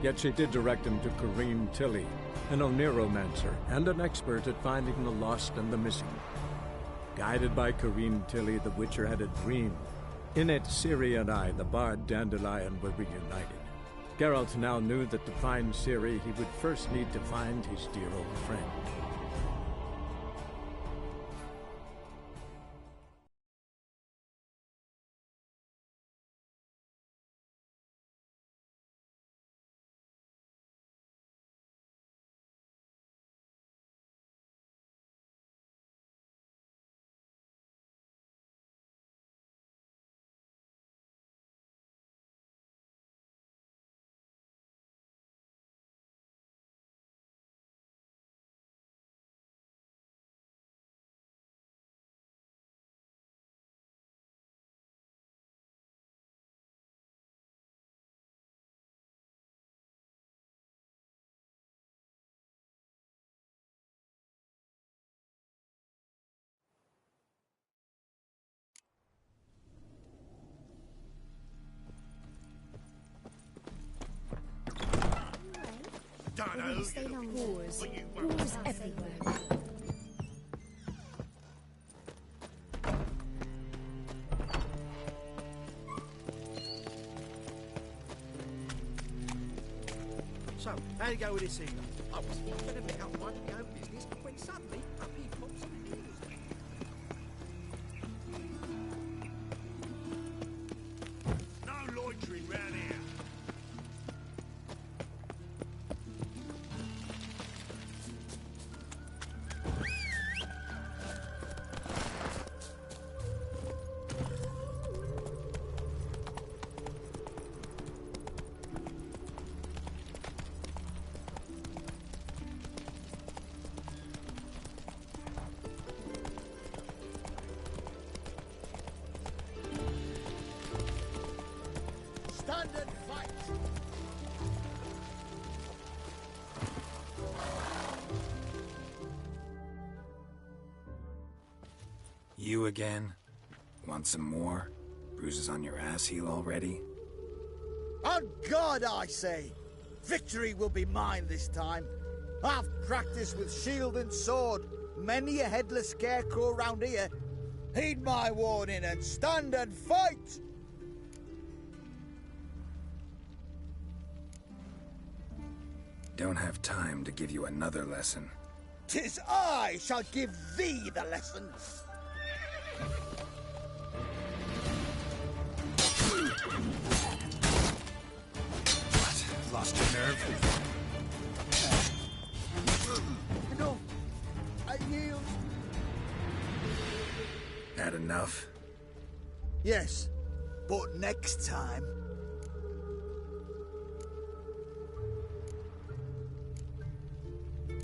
Yet she did direct him to Corrine Tilly, an Oniromancer and an expert at finding the lost and the missing. Guided by Corrine Tilly, the Witcher had a dream. In it, Ciri and I, the bard Dandelion, were reunited. Geralt now knew that to find Ciri, he would first need to find his dear old friend. Wars everywhere. So, how you go with this evening? I was going to pick up my own business, but when suddenly up he pops on the news. No loitering round here. Standard fight! You again? Want some more? Bruises on your ass heel already? On God, I say! Victory will be mine this time. I've practiced with shield and sword. Many a headless scarecrow round here. Heed my warning and stand and fight! Don't have time to give you another lesson. 'Tis I shall give thee the lesson. What? Lost your nerve? No, I yield. Had enough? Yes, but next time.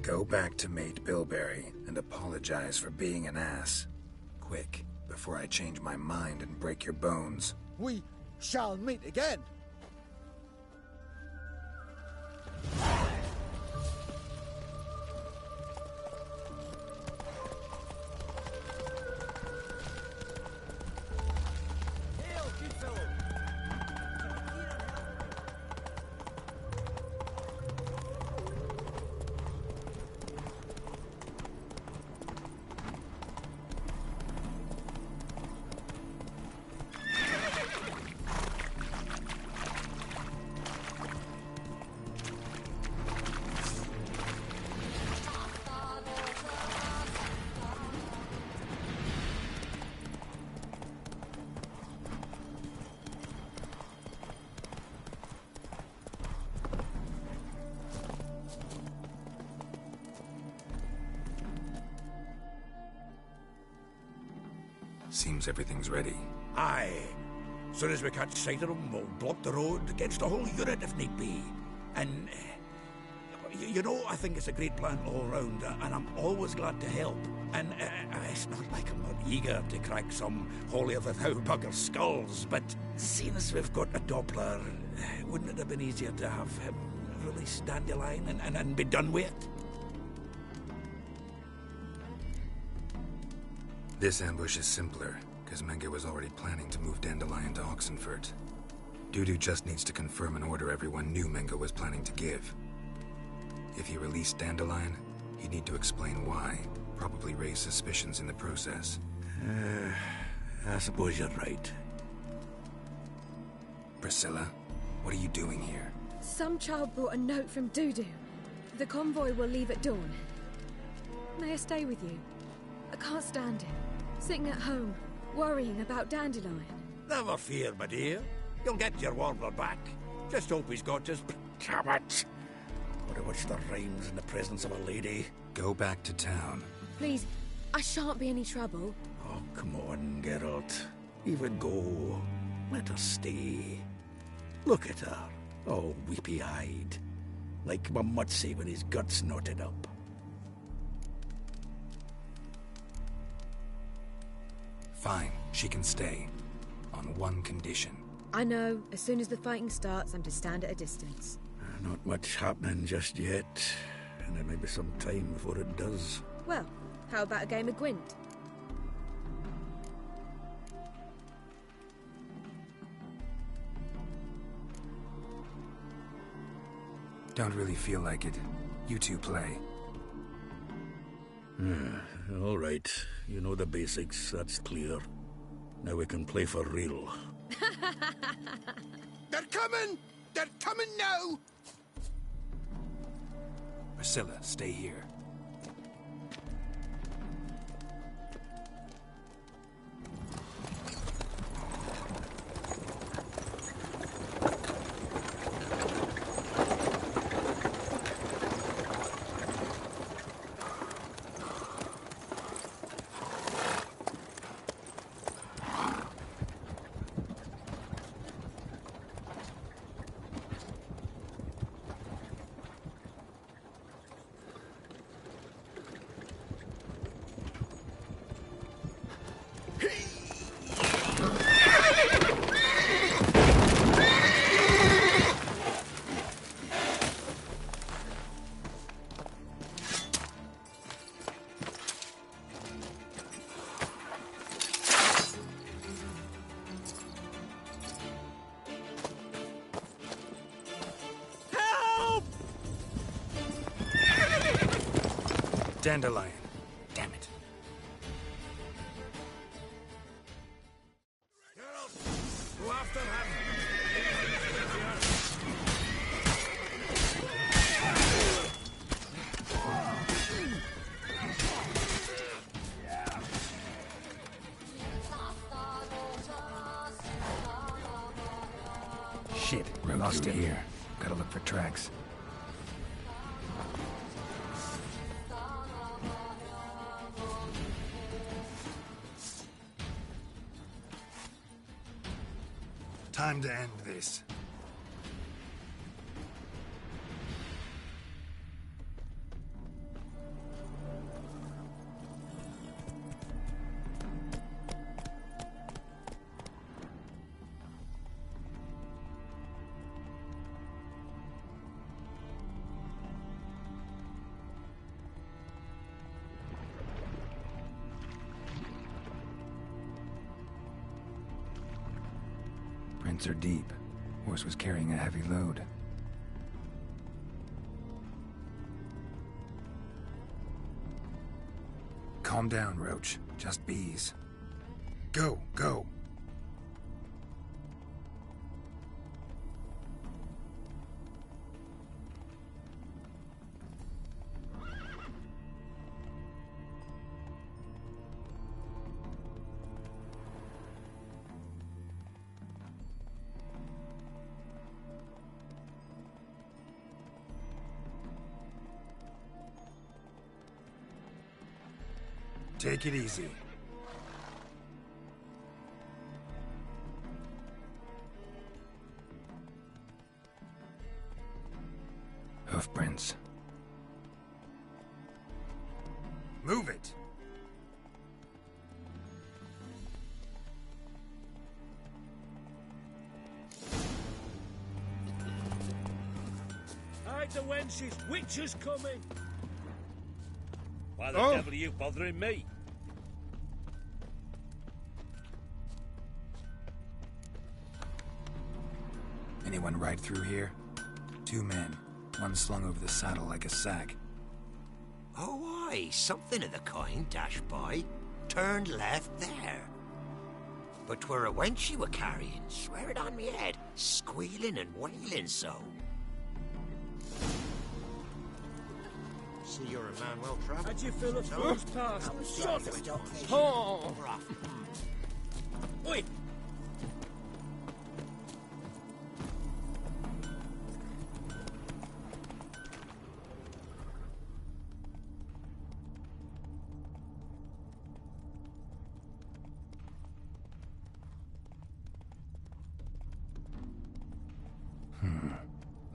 Go back to Mate Bilberry and apologize for being an ass. Quick, before I change my mind and break your bones. We shall meet again. Seems everything's ready. Aye. Soon as we catch sight of them, we'll block the road against the whole unit if need be. And, you know, I think it's a great plan all round, and I'm always glad to help. And it's not like I'm not eager to crack some holier-than-thou bugger skulls, but seeing as we've got a Doppler, wouldn't it have been easier to have him release Dandelion and be done with it? This ambush is simpler, because Menge was already planning to move Dandelion to Oxenfurt. Dudu just needs to confirm an order everyone knew Mingo was planning to give. If he released Dandelion, he'd need to explain why. Probably raise suspicions in the process. I suppose you're right. Priscilla, what are you doing here? Some child brought a note from Dudu. The convoy will leave at dawn. May I stay with you? I can't stand it. Sitting at home, worrying about Dandelion. Never fear, my dear. You'll get your warbler back. Just hope he's got his habits. Or which the rhymes in the presence of a lady. Go back to town. Please, I shan't be any trouble. Oh, come on, Geralt. Even go. Let her stay. Look at her, all weepy-eyed. Like Mamutsi with his guts knotted up. Fine, she can stay. On one condition. I know, as soon as the fighting starts, I'm to stand at a distance. Not much happening just yet. And there may be some time before it does. Well, how about a game of Gwent? Don't really feel like it. You two play. All right. You know the basics, that's clear. Now we can play for real. They're coming! They're coming now! Priscilla, stay here. Dandelion. Damn it. Geralt, go after him. Shit, lost him here. Gotta look for tracks. Time to end this. Prints are deep. Horse was carrying a heavy load. Calm down, Roach. Just bees. Go, go. Take it easy. Hoofprints. Move it! Hide the wenches! Witches coming! Why the Oh. devil are you bothering me? Anyone ride through here? 2 men, one slung over the saddle like a sack. Oh, aye, something of the kind, dash by. Turned left there. But 'twere a wench you were carrying, swear it on me head, squealing and wailing so. See you're a man well travelled. How'd you feel at first pass? Shot Shut it! it! Oh! Oi!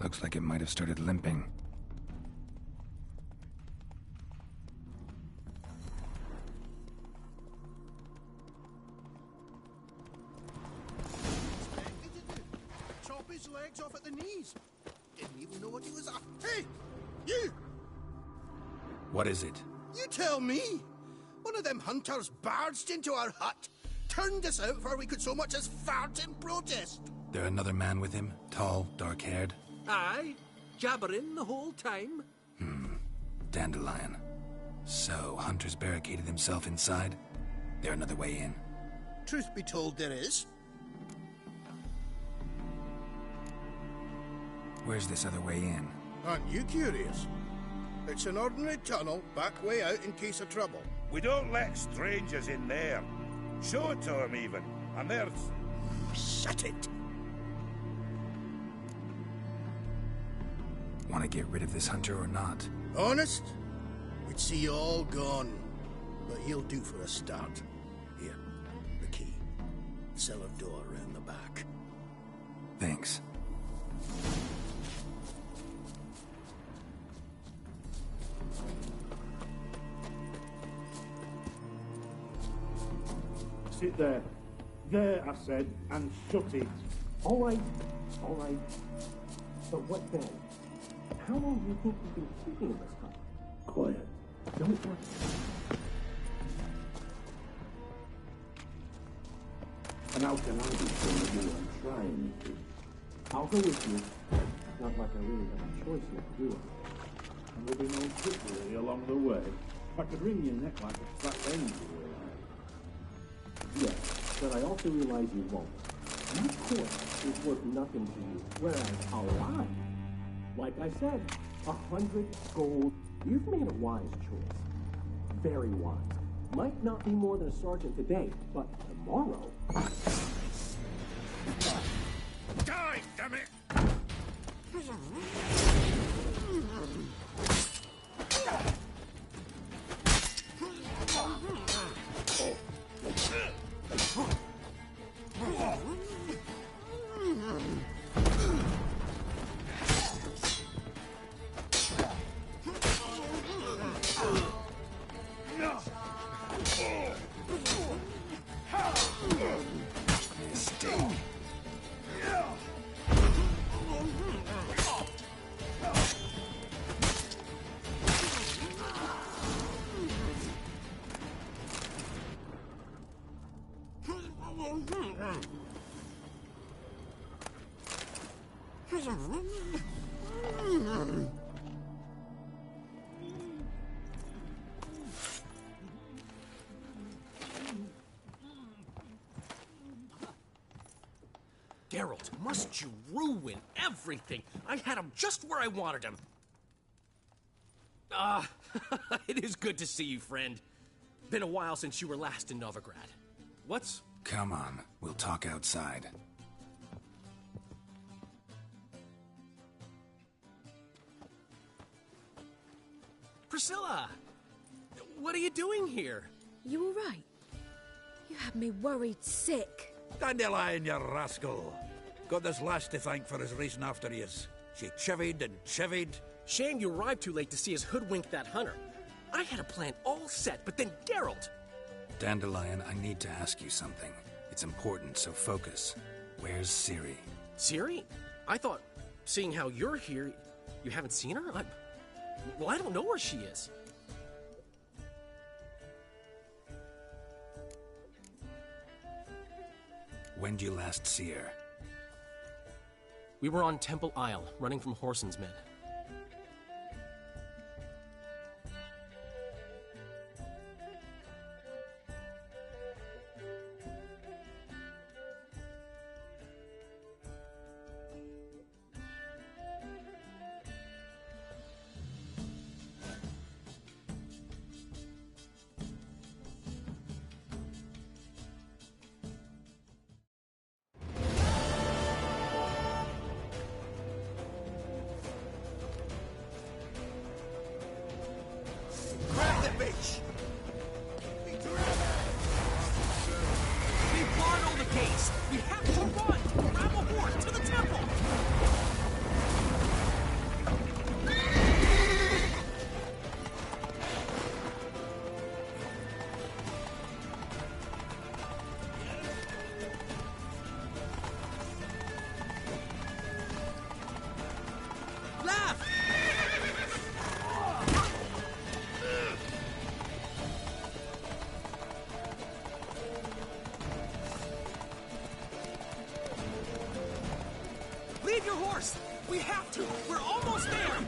Looks like it might have started limping. Chop his legs off at the knees. Didn't even know what he was at. Hey! You! What is it? You tell me! One of them hunters barged into our hut, turned us out before we could so much as fart in protest. There another man with him? Tall, dark-haired? Aye, jabbering the whole time. Dandelion. So, Hunter's barricaded himself inside? There another way in? Truth be told, there is. Where's this other way in? Aren't you curious? It's an ordinary tunnel, back way out in case of trouble. We don't let strangers in there. Show it to them even. And there's... Shut it! Want to get rid of this hunter or not? Honest? We'd see you all gone. But he'll do for a start. Here, the key. Cellar door round the back. Thanks. Sit there. There, I said, and shut it. All right. But what then? How long do you think you've been keeping in this hut? Quiet. Don't worry. And how can I be sure that you are trying to? I'll go with you. Not like I really have a choice here to do it. And there'll be no trickery along the way. I could wring your neck like a fat angel. Yes, but I also realize you won't. My corpse is worth nothing to you, whereas alive, like I said, 100 gold. You've made a wise choice. Very wise. Might not be more than a sergeant today, but tomorrow... Die, damn it! Geralt, must you ruin everything? I had him just where I wanted him. It is good to see you, friend. Been a while since you were last in Novigrad. What's... Come on, we'll talk outside. Priscilla! What are you doing here? You all right? You had me worried sick. Dandelion, you rascal. Got this lass to thank for his racing after yous. She chivied and chivied. Shame you arrived too late to see us hoodwink that hunter. I had a plan all set, but then Geralt... Dandelion, I need to ask you something. It's important, so focus. Where's Ciri? Ciri? I thought, seeing how you're here, you haven't seen her? Well, I don't know where she is. When'd you last see her? We were on Temple Isle, running from Whoreson's men. Grab the bitch! We've barred all the gates! We have to run! Grab a horse to the temple! Left! Leave your horse! We have to! We're almost there!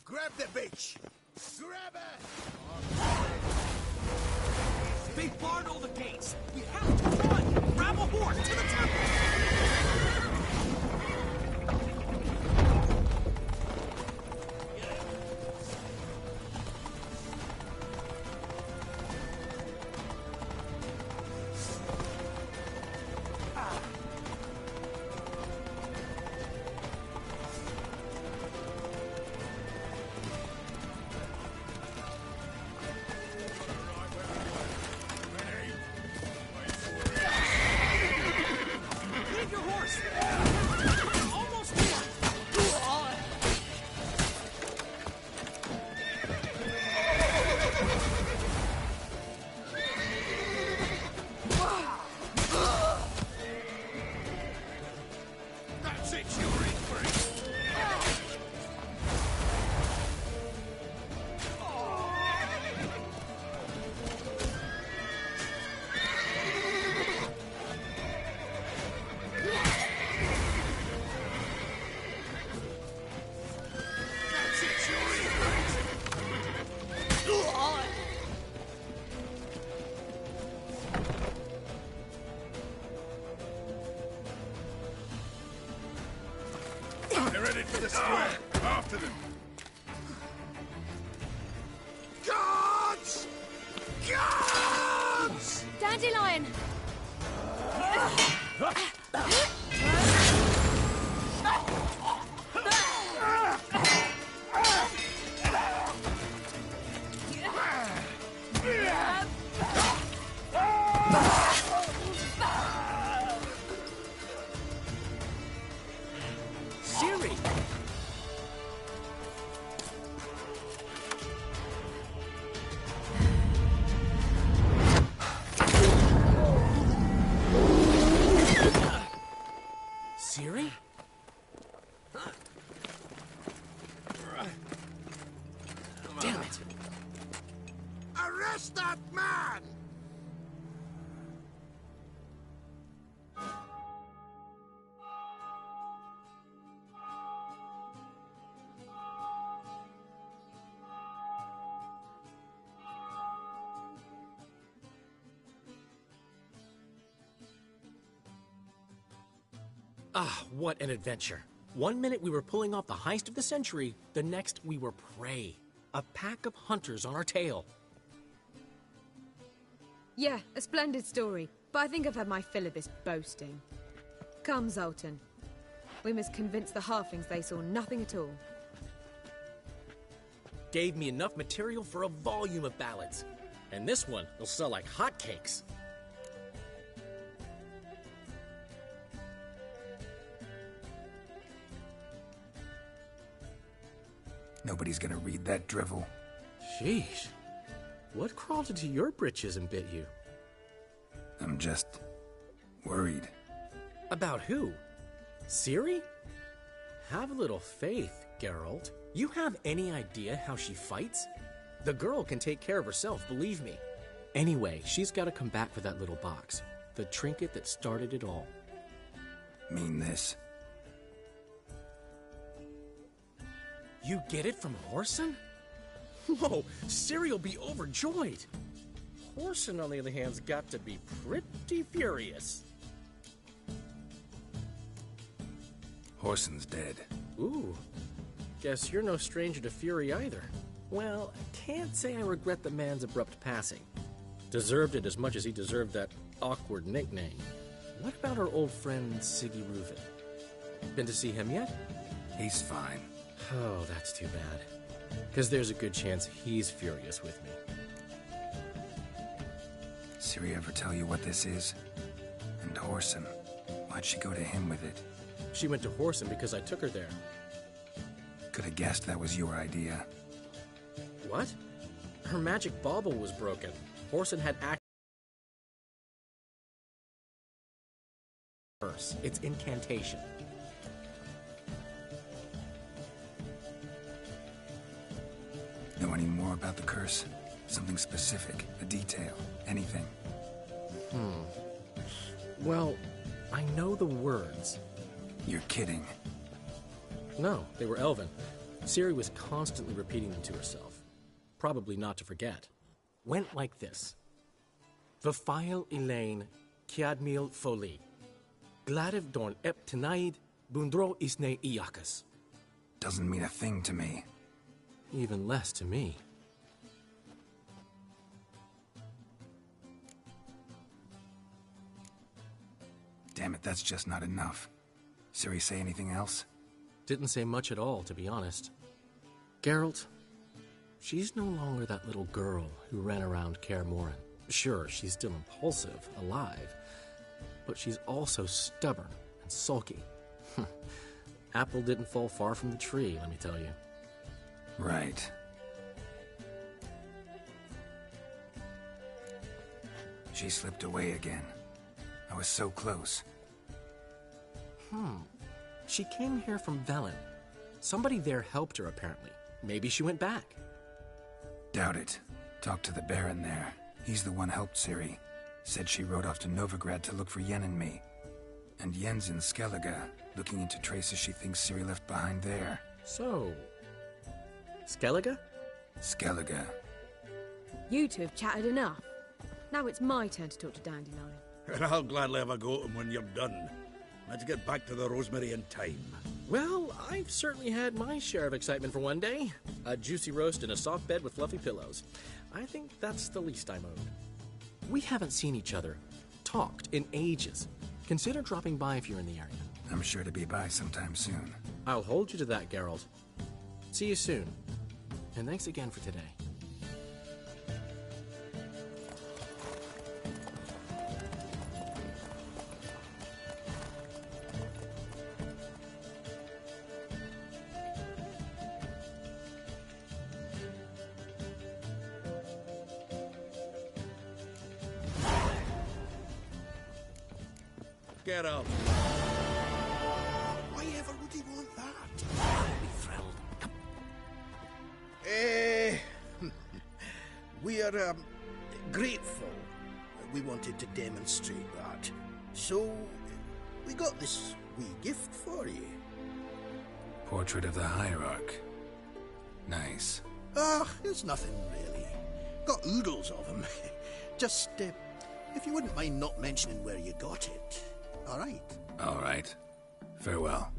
Grab the bitch! Grab her! They've barred all the gates! We have to run! Grab a horse to the temple! Leave your horse! We're almost there! That's it, you're in for it! That's it, you're in for it! They're headed for the square! After them! Guards! Guards! Dandelion! Siri! Arrest that man! Ah, what an adventure. One minute we were pulling off the heist of the century, the next we were prey. A pack of hunters on our tail. Yeah, a splendid story, but I think I've had my fill of this boasting. Come, Zoltan. We must convince the halflings they saw nothing at all. Gave me enough material for a volume of ballads. And this one will sell like hotcakes. Nobody's gonna read that drivel. Sheesh. What crawled into your britches and bit you? I'm just worried. About who? Ciri? Have a little faith, Geralt. You have any idea how she fights? The girl can take care of herself, believe me. Anyway, she's got to come back for that little box. The trinket that started it all. Mean this? You get it from Whoreson? Whoa, Ciri'll be overjoyed. Whoreson, on the other hand, has got to be pretty furious. Whoreson's dead. Ooh, guess you're no stranger to fury either. Well, can't say I regret the man's abrupt passing. Deserved it as much as he deserved that awkward nickname. What about our old friend Siggy Reuven? Been to see him yet? He's fine. Oh, that's too bad. Because there's a good chance he's furious with me. Ciri ever tell you what this is? And Whoreson, why'd she go to him with it? She went to Whoreson because I took her there. Could have guessed that was your idea. What? Her magic bauble was broken. Whoreson had curse. It's incantation. Know any more about the curse? Something specific, a detail, anything? Well, I know the words. You're kidding. No, they were Elven. Ciri was constantly repeating them to herself. Probably not to forget. Went like this. Vafile Elaine Kiadmil Foli. Gladiv Dorn Ep Tenaid Bundro Isne Iakas. Doesn't mean a thing to me. Even less to me. Damn it, that's just not enough. Ciri say anything else? Didn't say much at all, to be honest. Geralt, she's no longer that little girl who ran around Kaer Morhen. Sure, she's still impulsive, alive, but she's also stubborn and sulky. Apple didn't fall far from the tree, let me tell you. Right. She slipped away again. I was so close. She came here from Velen. Somebody there helped her, apparently. Maybe she went back. Doubt it. Talked to the Baron there. He's the one helped Ciri. Said she rode off to Novigrad to look for Yen and me. And Yen's in Skellige, looking into traces she thinks Ciri left behind there. So... Skellige? Skellige. You two have chatted enough. Now it's my turn to talk to Dandelion. And I'll gladly have a go at him when you're done. Let's get back to the Rosemary in time. Well, I've certainly had my share of excitement for one day. A juicy roast in a soft bed with fluffy pillows. I think that's the least I'm owed. We haven't seen each other, talked in ages. Consider dropping by if you're in the area. I'm sure to be by sometime soon. I'll hold you to that, Geralt. See you soon. And thanks again for today. Get out. Why ever would he want that? I'll be thrilled. We're grateful. We wanted to demonstrate that. So, we got this wee gift for you. Portrait of the Hierarch. Nice. Ah, it's nothing really. Got oodles of them. Just, if you wouldn't mind not mentioning where you got it. All right? All right. Farewell.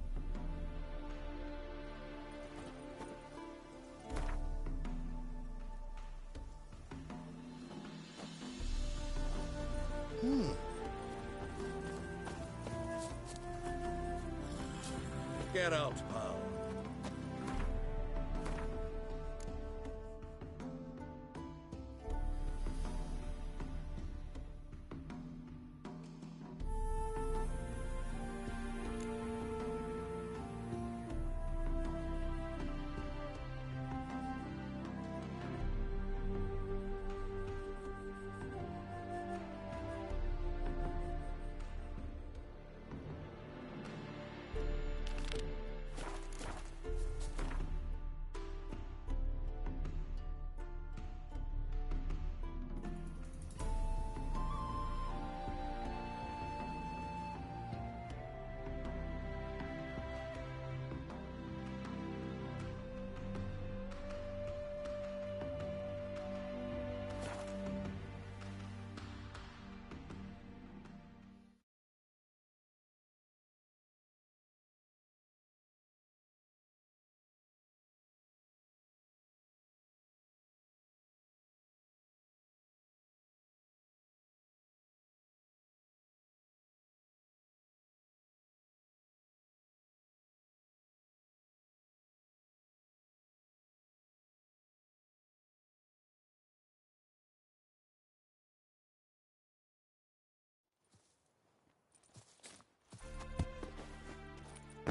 Get out, pal.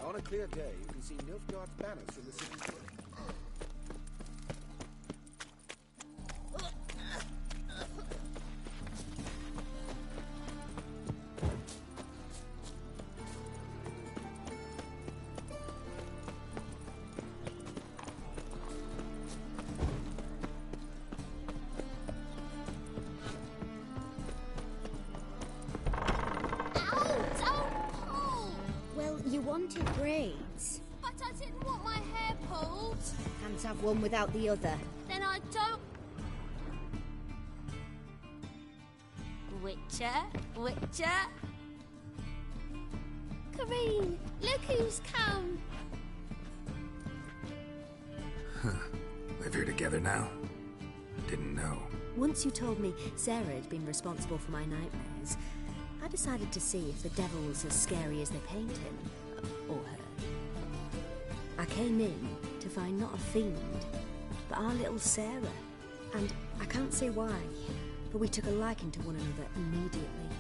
On a clear day, you can see Nilfgaard's banners from the city's square. You wanted braids. But I didn't want my hair pulled. Can't have one without the other. Then I don't... Witcher? Kareen, look who's come. Live here together now? Didn't know. Once you told me Sarah had been responsible for my nightmares, I decided to see if the devil was as scary as they paint him. Or her. I came in to find not a fiend, but our little Sarah. And I can't say why, but we took a liking to one another immediately.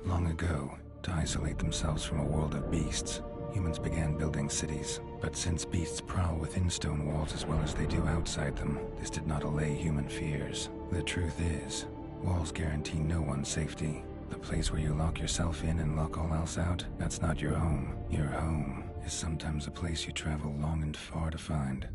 Long ago, to isolate themselves from a world of beasts, humans began building cities. But since beasts prowl within stone walls as well as they do outside them, this did not allay human fears. The truth is, walls guarantee no one's safety. The place where you lock yourself in and lock all else out, that's not your home. Your home is sometimes a place you travel long and far to find.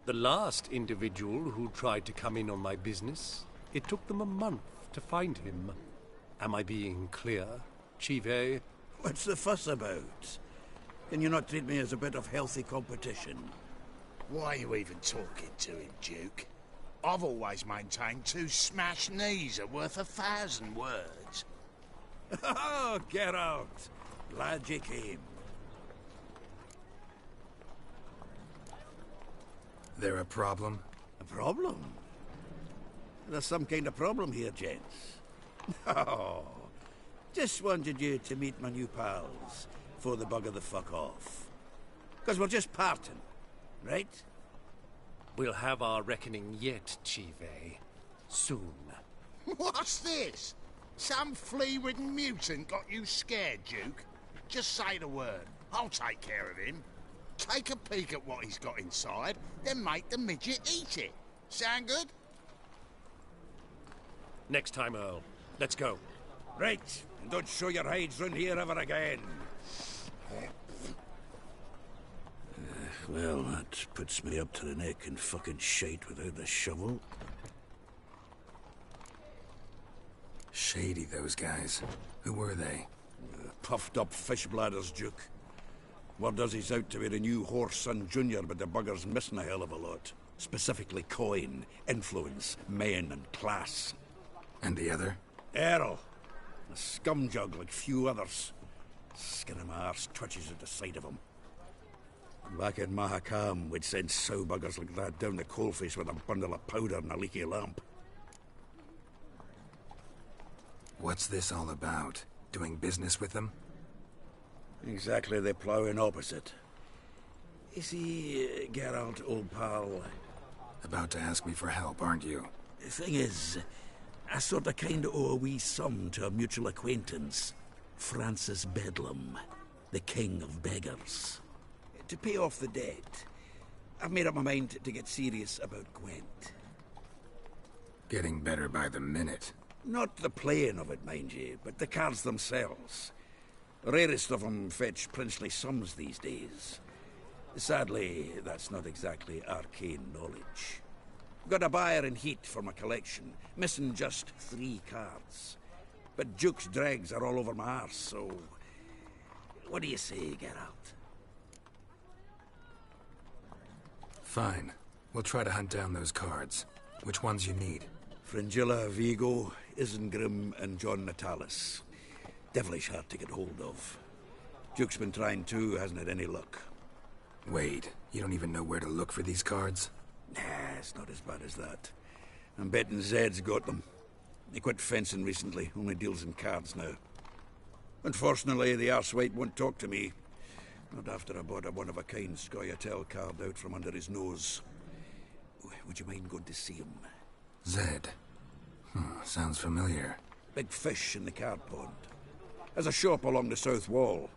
The last individual who tried to come in on my business, it took them a month to find him. Am I being clear, Chive? What's the fuss about? Can you not treat me as a bit of healthy competition? Why are you even talking to him, Duke? I've always maintained 2 smashed knees are worth 1,000 words. Oh, Geralt. Glad you came. There a problem? A problem? There's some kind of problem here, gents. Oh, just wanted you to meet my new pals before they bugger the fuck off. Because we're just parting, right? We'll have our reckoning yet, Chive. Soon. What's this? Some flea-ridden mutant got you scared, Duke? Just say the word. I'll take care of him. Take a peek at what he's got inside, then make the midget eat it. Sound good? Next time, Earl. Let's go. Right, and don't show your hides round here ever again. Well, that puts me up to the neck in fucking shite without the shovel. Shady, those guys. Who were they? Puffed up fish bladders, Duke. Word does he's out to be the new Whoreson Jr., but the bugger's missing a hell of a lot. Specifically coin, influence, men, and class. And the other? Earl. A scumjug like few others. Skin of my arse twitches at the sight of him. Back in Mahakam, we'd send sow buggers like that down the coalface with a bundle of powder and a leaky lamp. What's this all about? Doing business with them? Exactly the ploughing opposite. You see, Geralt, old pal... About to ask me for help, aren't you? The thing is, I sort of kind of owe a wee sum to a mutual acquaintance. Francis Bedlam, the king of beggars. To pay off the debt, I've made up my mind to get serious about Gwent. Getting better by the minute. Not the playing of it, mind you, but the cards themselves. The rarest of them fetch princely sums these days. Sadly, that's not exactly arcane knowledge. Got a buyer in heat for my collection, missing just 3 cards. But Duke's dregs are all over my arse, so... What do you say, Geralt? Fine. We'll try to hunt down those cards. Which ones you need? Fringilla, Vigo, Isengrim, and John Natalis. Devilish hard to get hold of. Duke's been trying too, hasn't had any luck. Wait, you don't even know where to look for these cards? Nah, it's not as bad as that. I'm betting Zed's got them. He quit fencing recently, only deals in cards now. Unfortunately, the arsewite won't talk to me. Not after I bought a one-of-a-kind Scoia'tael card out from under his nose. Would you mind going to see him? Zed. Sounds familiar. Big fish in the card pond. Has a shop along the south wall.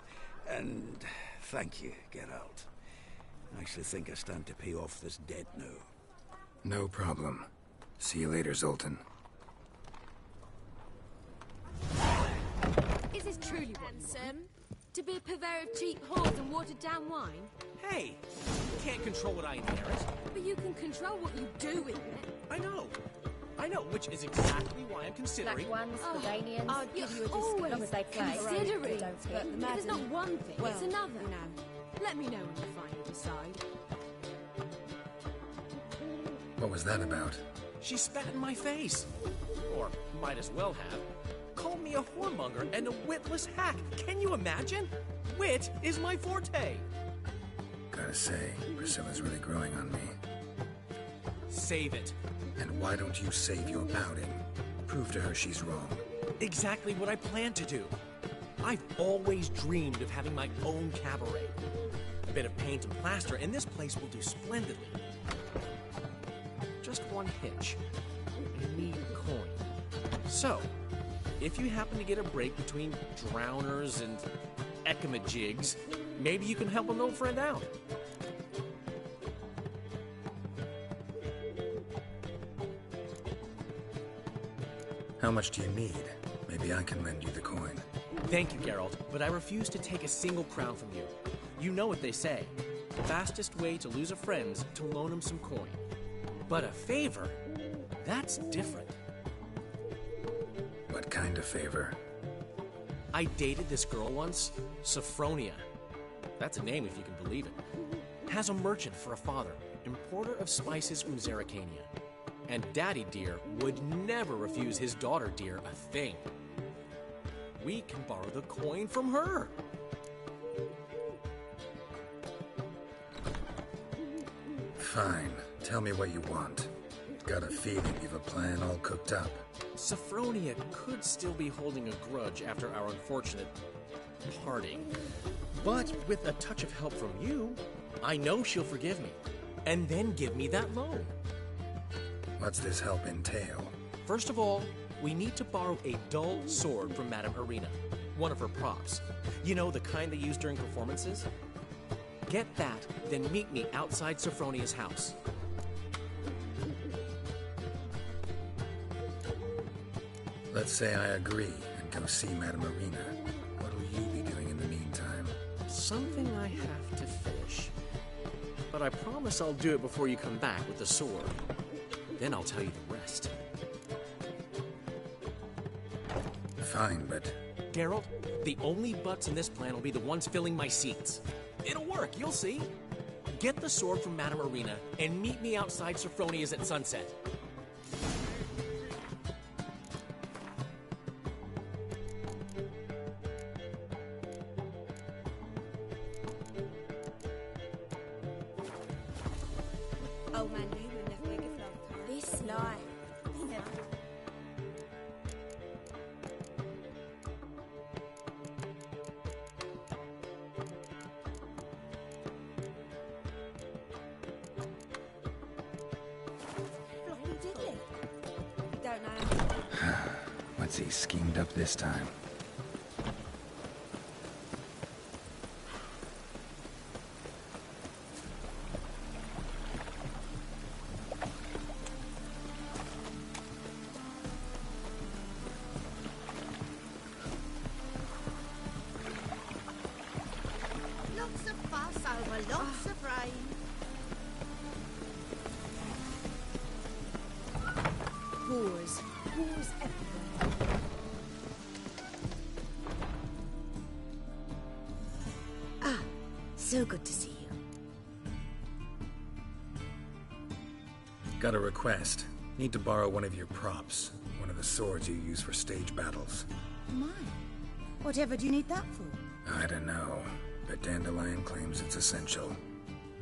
And thank you, Geralt. I actually think I stand to pay off this debt now. No problem. See you later, Zoltan. Is this truly what you want? To be a purveyor of cheap whores and watered-down wine? Hey, you can't control what I inherit. But you can control what you do with it. I know, which is exactly why I'm considering... Black ones, Spadanians, I'll give you a discount. as long as they play. Considering, Don't but it's not one thing, well, it's another. You know. Let me know when you finally decide. What was that about? She spat in my face. Or might as well have. Called me a whoremonger and a witless hack. Can you imagine? Wit is my forte. Gotta say, Priscilla's really growing on me. Save it. And why don't you save your pouting? Prove to her she's wrong. Exactly what I plan to do. I've always dreamed of having my own cabaret. A bit of paint and plaster, and this place will do splendidly. Just one hitch. I need coin. So, if you happen to get a break between drowners and ekamajigs, maybe you can help an old friend out. How much do you need? Maybe I can lend you the coin. Thank you, Geralt, but I refuse to take a single crown from you. You know what they say. The fastest way to lose a friend's to loan him some coin. But a favor? That's different. What kind of favor? I dated this girl once, Sophronia. that's a name if you can believe it, has a merchant for a father, importer of spices from Zerrikania. And Daddy Dear would never refuse his daughter Dear a thing. We can borrow the coin from her. Fine. Tell me what you want. Got a feeling you've a plan all cooked up. Sophronia could still be holding a grudge after our unfortunate parting. But with a touch of help from you, I know she'll forgive me. And then give me that loan. What's this help entail? First of all, we need to borrow a dull sword from Madame Irina, one of her props. You know, the kind they use during performances? Get that, then meet me outside Sophronia's house. Let's say I agree and go see Madame Irina. What will you be doing in the meantime? Something I have to finish. But I promise I'll do it before you come back with the sword. Then I'll tell you the rest. Fine, but... Geralt, the only butts in this plan will be the ones filling my seats. It'll work, you'll see. Get the sword from Madame Irina and meet me outside Sophronia's at sunset. This lie. Don't know. What's he schemed up this time? Lots of fuss over lots of rain. Wars. Wars everywhere. Ah, so good to see you. Got a request. Need to borrow one of your props. One of the swords you use for stage battles. Mine? Whatever do you need that for? I don't know, but Dandelion claims it's essential.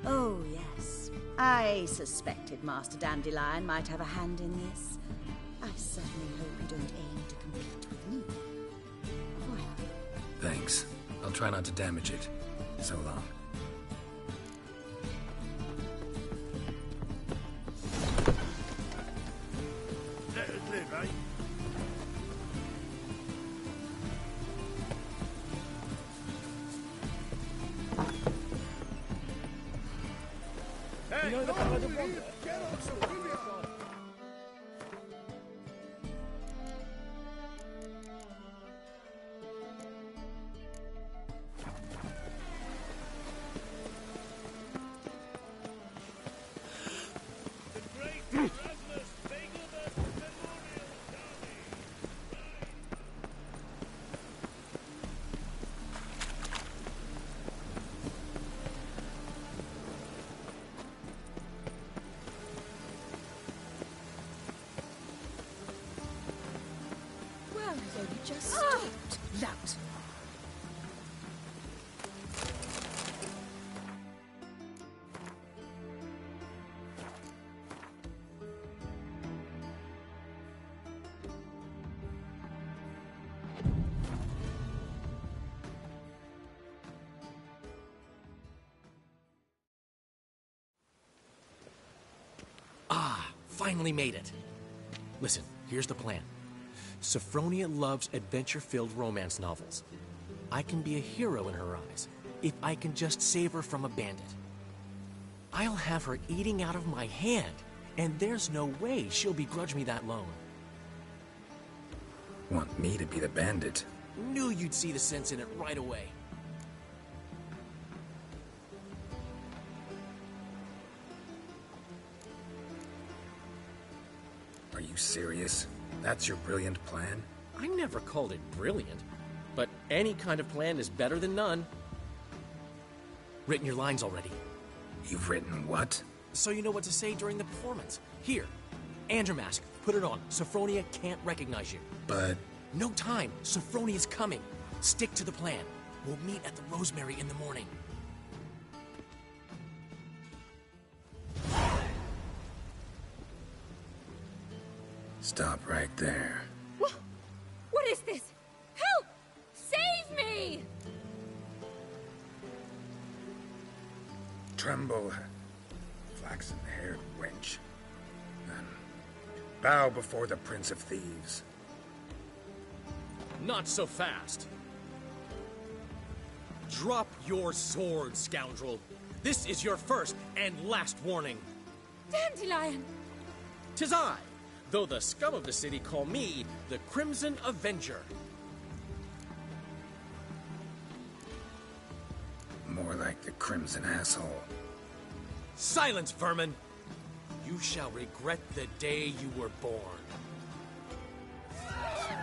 Oh, yes. I suspected Master Dandelion might have a hand in this. I certainly hope you don't aim to compete with me. Well, Thanks. I'll try not to damage it. So long. Let us live, eh? You know the Ballad of Wonder? Well, so you just stopped. lout. Ah, finally made it. Listen, here's the plan. Sophronia loves adventure-filled romance novels. I can be a hero in her eyes if I can just save her from a bandit. I'll have her eating out of my hand, and there's no way she'll begrudge me that loan. Want me to be the bandit? Knew you'd see the sense in it right away. Are you serious? That's your brilliant plan? I never called it brilliant, but any kind of plan is better than none. Written your lines already. You've written what? So you know what to say during the performance. Here, Andromask, put it on. Sophronia can't recognize you. But... No time. Sophronia's coming. Stick to the plan. We'll meet at the Rosemary in the morning. Stop right there. What is this? Help! Save me! Tremble, flaxen-haired wench. Then bow before the Prince of Thieves. Not so fast. Drop your sword, scoundrel. This is your first and last warning. Dandelion! 'Tis I, though the scum of the city call me the Crimson Avenger. More like the Crimson Asshole. Silence, vermin! You shall regret the day you were born.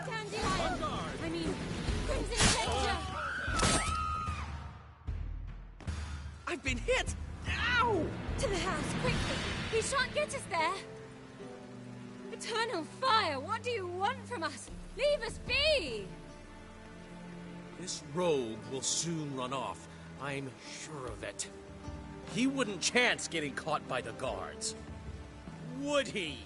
Dandelion! I mean, Crimson Avenger! I've been hit! Ow! To the house, quickly! He shan't get us there! Eternal fire, what do you want from us? Leave us be! This rogue will soon run off. I'm sure of it. He wouldn't chance getting caught by the guards. Would he?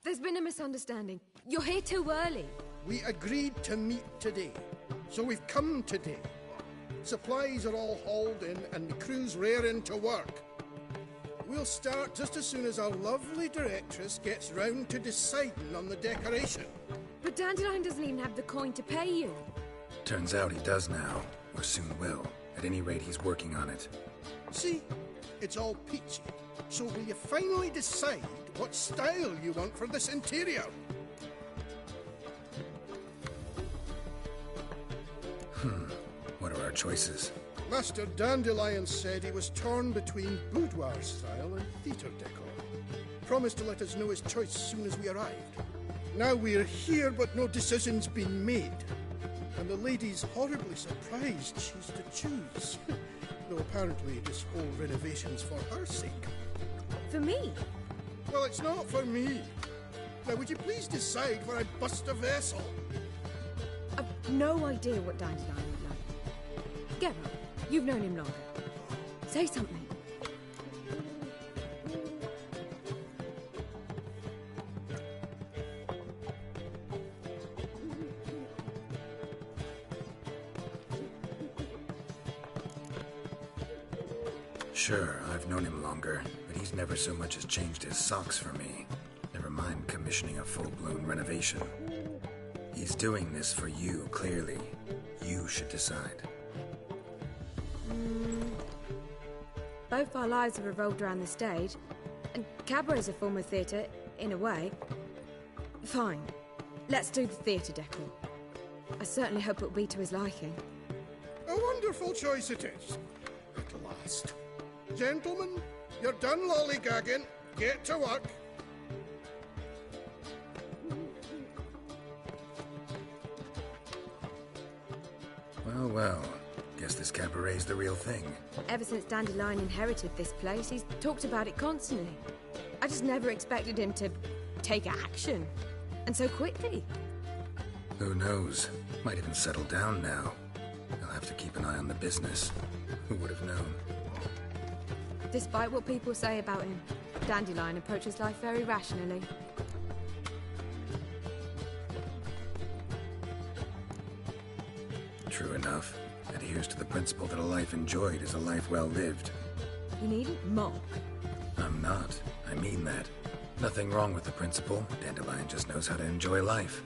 There's been a misunderstanding. You're here too early. We agreed to meet today, so we've come today. Supplies are all hauled in and the crew's raring to work. We'll start just as soon as our lovely directress gets round to deciding on the decoration. But Dandelion doesn't even have the coin to pay you. Turns out he does now, or soon will. At any rate, he's working on it. See? It's all peachy. So will you finally decide what style you want for this interior? What are our choices? Master Dandelion said he was torn between boudoir style and theatre decor. Promised to let us know his choice as soon as we arrived. Now we're here, but no decision's been made. And the lady's horribly surprised she's to choose. Though apparently this whole renovation's for her sake. For me? Well, it's not for me. Now, would you please decide where I bust a vessel? I've no idea what Dandelion would like. Geralt, you've known him longer. Say something. Sure, I've known him longer, but he's never so much as changed his socks for me. Never mind commissioning a full-blown renovation. He's doing this for you, clearly. You should decide. Both our lives have revolved around the stage, and cabaret's a form of theatre, in a way. Fine. Let's do the theatre decor. I certainly hope it'll be to his liking. A wonderful choice it is. At last. Gentlemen, you're done lollygagging. Get to work. Well, Well, guess this cabaret's the real thing. Ever since Dandelion inherited this place, he's talked about it constantly. I just never expected him to take action. And so quickly. Who knows? Might even settle down now. I'll have to keep an eye on the business. Who would have known? Despite what people say about him, Dandelion approaches life very rationally. True enough. Adheres to the principle that a life enjoyed is a life well lived. You needn't mock. I'm not. I mean that. Nothing wrong with the principle. Dandelion just knows how to enjoy life.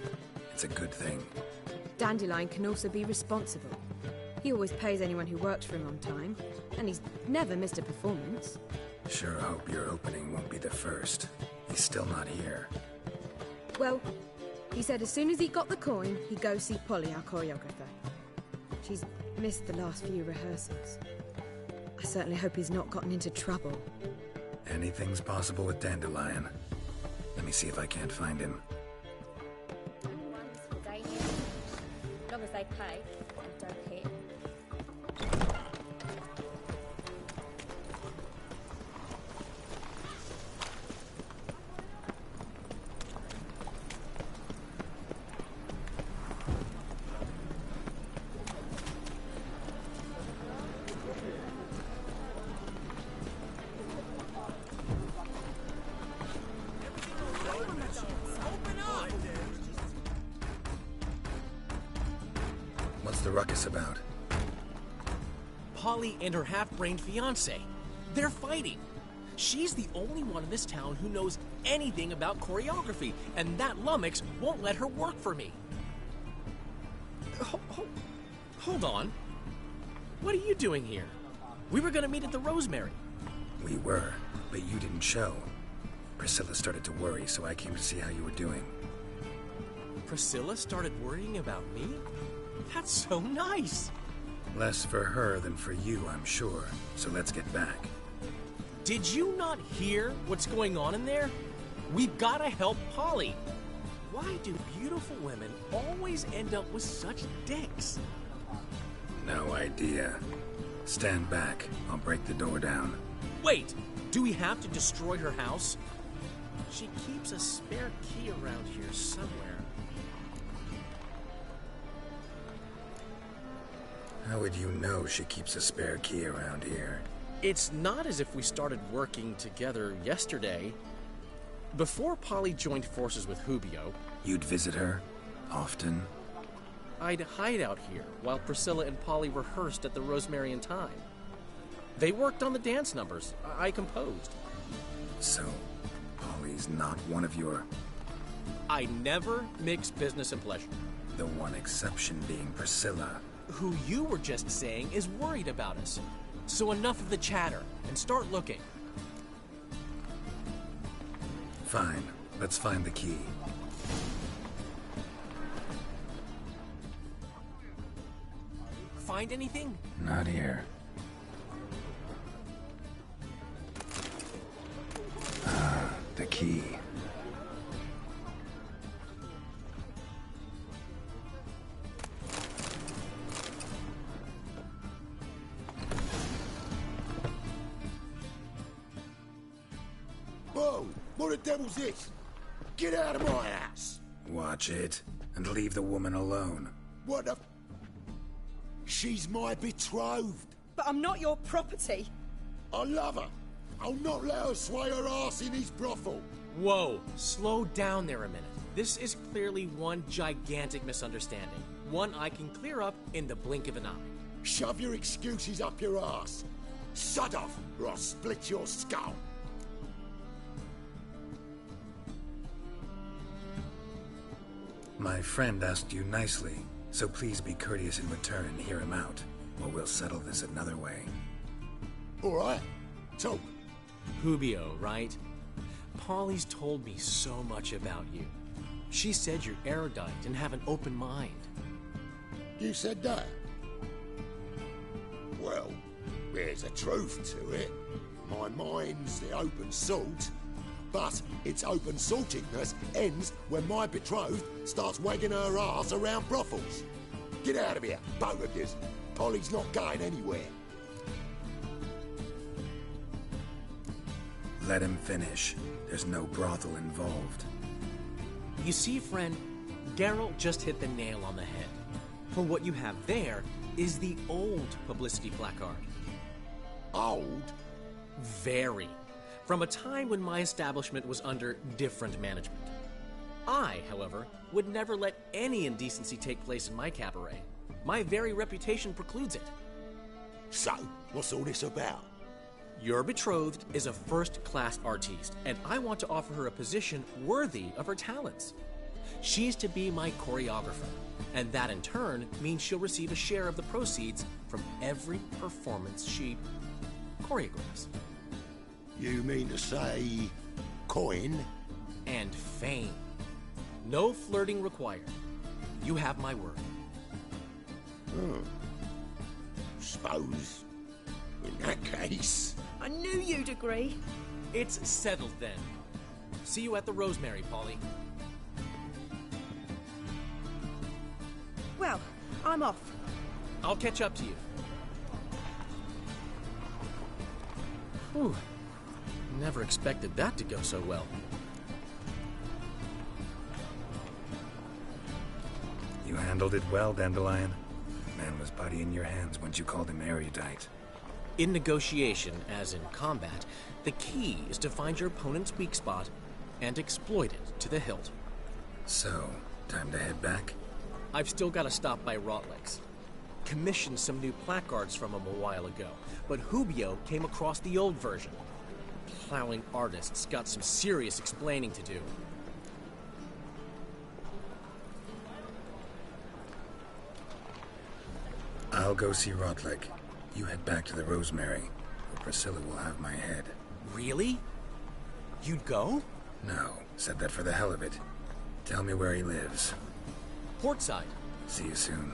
It's a good thing. Dandelion can also be responsible. He always pays anyone who works for him on time, and he's never missed a performance. Sure hope your opening won't be the first. He's still not here. Well, he said as soon as he got the coin, he'd go see Polly, our choreographer. She's missed the last few rehearsals. I certainly hope he's not gotten into trouble. Anything's possible with Dandelion. Let me see if I can't find him. As long as they pay and don't hit. What's the ruckus about? Polly and her half-brained fiancé. They're fighting. She's the only one in this town who knows anything about choreography, and that lummox won't let her work for me. Hold on. What are you doing here? We were gonna meet at the Rosemary. We were, but you didn't show. Priscilla started to worry, so I came to see how you were doing. Priscilla started worrying about me? That's so nice. Less for her than for you, I'm sure. So let's get back. Did you not hear what's going on in there? We've gotta help Polly. Why do beautiful women always end up with such dicks? No idea. Stand back. I'll break the door down. Wait, do we have to destroy her house? She keeps a spare key around here somewhere. How would you know she keeps a spare key around here? It's not as if we started working together yesterday. Before Polly joined forces with Hubio... You'd visit her? Often? I'd hide out here while Priscilla and Polly rehearsed at the Rosemary and Thyme. They worked on the dance numbers I composed. So, Polly's not one of your... I never mix business and pleasure. The one exception being Priscilla. Who you were just saying is worried about us. So enough of the chatter, and start looking. Fine. Let's find the key. Find anything? Not here. Ah, the key. Whoa! What the devil's this? Get out of my house! Watch it, and leave the woman alone. What the... She's my betrothed. But I'm not your property. I love her. I'll not let her sway her ass in his brothel. Whoa, slow down there a minute. This is clearly one gigantic misunderstanding. One I can clear up in the blink of an eye. Shove your excuses up your ass. Shut off, or I'll split your skull. My friend asked you nicely, so please be courteous in return and hear him out, or we'll settle this another way. All right. Talk. Hubio, right? Polly's told me so much about you. She said you're erudite and have an open mind. You said that? Well, there's a truth to it. My mind's the open salt, but its open saltiness ends when my betrothed starts wagging her ass around brothels. Get out of here, both of yous. Polly's not going anywhere. Let him finish. There's no brothel involved. You see, friend, Geralt just hit the nail on the head. For what you have there is the old publicity placard. Old? Very. From a time when my establishment was under different management. I, however, would never let any indecency take place in my cabaret. My very reputation precludes it. So, what's all this about? Your betrothed is a first-class artiste, and I want to offer her a position worthy of her talents. She's to be my choreographer, and that in turn means she'll receive a share of the proceeds from every performance she choreographs. You mean to say coin? And fame. No flirting required. You have my word. Suppose, in that case... I knew you'd agree. It's settled then. See you at the Rosemary, Polly. Well, I'm off. I'll catch up to you. Whew. Never expected that to go so well. You handled it well, Dandelion. Man was body in your hands once you called him erudite. In negotiation, as in combat, the key is to find your opponent's weak spot and exploit it to the hilt. So, time to head back? I've still got to stop by Rotlex. Commissioned some new placards from him a while ago, but Hubio came across the old version. Plowing artists got some serious explaining to do. I'll go see Rotlick. You head back to the Rosemary, where Priscilla will have my head. Really? You'd go? No, said that for the hell of it. Tell me where he lives. Portside. See you soon.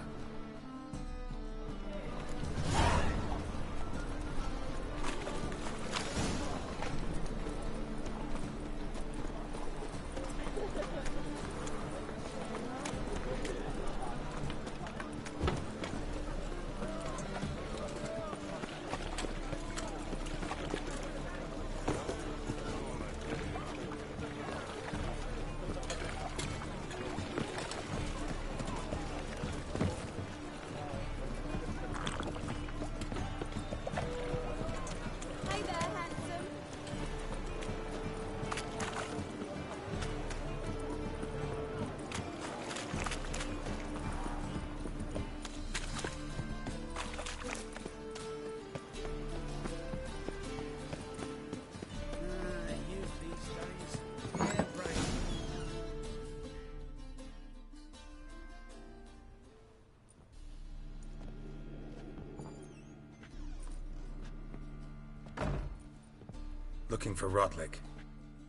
Looking for Rotlick.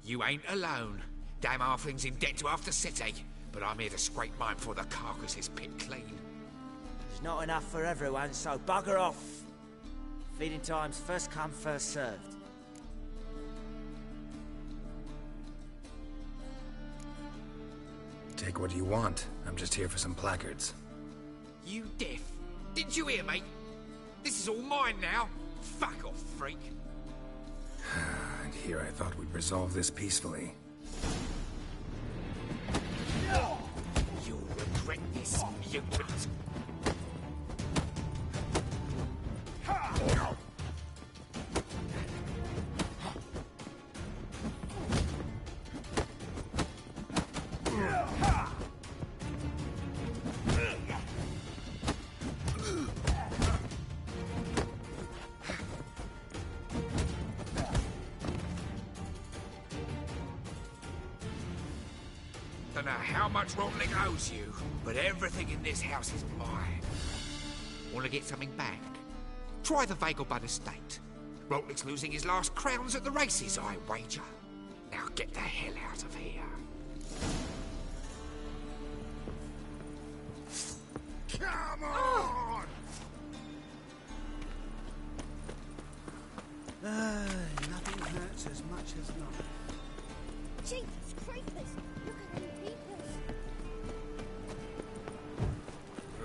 You ain't alone. Damn halfling's in debt to half the city. But I'm here to scrape mine before the carcass is picked clean. There's not enough for everyone, so bugger off. Feeding time's first come, first served. Take what you want. I'm just here for some placards. You deaf? Didn't you hear me? This is all mine now. Fuck off, freak. And here I thought we'd resolve this peacefully. You'll regret this, mutant. Don't know how much Rotlick owes you, but everything in this house is mine. Want to get something back? Try the Vagelbud estate. Rotlick's losing his last crowns at the races, I wager. Now get the hell out of here. Come on! Nothing hurts as much as not. Jesus creepers! Look at them peepers!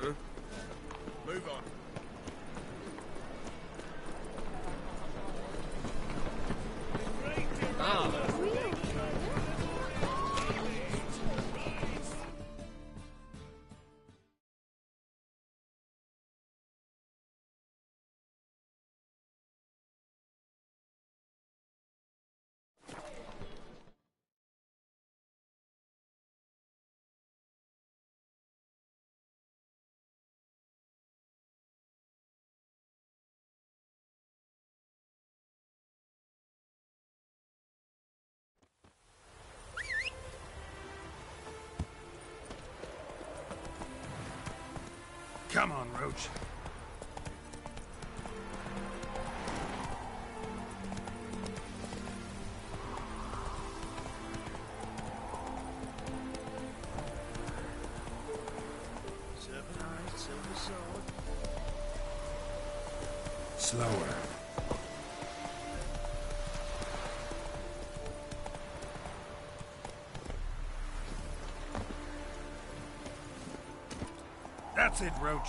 Huh? Move on. Roach. Serpent-eyed, silver sword. Slower. That's it, Roach.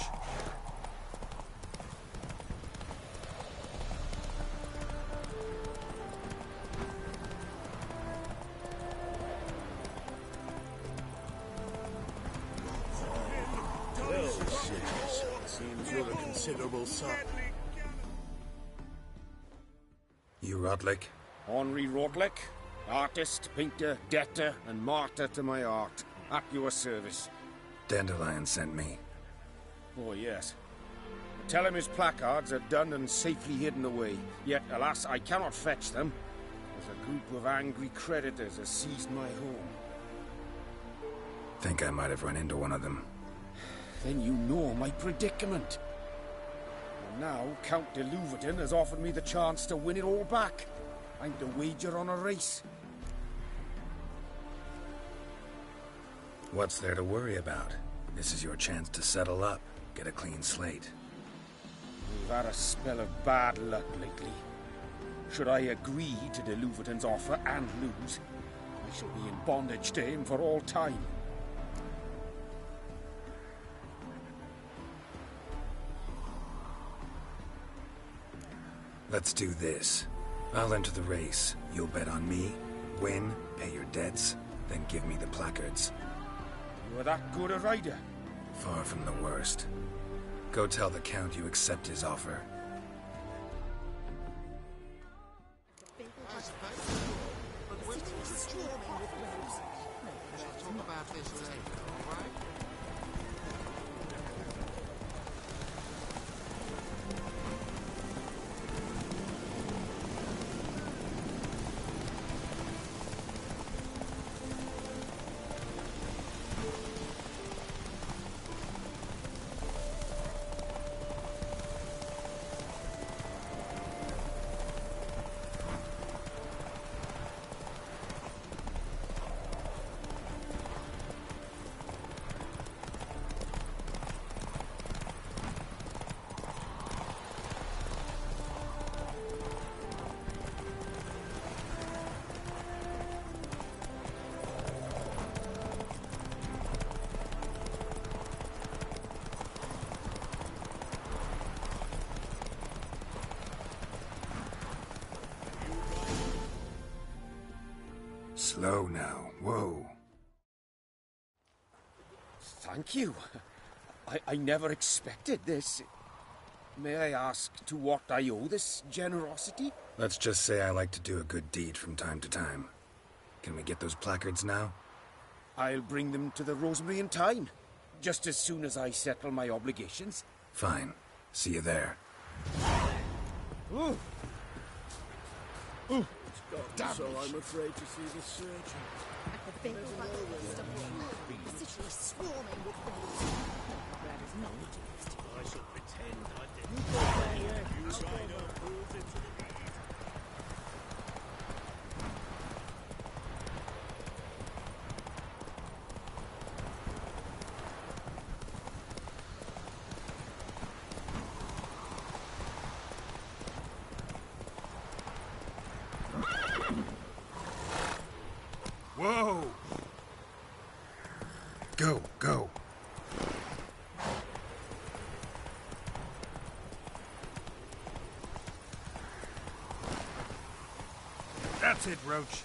Seems you're a considerable sort. You Rotlick? Henri Rotlick, artist, painter, debtor, and martyr to my art. At your service. Dandelion sent me. Oh, yes. Tell him his placards are done and safely hidden away. Yet, alas, I cannot fetch them, as a group of angry creditors has seized my home. Think I might have run into one of them. Then you know my predicament. And now, Count de Louverton has offered me the chance to win it all back. I'm to wager on a race. What's there to worry about? This is your chance to settle up, get a clean slate. We've had a spell of bad luck lately. Should I agree to de Louverton's offer and lose, I shall be in bondage to him for all time. Let's do this. I'll enter the race. You'll bet on me, win, pay your debts, then give me the placards. You are that good a rider? Far from the worst. Go tell the Count you accept his offer. Talk about this later, all right? Slow now. Whoa. Thank you. I never expected this. May I ask to what I owe this generosity? Let's just say I like to do a good deed from time to time. Can we get those placards now? I'll bring them to the Rosemary in time, just as soon as I settle my obligations. Fine. See you there. Ooh. Ooh. Damn so I'm afraid to see the surgeon. The city is swarming with birds. Brad is not reduced. I shall pretend I didn't. You ride our fools into the Whoa! Go, go. That's it, Roach.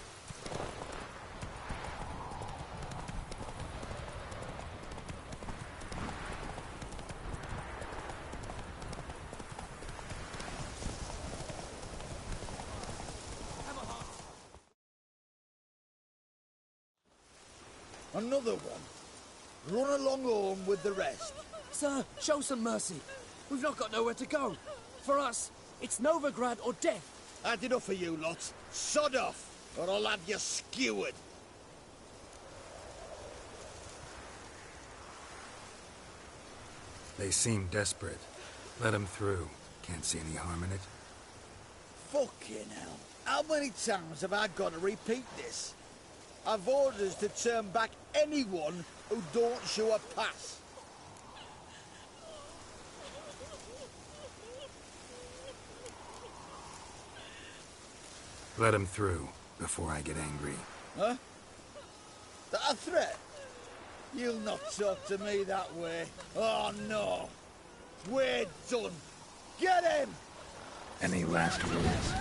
Another one. Run along home with the rest. Sir, show some mercy. We've not got nowhere to go. For us, it's Novigrad or death. Had enough of you lots. Sod off, or I'll have you skewered. They seem desperate. Let them through. Can't see any harm in it. Fucking hell. How many times have I got to repeat this? I've orders to turn back anyone who don't show a pass. Let him through, before I get angry. Huh? That a threat? You'll not talk to me that way. Oh, no. We're done. Get him! Any last words?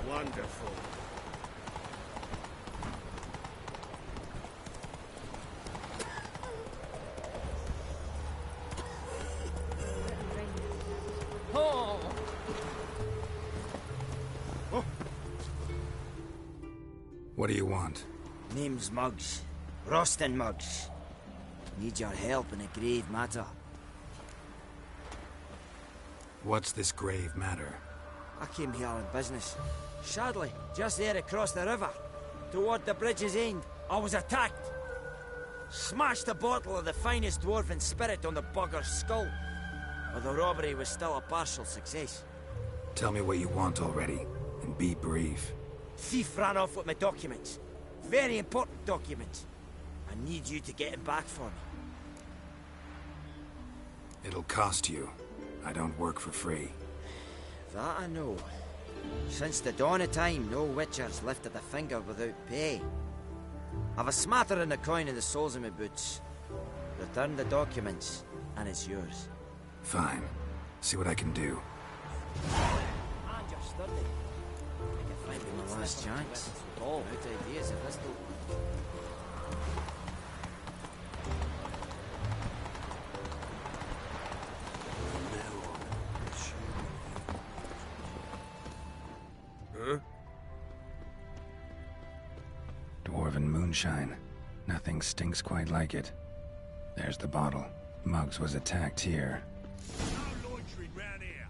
Wonderful. Oh. What do you want? Name's Muggs. Rostin Muggs. Need your help in a grave matter. What's this grave matter? I came here on business. Sadly, just there across the river, toward the bridge's end, I was attacked. Smashed a bottle of the finest dwarven spirit on the bugger's skull. But the robbery was still a partial success. Tell me what you want already, and be brief. Thief ran off with my documents. Very important documents. I need you to get him back for me. It'll cost you. I don't work for free. That I know. Since the dawn of time, no witcher's lifted a finger without pay. I've a smattering of coin in the soles of my boots. Return the documents, and it's yours. Fine. See what I can do. And you're sturdy. Might be my last chance. Out ideas if this don't work. Dwarven moonshine. Nothing stinks quite like it. There's the bottle. Muggs was attacked here. No loitering round here.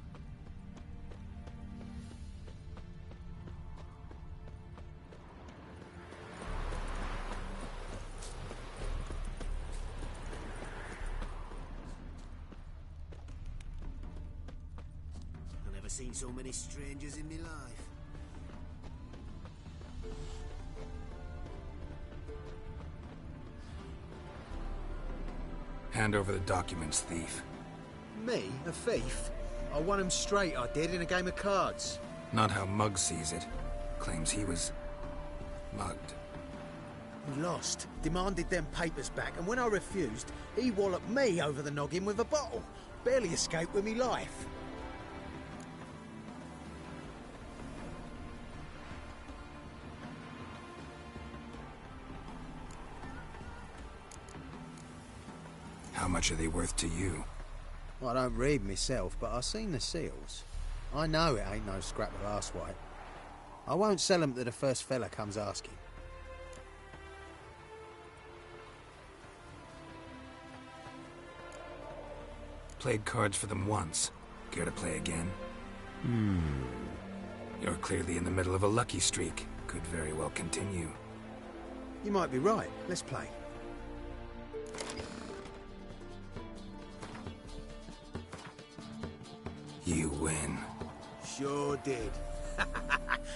I've never seen so many strangers in my life. Hand over the documents, thief. Me? A thief? I won him straight, I did, in a game of cards. Not how Muggs sees it. Claims he was mugged. He lost, demanded them papers back, and when I refused, he walloped me over the noggin with a bottle. Barely escaped with me life. How much are they worth to you? I don't read myself, but I've seen the seals. I know it ain't no scrap of arsewhite. I won't sell them to the first fella comes asking. Played cards for them once. Care to play again? You're clearly in the middle of a lucky streak. Could very well continue. You might be right. Let's play. You win. Sure did.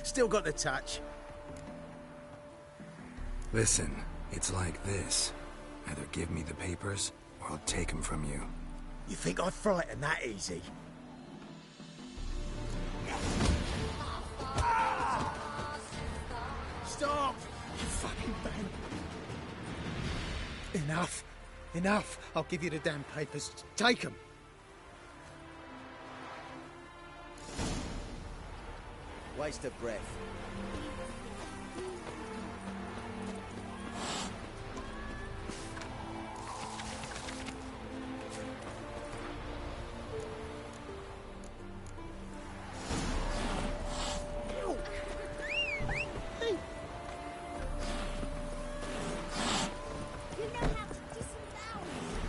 Still got the touch. Listen, it's like this. Either give me the papers, or I'll take them from you. You think I'd frighten that easy? Stop! You fucking bang! Enough! Enough! I'll give you the damn papers. Take them! Waste of breath.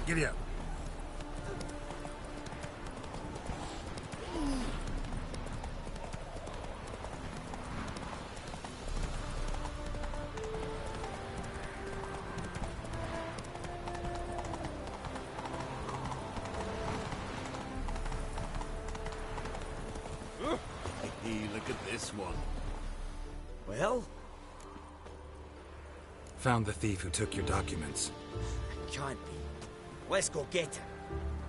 Giddy up. Hey, look at this one. Well? Found the thief who took your documents. Can't be. Let's go get him.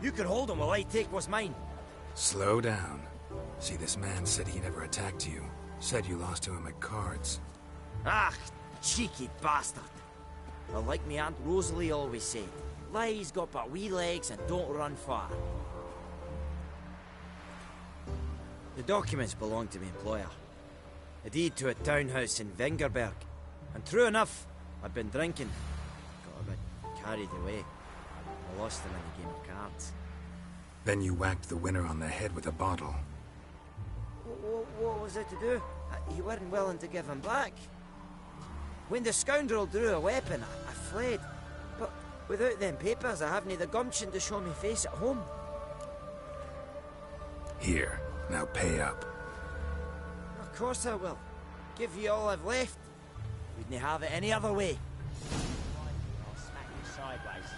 You can hold him while I take what's mine. Slow down. See, this man said he never attacked you. Said you lost to him at cards. Ah, cheeky bastard. Well, like me Aunt Rosalie always said, lies got but wee legs and don't run far. The documents belong to my employer. A deed to a townhouse in Vengerberg. And true enough, I'd been drinking. Got a bit carried away. I lost them in a game of cards. Then you whacked the winner on the head with a bottle. What was it to do? You weren't willing to give him back. When the scoundrel drew a weapon, I fled. But without them papers, I haven't the gumption to show me face at home. Here, now pay up. Of course I will. Give you all I've left. Wouldn't have it any other way. I'll smack you sideways.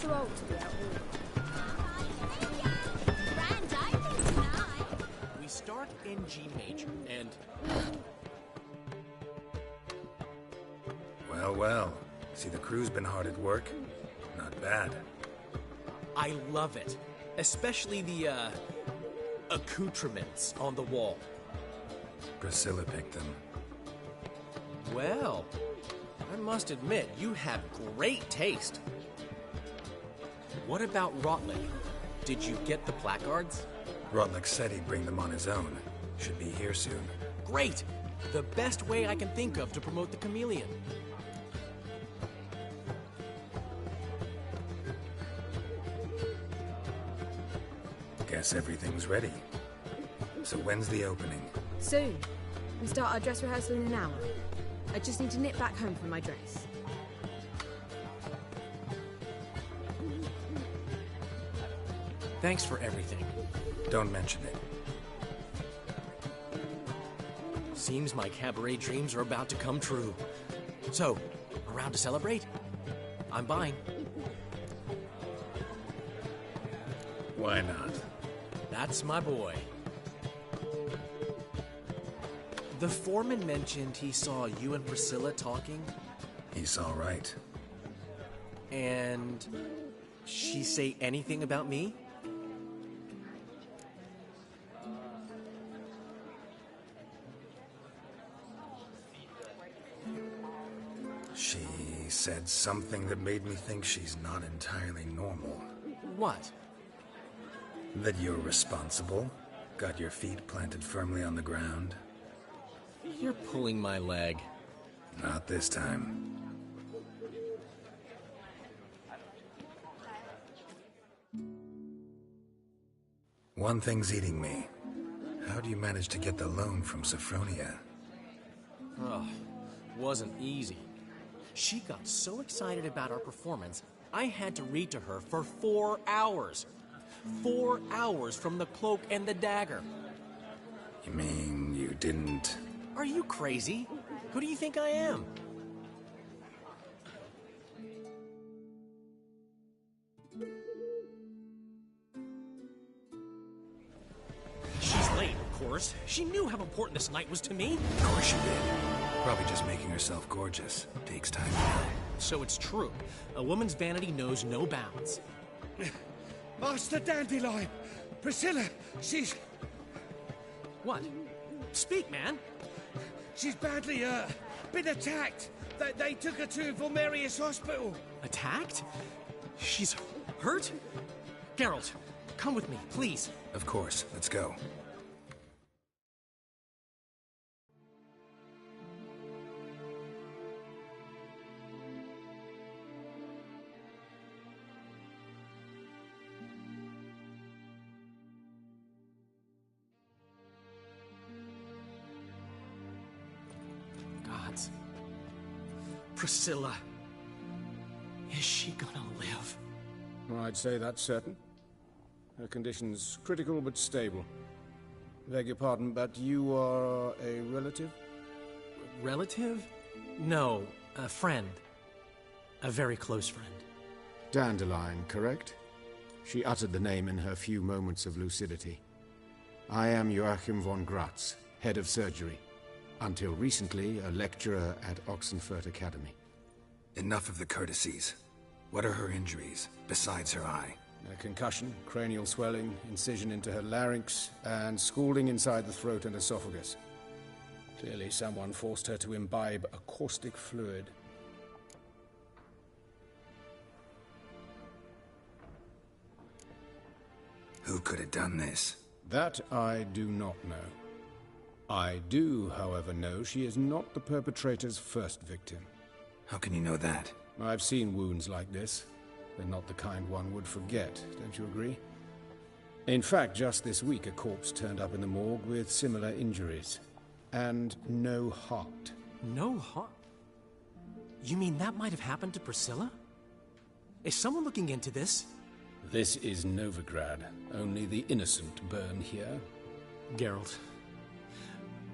Too old to be out We start in G major, and... Well. See, the crew's been hard at work. Not bad. I love it. Especially the, accoutrements on the wall. Priscilla picked them. Well, I must admit, you have great taste. What about Rotlick? Did you get the placards? Rotlick said he'd bring them on his own. Should be here soon. Great! The best way I can think of to promote the Chameleon. Guess everything's ready. So when's the opening? Soon. We start our dress rehearsal in an hour. I just need to nip back home for my dress. Thanks for everything. Don't mention it. Seems my cabaret dreams are about to come true. So, around to celebrate? I'm buying. Why not? That's my boy. The foreman mentioned he saw you and Priscilla talking. He's all right. And she say anything about me? She said something that made me think she's not entirely normal. What? That you're responsible, got your feet planted firmly on the ground. You're pulling my leg. Not this time. One thing's eating me. How do you manage to get the loan from Sophronia? Oh, wasn't easy. She got so excited about our performance, I had to read to her for 4 hours. 4 hours from the Cloak and the Dagger. You mean you didn't... Are you crazy? Who do you think I am? She's late, of course. She knew how important this night was to me. Of course she did. Probably just making herself gorgeous. Takes time. So it's true. A woman's vanity knows no bounds. Master Dandelion! Priscilla, she's... What? Speak, man. She's badly, been attacked. They took her to Vulmerius Hospital. Attacked? She's hurt? Geralt, come with me, please. Of course. Let's go. Gods. Priscilla. Is she gonna live? I'd say that's certain. Her condition's critical but stable. Beg your pardon, but you are a relative? Relative? No, a friend. A very close friend. Dandelion, correct? She uttered the name in her few moments of lucidity. I am Joachim von Gratz, head of surgery. Until recently, a lecturer at Oxenfurt Academy. Enough of the courtesies. What are her injuries, besides her eye? A concussion, cranial swelling, incision into her larynx, and scalding inside the throat and esophagus. Clearly someone forced her to imbibe a caustic fluid. Who could have done this? That I do not know. I do, however, know she is not the perpetrator's first victim. How can you know that? I've seen wounds like this. They're not the kind one would forget, don't you agree? In fact, just this week a corpse turned up in the morgue with similar injuries. And no heart. No heart? You mean that might have happened to Priscilla? Is someone looking into this? This is Novigrad. Only the innocent burn here. Geralt,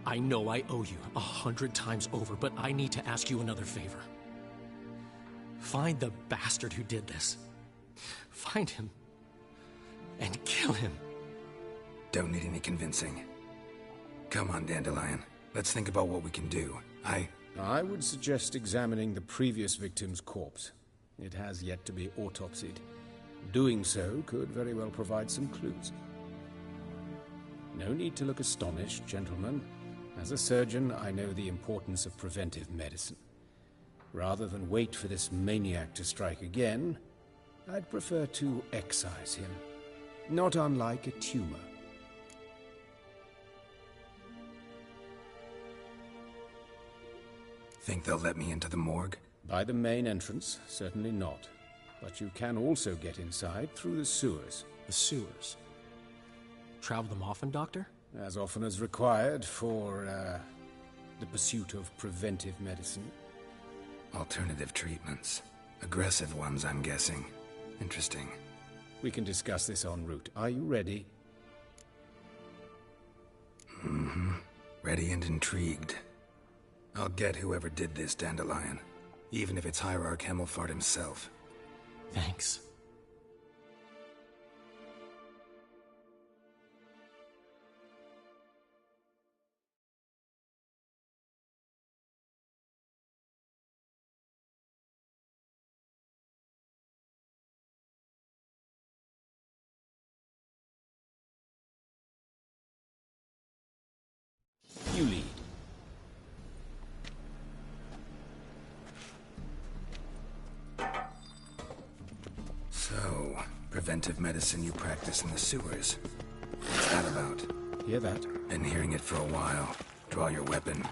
I know I owe you 100 times over, but I need to ask you another favor. Find the bastard who did this. Find him. And kill him. Don't need any convincing. Come on, Dandelion. Let's think about what we can do. I would suggest examining the previous victim's corpse. It has yet to be autopsied. Doing so could very well provide some clues. No need to look astonished, gentlemen. As a surgeon, I know the importance of preventive medicine. Rather than wait for this maniac to strike again, I'd prefer to excise him. Not unlike a tumor. Think they'll let me into the morgue? By the main entrance, certainly not. But you can also get inside through the sewers. The sewers? Travel them often, Doctor? As often as required for, the pursuit of preventive medicine. Alternative treatments. Aggressive ones, I'm guessing. Interesting. We can discuss this en route. Are you ready? Mm-hmm. Ready and intrigued. I'll get whoever did this, Dandelion. Even if it's Hierarch Hemmelfart himself. Thanks. preventive medicine you practice in the sewers. What's that about? Hear that? Been hearing it for a while. Draw your weapon.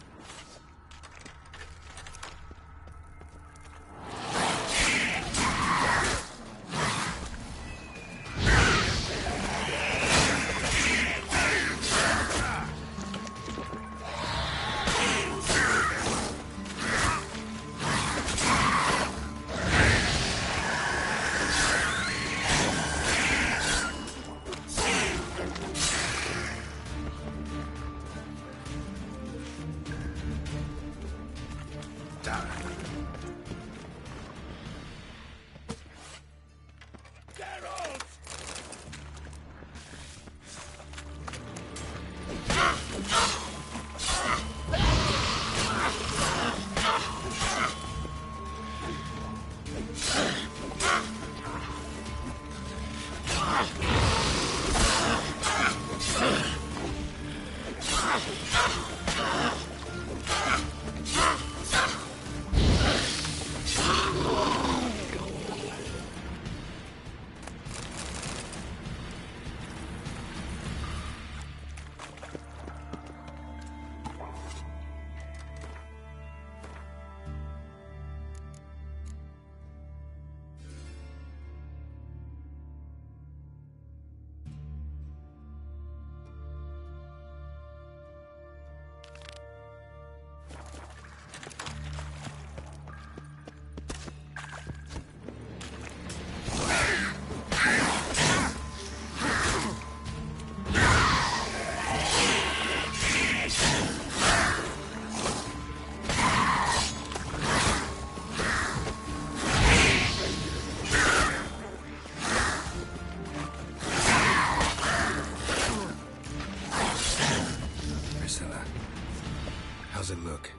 How's it look?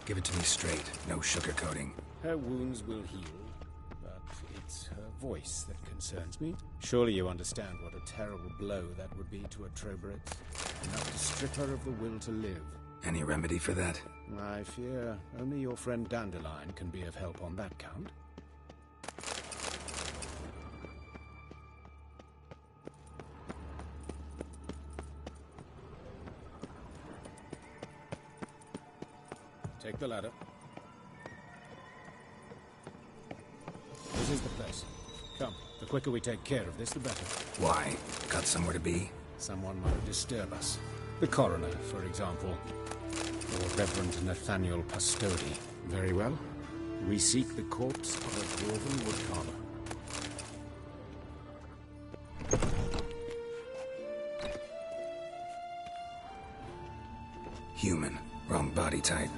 Give it to me straight, no sugarcoating. Her wounds will heal, but it's her voice that concerns me. Surely you understand what a terrible blow that would be to a Troberet. Enough to strip her of the will to live. Any remedy for that? I fear only your friend Dandelion can be of help on that count. Take the ladder. This is the place. Come, the quicker we take care of this, the better. Why? Got somewhere to be? Someone might disturb us. The coroner, for example. Or Reverend Nathaniel Pastodi. Very well. We seek the corpse of a dwarven woodcarver. Human. Wrong body type.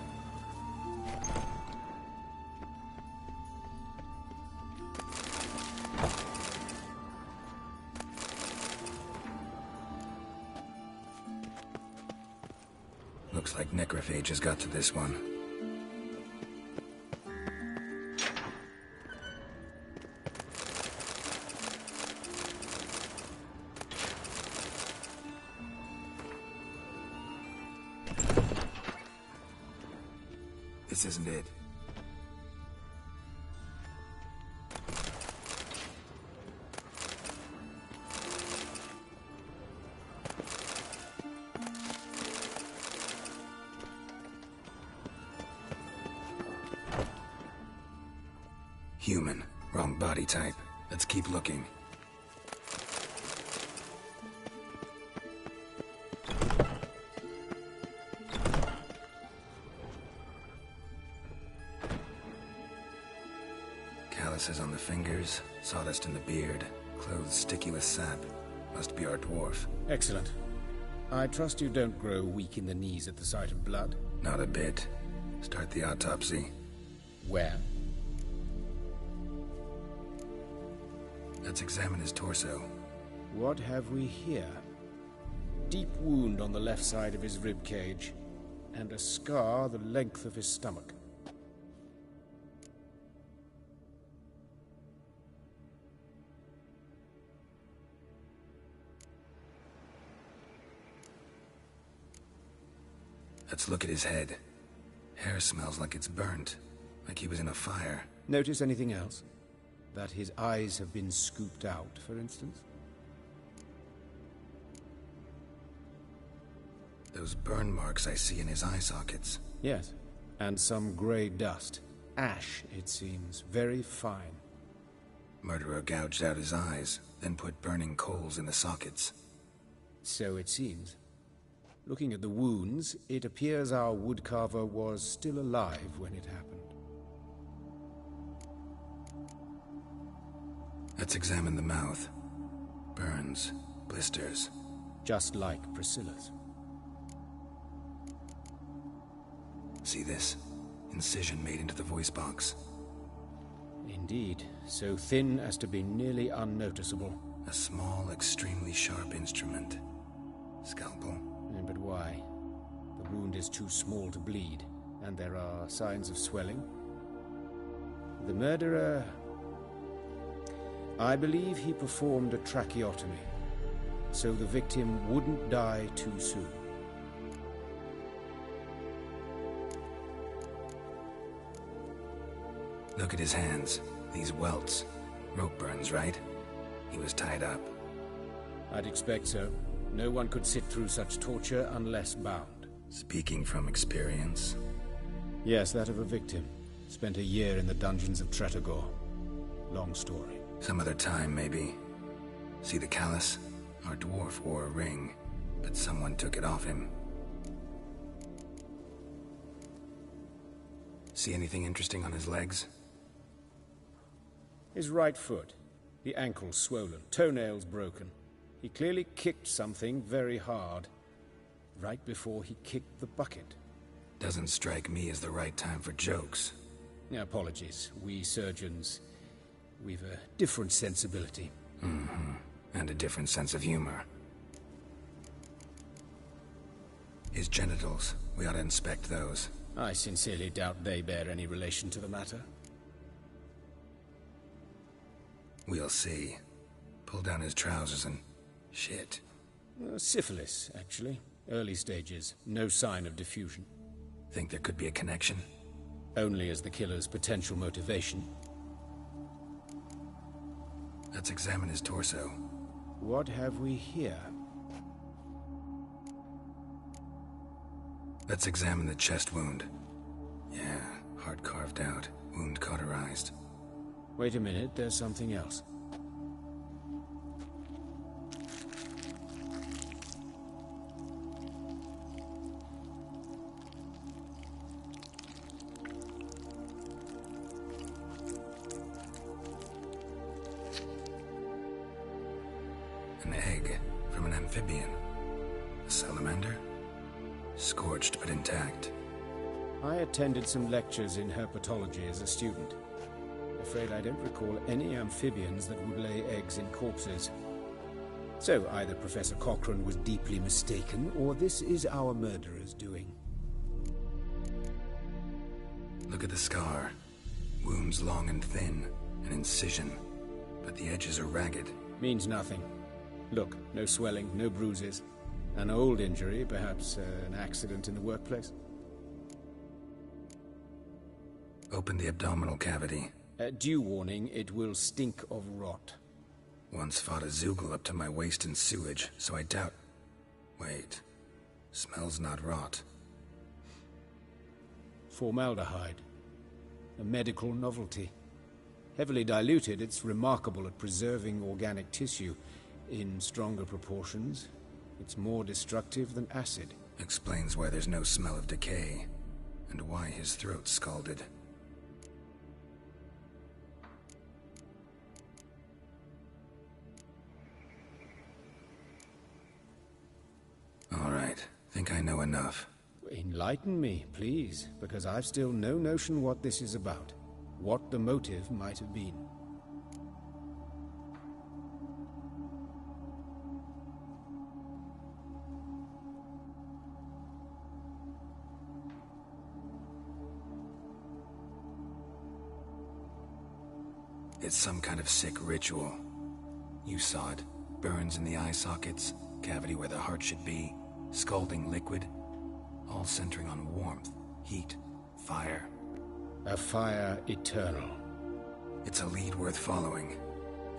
Looks like necrophages got to this one. This isn't it. Human. Wrong body type. Let's keep looking. Calluses on the fingers, sawdust in the beard, clothes sticky with sap. Must be our dwarf. Excellent. I trust you don't grow weak in the knees at the sight of blood? Not a bit. Start the autopsy. Where? Let's examine his torso. What have we here? Deep wound on the left side of his rib cage, and a scar the length of his stomach. Let's look at his head. Hair smells like it's burnt, like he was in a fire. Notice anything else? That his eyes have been scooped out, for instance? Those burn marks I see in his eye sockets. Yes, and some grey dust. Ash, it seems. Very fine. Murderer gouged out his eyes, then put burning coals in the sockets. So it seems. Looking at the wounds, it appears our woodcarver was still alive when it happened. Let's examine the mouth. Burns, blisters. Just like Priscilla's. See this? Incision made into the voice box. Indeed, so thin as to be nearly unnoticeable. A small, extremely sharp instrument. Scalpel. But why? The wound is too small to bleed, and there are signs of swelling. The murderer... I believe he performed a tracheotomy, so the victim wouldn't die too soon. Look at his hands. These welts. Rope burns, right? He was tied up. I'd expect so. No one could sit through such torture unless bound. Speaking from experience? Yes, that of a victim. Spent a year in the dungeons of Tretogor. Long story. Some other time, maybe. See the callus? Our dwarf wore a ring, but someone took it off him. See anything interesting on his legs? His right foot. The ankle swollen, toenails broken. He clearly kicked something very hard, right before he kicked the bucket. Doesn't strike me as the right time for jokes. Apologies. We surgeons, we've a different sensibility. Mm-hmm. And a different sense of humor. His genitals, we ought to inspect those. I sincerely doubt they bear any relation to the matter. We'll see. Pull down his trousers and... shit. Syphilis, actually. Early stages. No sign of diffusion. Think there could be a connection? Only as the killer's potential motivation. Let's examine his torso. What have we here? Let's examine the chest wound. Yeah, heart carved out, wound cauterized. Wait a minute, there's something else. An egg from an amphibian. A salamander? Scorched but intact. I attended some lectures in herpetology as a student. Afraid I don't recall any amphibians that would lay eggs in corpses. So either Professor Cochrane was deeply mistaken, or this is our murderer's doing. Look at the scar. Wounds long and thin, an incision, but the edges are ragged. Means nothing. Look, no swelling, no bruises. An old injury, perhaps an accident in the workplace. Open the abdominal cavity. Due warning, it will stink of rot. Once fought a Zoogle up to my waist in sewage, so I doubt... Wait. Smells not rot. Formaldehyde. A medical novelty. Heavily diluted, it's remarkable at preserving organic tissue. In stronger proportions, it's more destructive than acid. Explains why there's no smell of decay, and why his throat's scalded. All right, think I know enough. Enlighten me, please, because I've still no notion what this is about. What the motive might have been. It's some kind of sick ritual. You saw it. Burns in the eye sockets, cavity where the heart should be, scalding liquid, all centering on warmth, heat, fire. A fire eternal. It's a lead worth following.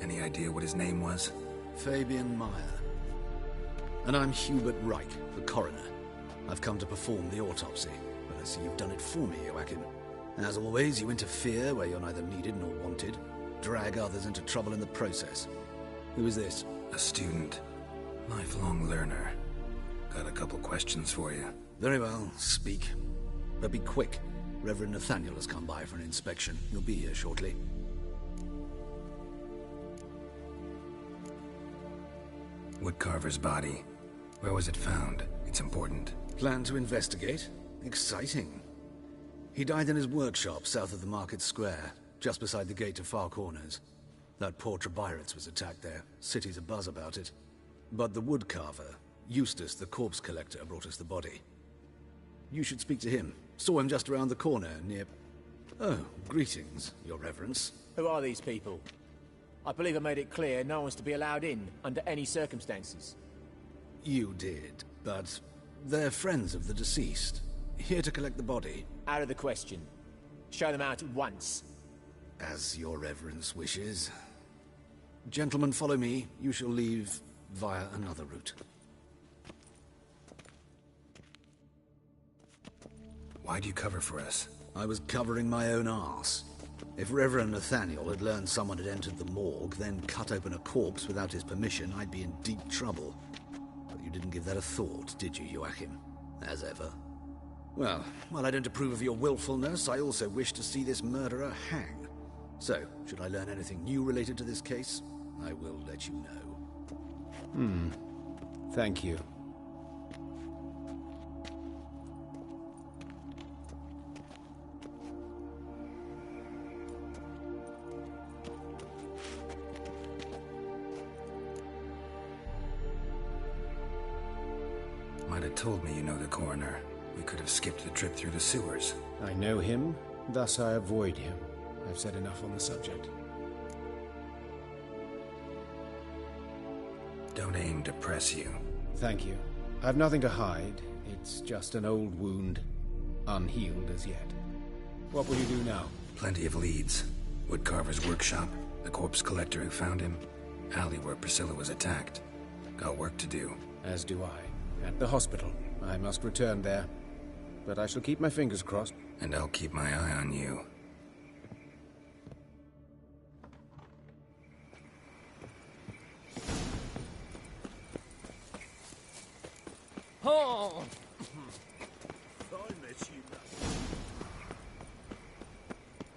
Any idea what his name was? Fabian Meyer. And I'm Hubert Reich, the coroner. I've come to perform the autopsy, but I see you've done it for me, Joachim. As always, you interfere where you're neither needed nor wanted, drag others into trouble in the process. Who is this? A student. Lifelong learner. Got a couple questions for you. Very well, speak. But be quick. Reverend Nathaniel has come by for an inspection. He'll be here shortly. Woodcarver's body. Where was it found? It's important. Plan to investigate? Exciting. He died in his workshop south of the market square, just beside the gate to Far Corners. That poor Trebirates was attacked there. City's abuzz about it. But the woodcarver, Eustace the corpse collector, brought us the body. You should speak to him. Saw him just around the corner near... Oh, greetings, Your Reverence. Who are these people? I believe I made it clear no one's to be allowed in under any circumstances. You did, but they're friends of the deceased. Here to collect the body. Out of the question. Show them out at once. As Your Reverence wishes. Gentlemen, follow me. You shall leave via another route. Why'd you cover for us? I was covering my own arse. If Reverend Nathaniel had learned someone had entered the morgue, then cut open a corpse without his permission, I'd be in deep trouble. But you didn't give that a thought, did you, Joachim? As ever. Well, while I don't approve of your willfulness, I also wish to see this murderer hang. So, should I learn anything new related to this case, I will let you know. Thank you. Might have told me you know the coroner. We could have skipped the trip through the sewers. I know him, thus I avoid him. I've said enough on the subject. Don't aim to press you. Thank you. I've nothing to hide. It's just an old wound, unhealed as yet. What will you do now? Plenty of leads. Woodcarver's workshop, the corpse collector who found him, alley where Priscilla was attacked. Got work to do. As do I. At the hospital. I must return there. But I shall keep my fingers crossed. And I'll keep my eye on you. Oh! I miss you,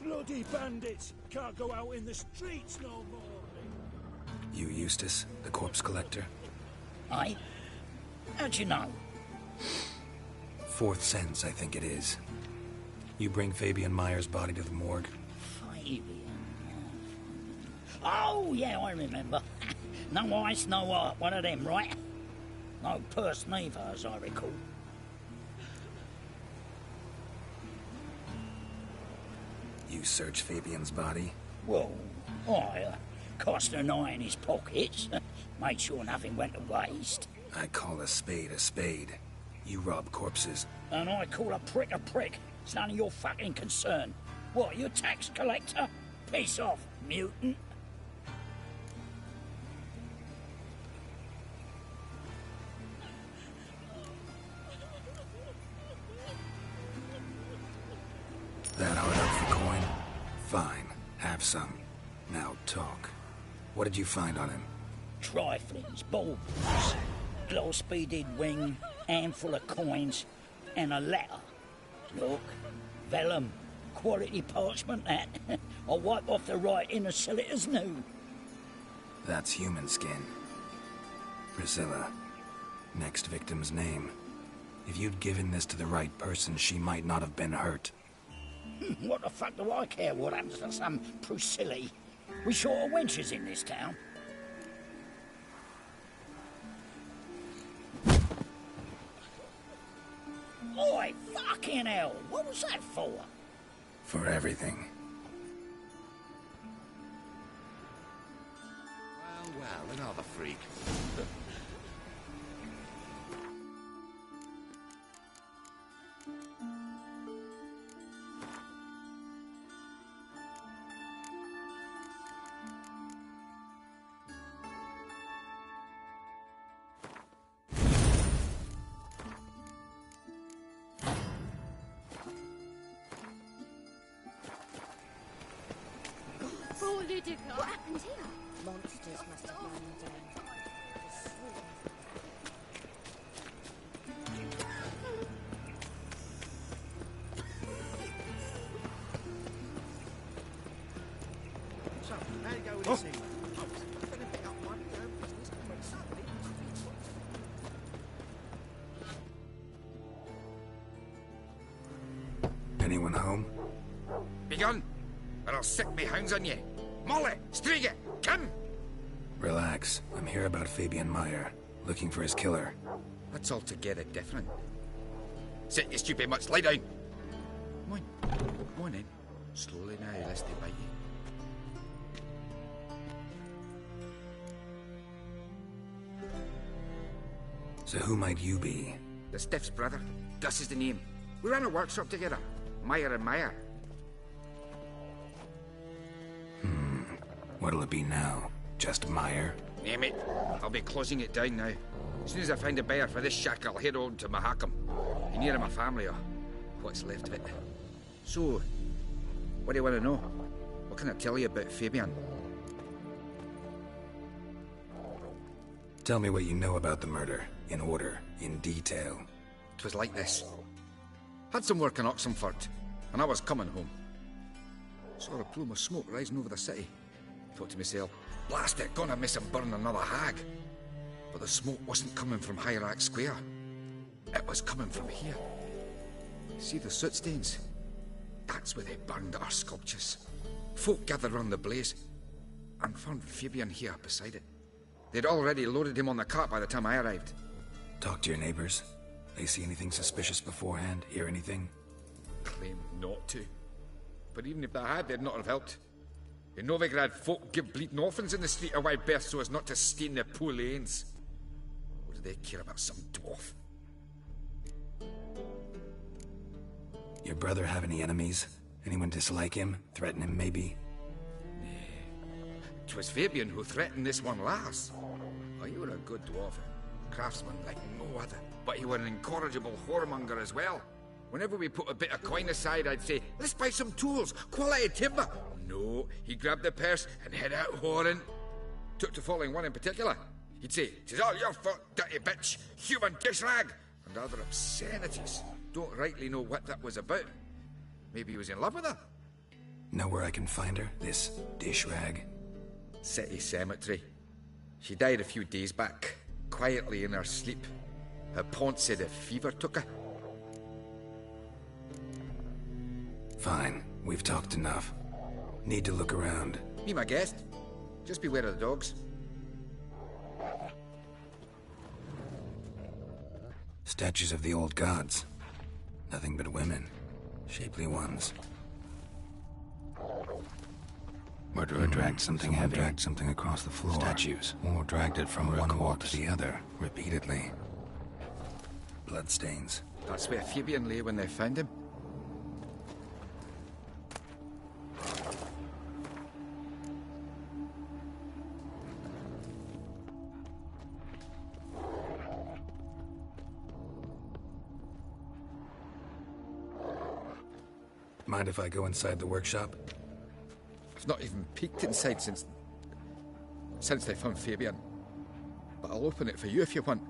man. Bloody bandits! Can't go out in the streets no more. You Eustace, the corpse collector? Aye? How'd you know? Fourth sense, I think it is. You bring Fabian Meyer's body to the morgue? Fabian... Oh, yeah, I remember. No ice, no art, one of them, right? No purse neither, as I recall. You search Fabian's body? Well, I cast an eye in his pockets, made sure nothing went to waste. I call a spade a spade. You rob corpses. And I call a prick a prick. It's none of your fucking concern. What, you tax collector? Piss off, mutant. That hard up for coin? Fine. Have some. Now talk. What did you find on him? Triflings, baubles, gloss-beaded wing, handful of coins, and a letter. Look, vellum, quality parchment that. I'll wipe off the writing and sell it as new. That's human skin. Priscilla. Next victim's name. If you'd given this to the right person, she might not have been hurt. What the fuck do I care what happens to some Priscilla? We short of wenches in this town. Oi, fucking hell! What was that for? For everything. Well, another freak. Ludica. What happened here? Monsters must have run them down. So, how you go with this evening? Oh, it's been a bit up my business, but suddenly... Anyone home? Begun, or I'll sick me hounds on you. Molly, Striga, come! Relax. I'm here about Fabian Meyer, looking for his killer. That's altogether different. Sit, you stupid much, lie down. Come on then. Slowly now, lest they bite you. So who might you be? The Stiff's brother. Das is the name. We ran a workshop together. Meyer and Meyer. What'll it be now? Just Meyer? Name it. I'll be closing it down now. As soon as I find a buyer for this shack, I'll head on to Mahakam. Be near my family, or what's left of it. So, what do you want to know? What can I tell you about Fabian? Tell me what you know about the murder, in order, in detail. It was like this. Had some work in Oxenford, and I was coming home. Saw a plume of smoke rising over the city. Thought to myself, blast it, gonna miss and burn another hag. But the smoke wasn't coming from Hierarch Square. It was coming from here. See the soot stains? That's where they burned our sculptures. Folk gathered round the blaze, and found Fabian here beside it. They'd already loaded him on the cart by the time I arrived. Talk to your neighbors. They see anything suspicious beforehand? Hear anything? Claim not to. But even if they had, they'd not have helped. In Novigrad, folk give bleeding orphans in the street a wide berth so as not to stain their poor lanes. What do they care about some dwarf? Your brother have any enemies? Anyone dislike him? Threaten him, maybe? 'Twas Fabian who threatened this one last. Oh, you were a good dwarf. Craftsman like no other. But you were an incorrigible whoremonger as well. Whenever we put a bit of coin aside, I'd say, let's buy some tools, quality timber. No, he grabbed the purse and head out whoring. Took to following one in particular. He'd say, 'tis all your fault, dirty bitch, human dish rag, and other obscenities. Don't rightly know what that was about. Maybe he was in love with her. Know where I can find her, this dish rag? City cemetery. She died a few days back, quietly in her sleep. Her pont said a fever took her. Fine, we've talked enough. Need to look around. Be my guest. Just beware of the dogs. Statues of the old gods. Nothing but women. Shapely ones. Murderer dragged something heavy. Dragged something across the floor. Statues. Or dragged it from one wall to the other, repeatedly. Bloodstains. That's where Fabian lay when they found him. Mind if I go inside the workshop? I've not even peeked inside since they found Fabian. But I'll open it for you if you want.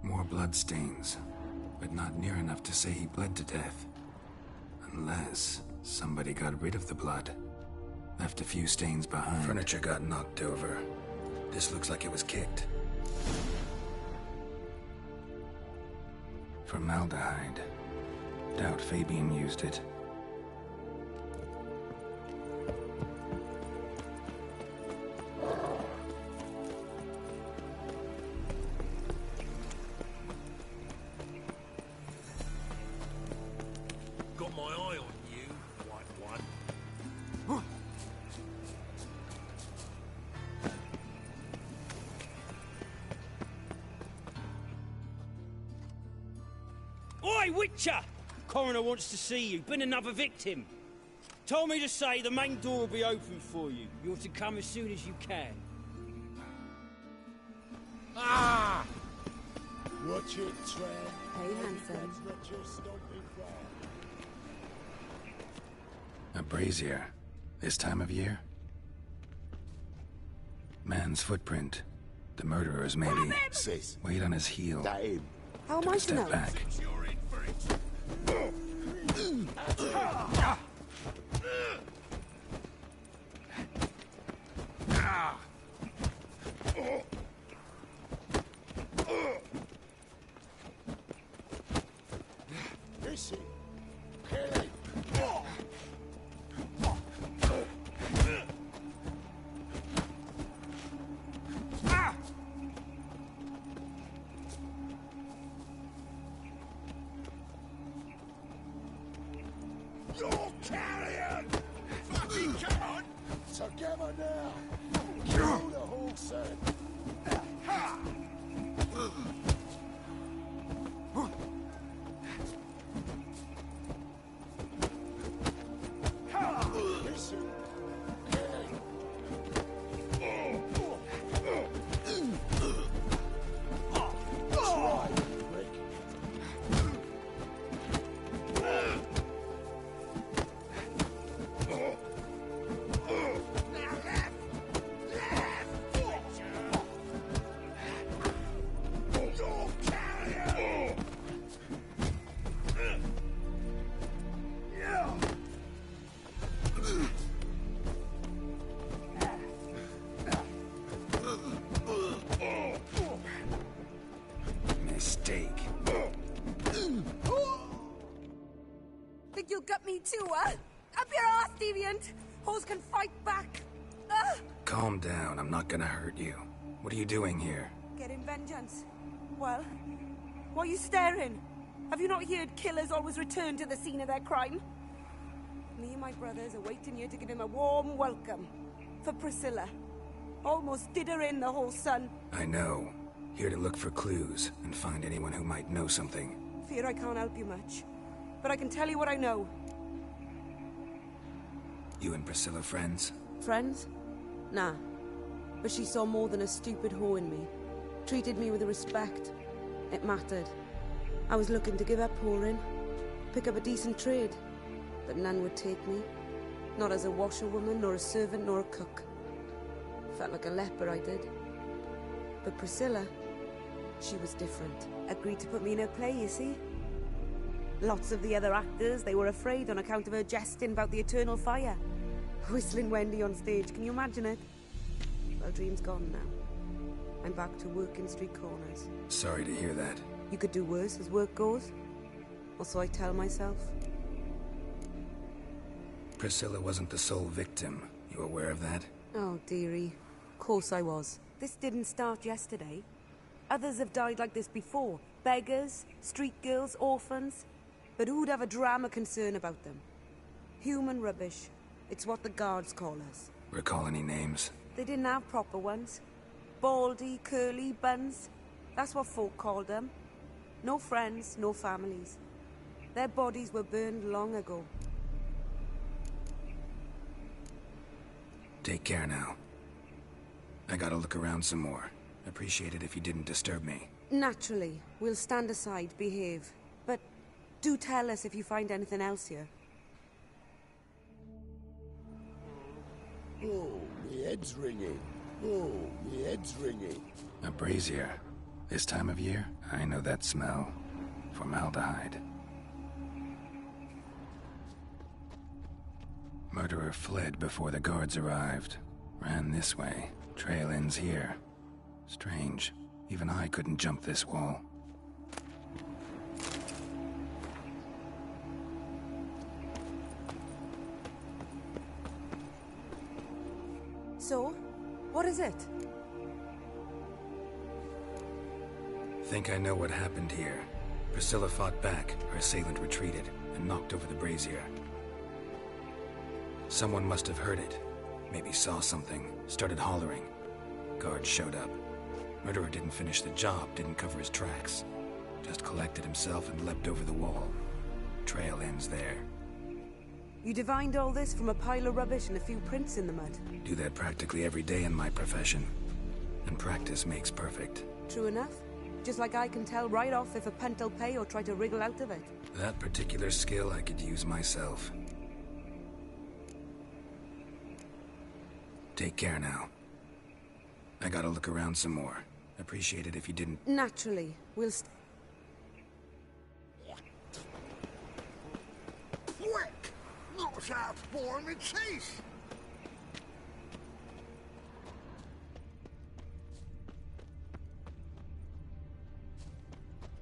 More bloodstains, but not near enough to say he bled to death. Unless somebody got rid of the blood. Left a few stains behind. Furniture got knocked over. This looks like it was kicked. Formaldehyde. Doubt Fabian used it. Got my eye on you, white one. Oi, Witcher! Coroner wants to see you. Been another victim. Told me to say the main door will be open for you. You're to come as soon as you can. Ah! Watch it, Trev. Hey, handsome. A brazier. This time of year? Man's footprint. The murderer's maybe. Sis. Weight on his heel. That him. How am Took I a to step know? back. Listen. Kill him. You're carrion! Fucking come on! Together now! Kill the horse then! Listen. Try, Rick. Mistake. Think you'll gut me too, huh? Up your ass, deviant! Hoes can fight back! Calm down, I'm not gonna hurt you. What are you doing here? Getting vengeance. Well, why are you staring? Have you not heard killers always return to the scene of their crime? Me and my brothers are waiting here to give him a warm welcome. For Priscilla. Almost did her in, the whole son. I know. Here to look for clues and find anyone who might know something. Fear I can't help you much. But I can tell you what I know. You and Priscilla friends? Friends? Nah. But she saw more than a stupid whore in me. Treated me with respect. It mattered. I was looking to give up whoring. Pick up a decent trade. But none would take me. Not as a washerwoman, nor a servant, nor a cook. Felt like a leper, I did. But Priscilla, she was different. Agreed to put me in her play, you see? Lots of the other actors, they were afraid on account of her jesting about the eternal fire. Whistling Wendy on stage, can you imagine it? Well, dream's gone now. I'm back to working street corners. Sorry to hear that. You could do worse as work goes. Or so I tell myself. Priscilla wasn't the sole victim. You aware of that? Oh, dearie. Of course I was. This didn't start yesterday. Others have died like this before. Beggars, street girls, orphans. But who'd have a drama concern about them? Human rubbish. It's what the guards call us. Recall any names? They didn't have proper ones. Baldy, curly, buns. That's what folk called them. No friends, no families. Their bodies were burned long ago. Take care now. I gotta look around some more. Appreciate it if you didn't disturb me. Naturally. We'll stand aside, behave. But do tell us if you find anything else here. Oh, my head's ringing. Oh, my head's ringing. A brazier. This time of year, I know that smell. Formaldehyde. Murderer fled before the guards arrived. Ran this way. Trail ends here. Strange. Even I couldn't jump this wall. So, what is it? Think I know what happened here. Priscilla fought back, her assailant retreated, and knocked over the brazier. Someone must have heard it. Maybe saw something, started hollering. Guards showed up. Murderer didn't finish the job, didn't cover his tracks. Just collected himself and leapt over the wall. trail ends there. You divined all this from a pile of rubbish and a few prints in the mud. Do that practically every day in my profession. And practice makes perfect. True enough. Just like I can tell right off if a punt will pay or try to wriggle out of it. That particular skill I could use myself. Take care now. I gotta look around some more. Appreciate it if you didn't... Naturally. We'll Quick! Knocks out boring my teeth!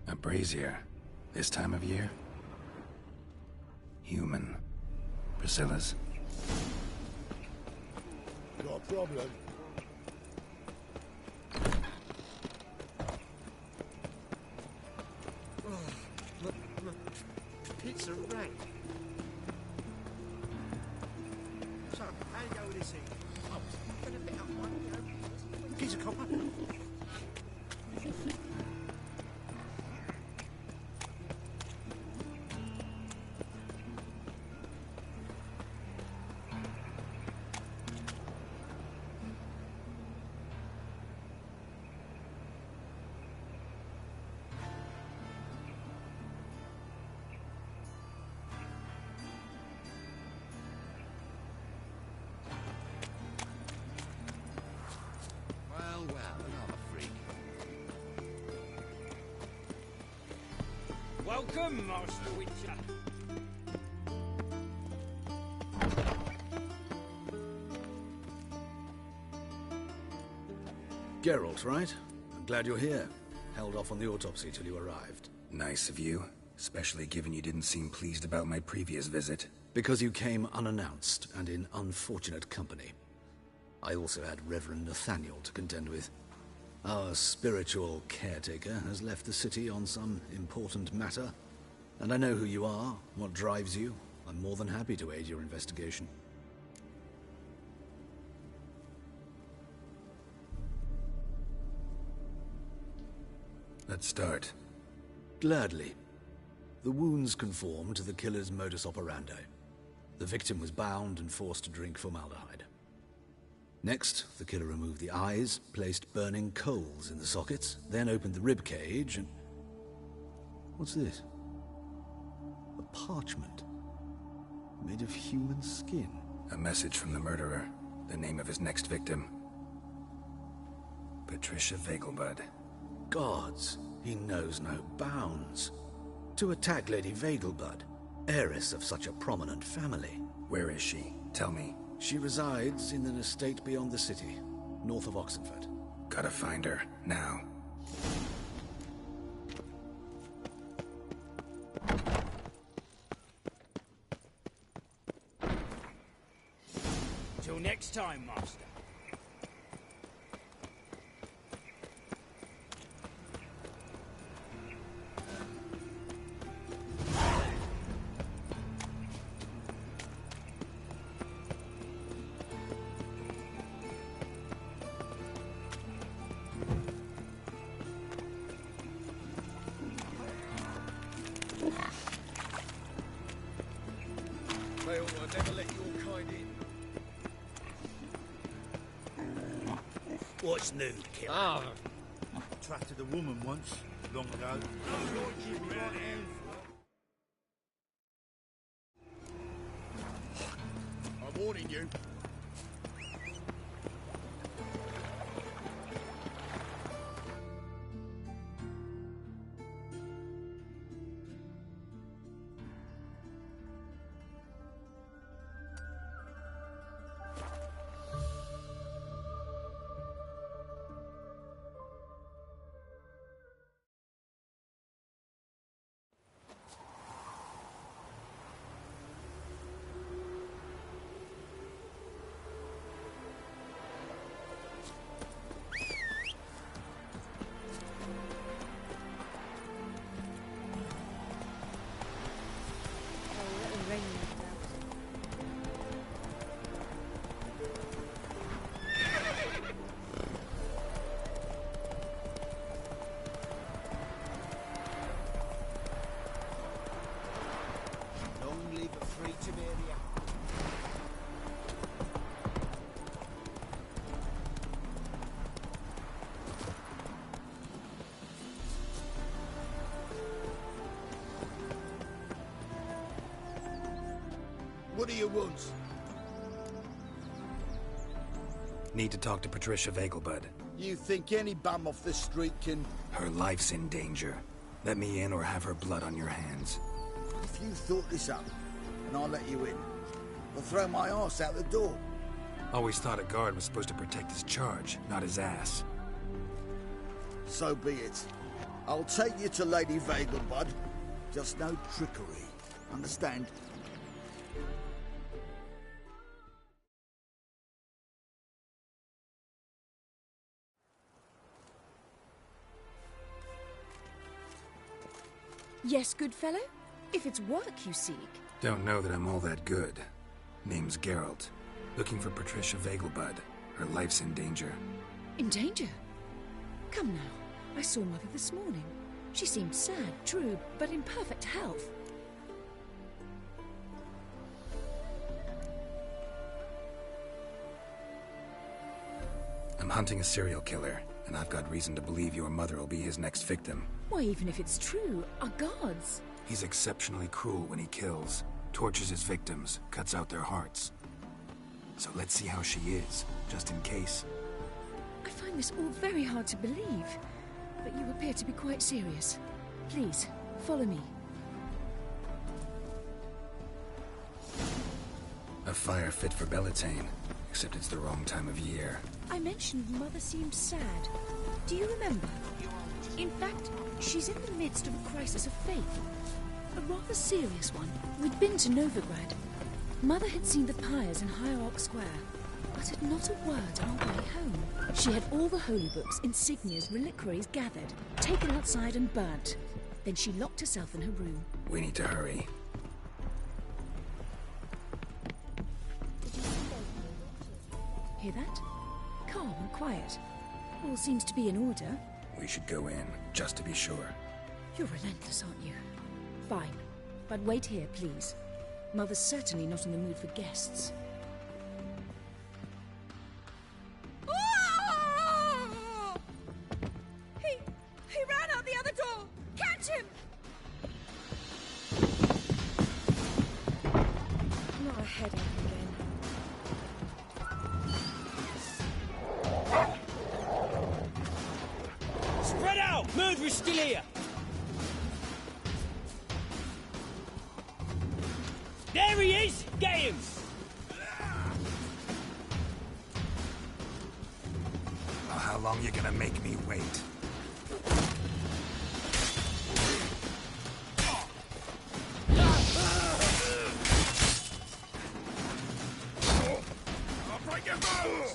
A brazier. This time of year? Human. Priscilla's. Got a problem? It's a rat. So, how do you go with this thing? Oh, got a bit up one, you know. Piece of copper. Welcome, Master Witcher. Geralt, right? I'm glad you're here. Held off on the autopsy till you arrived. Nice of you, especially given you didn't seem pleased about my previous visit. Because you came unannounced and in unfortunate company. I also had Reverend Nathaniel to contend with. Our spiritual caretaker has left the city on some important matter, and I know who you are, what drives you. I'm more than happy to aid your investigation. Let's start. Gladly. The wounds conform to the killer's modus operandi. The victim was bound and forced to drink formaldehyde. Next, the killer removed the eyes, placed burning coals in the sockets, then opened the rib cage and... What's this? A parchment. Made of human skin. A message from the murderer. The name of his next victim. Patricia Vegelbud. Gods, he knows no bounds. To attack Lady Vegelbud, heiress of such a prominent family. Where is she? Tell me. She resides in an estate beyond the city, north of Oxenford. Gotta find her, now. Till next time, Master. They ought to never let your kind in. What's new, killer? Ah. Trafficked a woman once, long ago. I'm warning you. What do you want? Need to talk to Patricia Vegelbud. You think any bum off the street can... Her life's in danger. Let me in or have her blood on your hands. If you thought this up, and I'll let you in, I'll throw my arse out the door. Always thought a guard was supposed to protect his charge, not his ass. So be it. I'll take you to Lady Vegelbud. Just no trickery. Understand? Yes, good fellow? If it's work you seek. Don't know that I'm all that good. Name's Geralt. Looking for Patricia Vegelbud. Her life's in danger. In danger? Come now. I saw Mother this morning. She seemed sad, true, but in perfect health. I'm hunting a serial killer, and I've got reason to believe your mother will be his next victim. Why, even if it's true, our gods. He's exceptionally cruel when he kills, tortures his victims, cuts out their hearts. So let's see how she is, just in case. I find this all very hard to believe, but you appear to be quite serious. Please, follow me. A fire fit for Bellatane, except it's the wrong time of year. I mentioned Mother seemed sad. Do you remember? In fact, she's in the midst of a crisis of faith. A rather serious one. We'd been to Novigrad. Mother had seen the pyres in Hierarch Square, uttered not a word on our way home. She had all the holy books, insignias, reliquaries gathered, taken outside and burnt. Then she locked herself in her room. We need to hurry. Hear that? Calm and quiet. All seems to be in order. We should go in, just to be sure. You're relentless, aren't you? Fine. But wait here, please. Mother's certainly not in the mood for guests. He ran out the other door! Catch him! Not a headache again. Spread out! Murderer's still here! There he is! Get him! Oh, how long you gonna make me wait? I'll break your bones!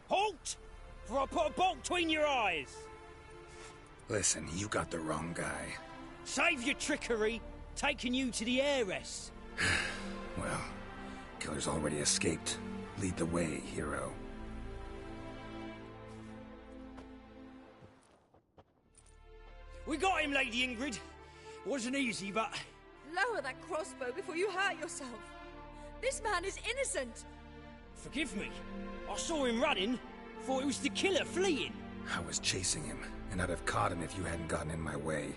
Halt! For I put a bolt between your eyes! Listen, you got the wrong guy. Save your trickery, taking you to the heiress. Well, killer's already escaped. Lead the way, hero. We got him, Lady Ingrid. Wasn't easy, but... Lower that crossbow before you hurt yourself. This man is innocent. Forgive me. I saw him running. Thought it was the killer fleeing. I was chasing him, and I'd have caught him if you hadn't gotten in my way.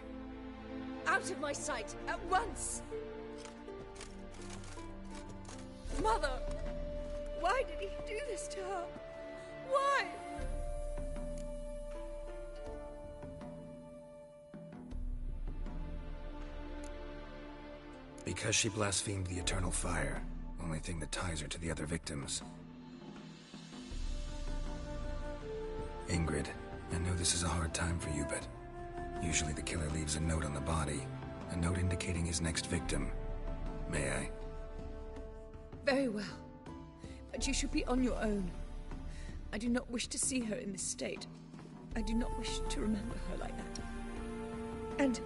Out of my sight, at once! Mother! Why did he do this to her? Why? Because she blasphemed the eternal fire. Only thing that ties her to the other victims. Ingrid, I know this is a hard time for you, but usually the killer leaves a note on the body. A note indicating his next victim. May I? Very well. But you should be on your own. I do not wish to see her in this state. I do not wish to remember her like that. And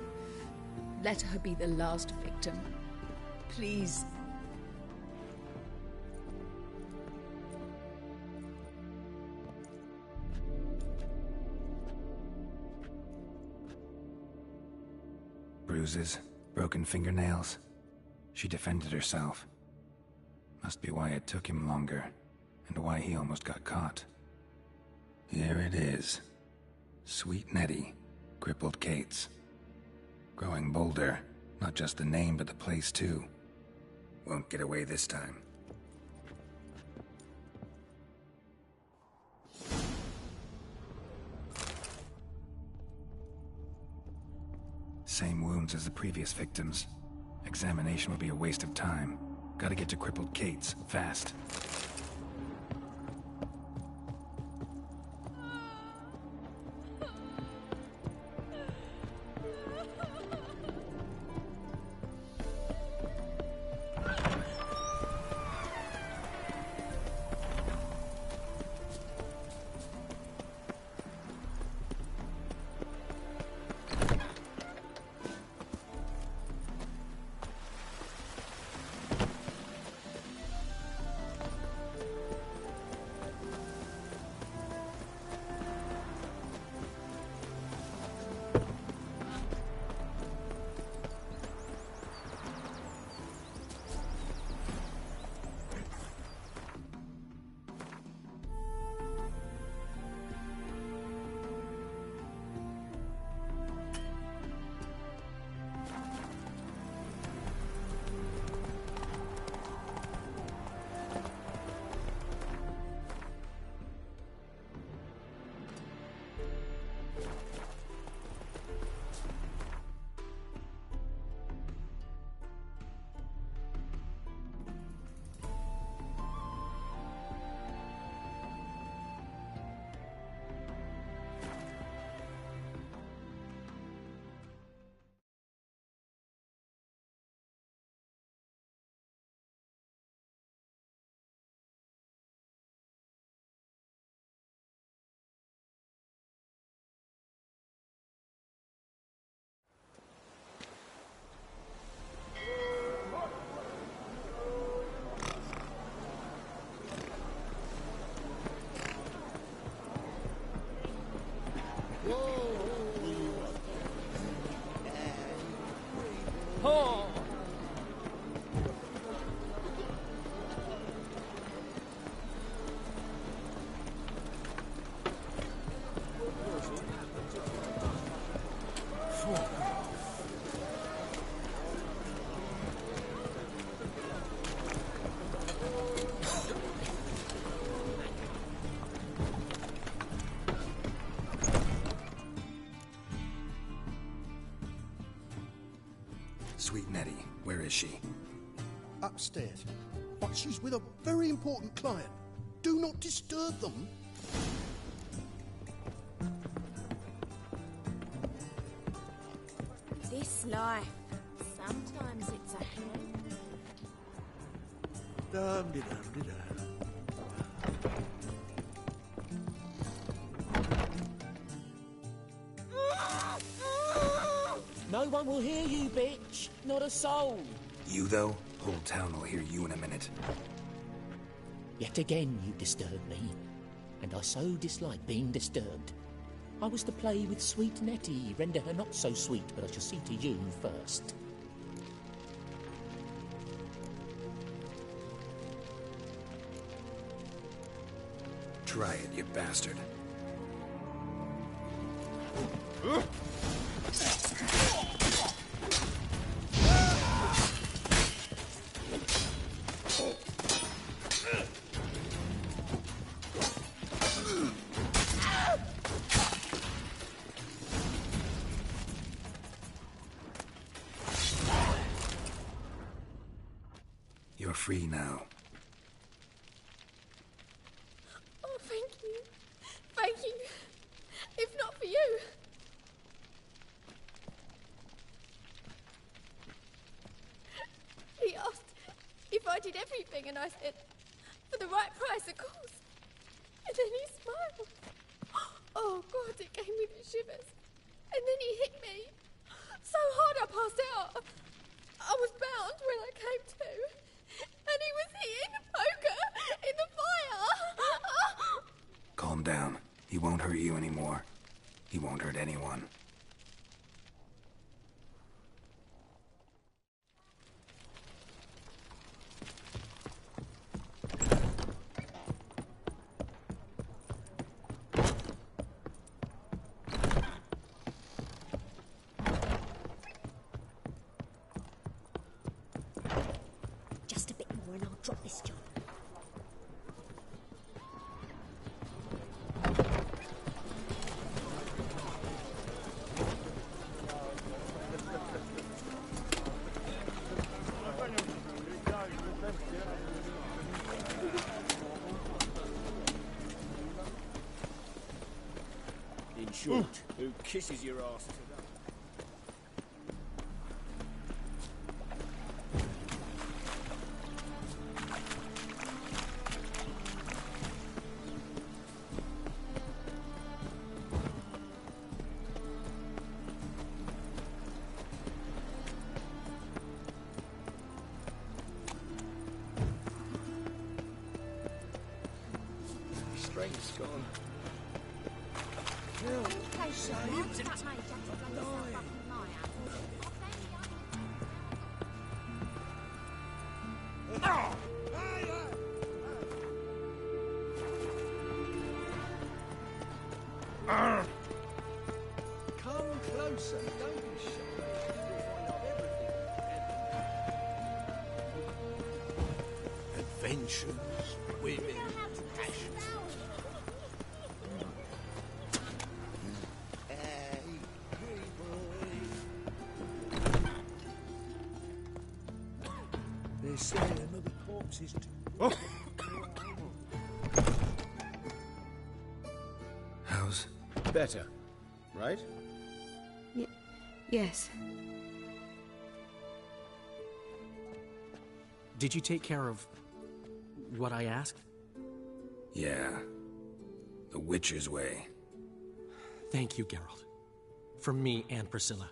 let her be the last victim. Please. Bruises, broken fingernails. She defended herself. Must be why it took him longer, and why he almost got caught. Here it is. Sweet Nettie, Crippled Kate's. Growing bolder, not just the name but the place too. Won't get away this time. Same wounds as the previous victims. Examination would be a waste of time. Gotta get to Crippled Kate's, fast. Sweet Nettie, where is she? Upstairs. But she's with a very important client. Do not disturb them. This life. Sometimes it's a hang. Dum-de-dum-de-dum. No one will hear you, bitch. Not a soul. You, though? Whole town will hear you in a minute. Yet again you disturb me, and I so dislike being disturbed. I was to play with sweet Nettie, render her not so sweet, but I shall see to you first. Try it, you bastard. You're free now. Oh, thank you. Thank you. If not for you. He asked if I did everything, and I said, for the right price, of course. And then he smiled. Oh, God, it gave me the shivers. And then he hit me. So hard I passed out. I was bound when I came to. And he was hitting the poker in the fire. Calm down. He won't hurt you anymore. He won't hurt anyone. should. Who kisses your ass today? Strength's gone. Come closer, don't be shy. You'll find out everything. Adventures, women, passion. They're saying another corpse is How's... Better, right? Yes. Did you take care of what I asked? Yeah. The Witcher's way. Thank you, Geralt. For me and Priscilla.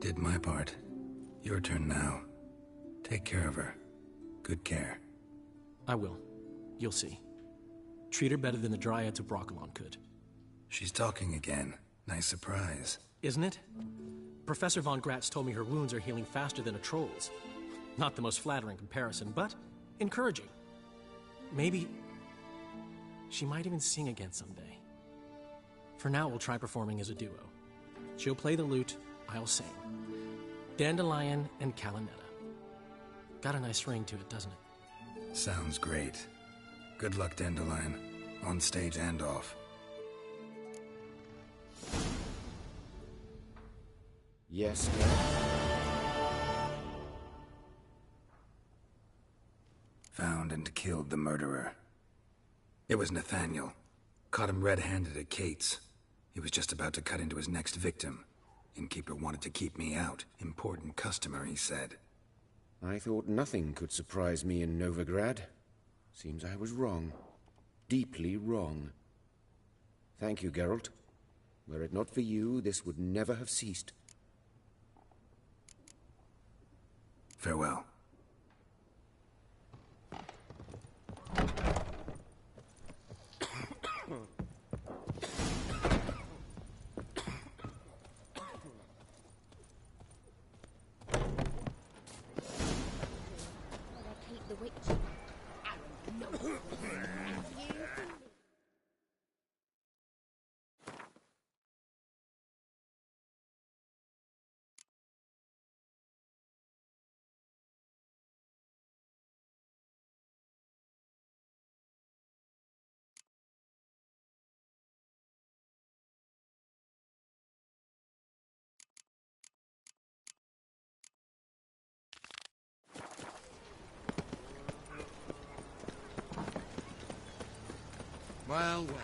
Did my part. Your turn now. Take care of her. Good care. I will. You'll see. Treat her better than the Dryads of Brokilon could. She's talking again. Nice surprise. Isn't it? Professor von Gratz told me her wounds are healing faster than a troll's. Not the most flattering comparison, but encouraging. Maybe she might even sing again someday. For now, we'll try performing as a duo. She'll play the lute, I'll sing. Dandelion and Calinetta. Got a nice ring to it, doesn't it? Sounds great. Good luck, Dandelion. On stage and off. Yes, Found and killed the murderer. It was Nathaniel. Caught him red-handed at Kate's. He was just about to cut into his next victim. Innkeeper wanted to keep me out. Important customer, he said. I thought nothing could surprise me in Novigrad. Seems I was wrong. Deeply wrong. Thank you, Geralt. Were it not for you, this would never have ceased. Farewell. Well, well.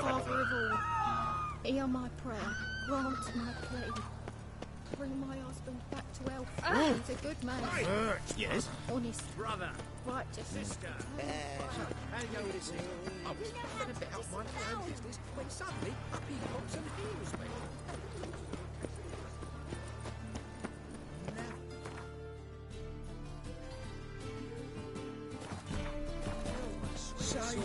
Father of all, hear my prayer, grant my plea. Bring my husband back to health. He's a good man. Yes? Honest. Brother. Righteous. Sister. How do you go with this thing? I was going to bet out my own business when suddenly up he pops and heals me. Save me.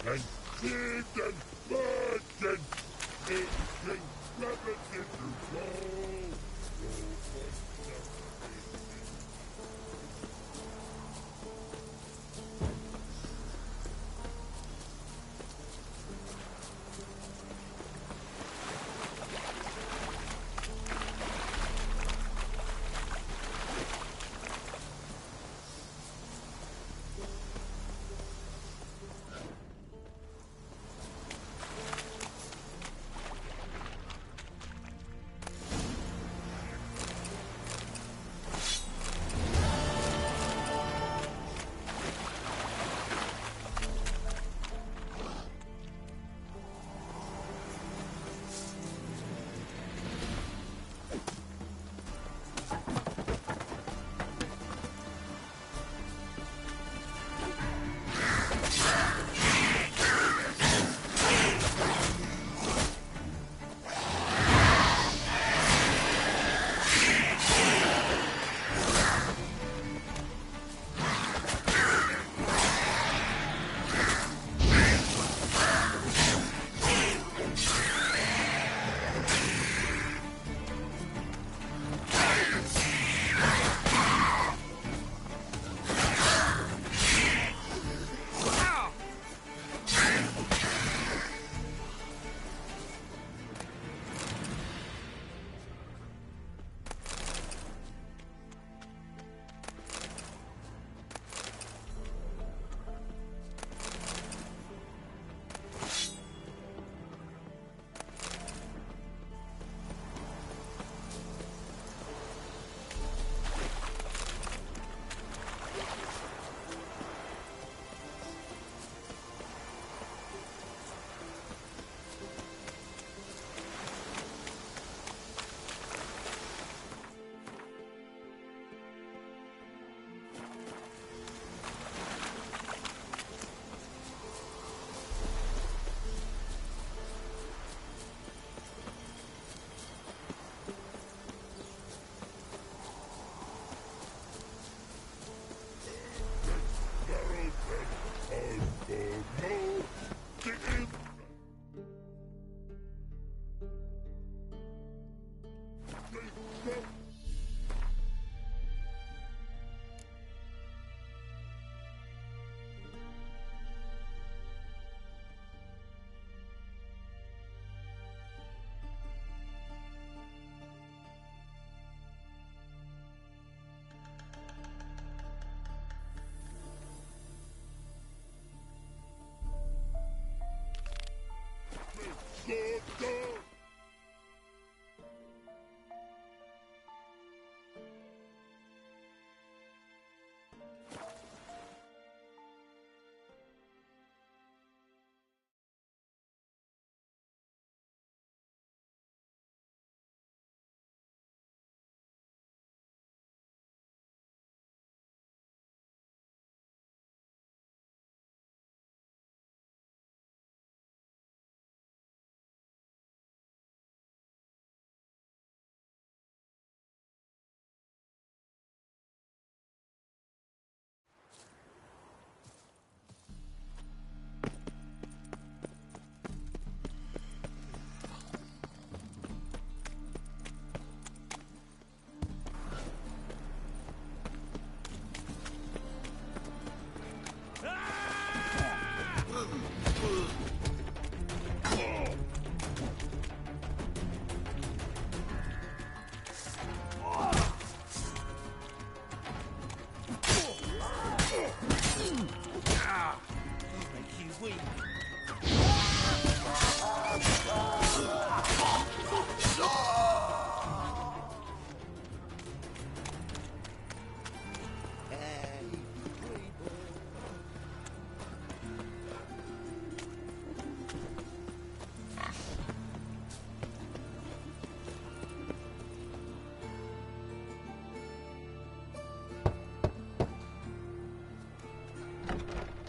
and feed and burden. It can never get you fall.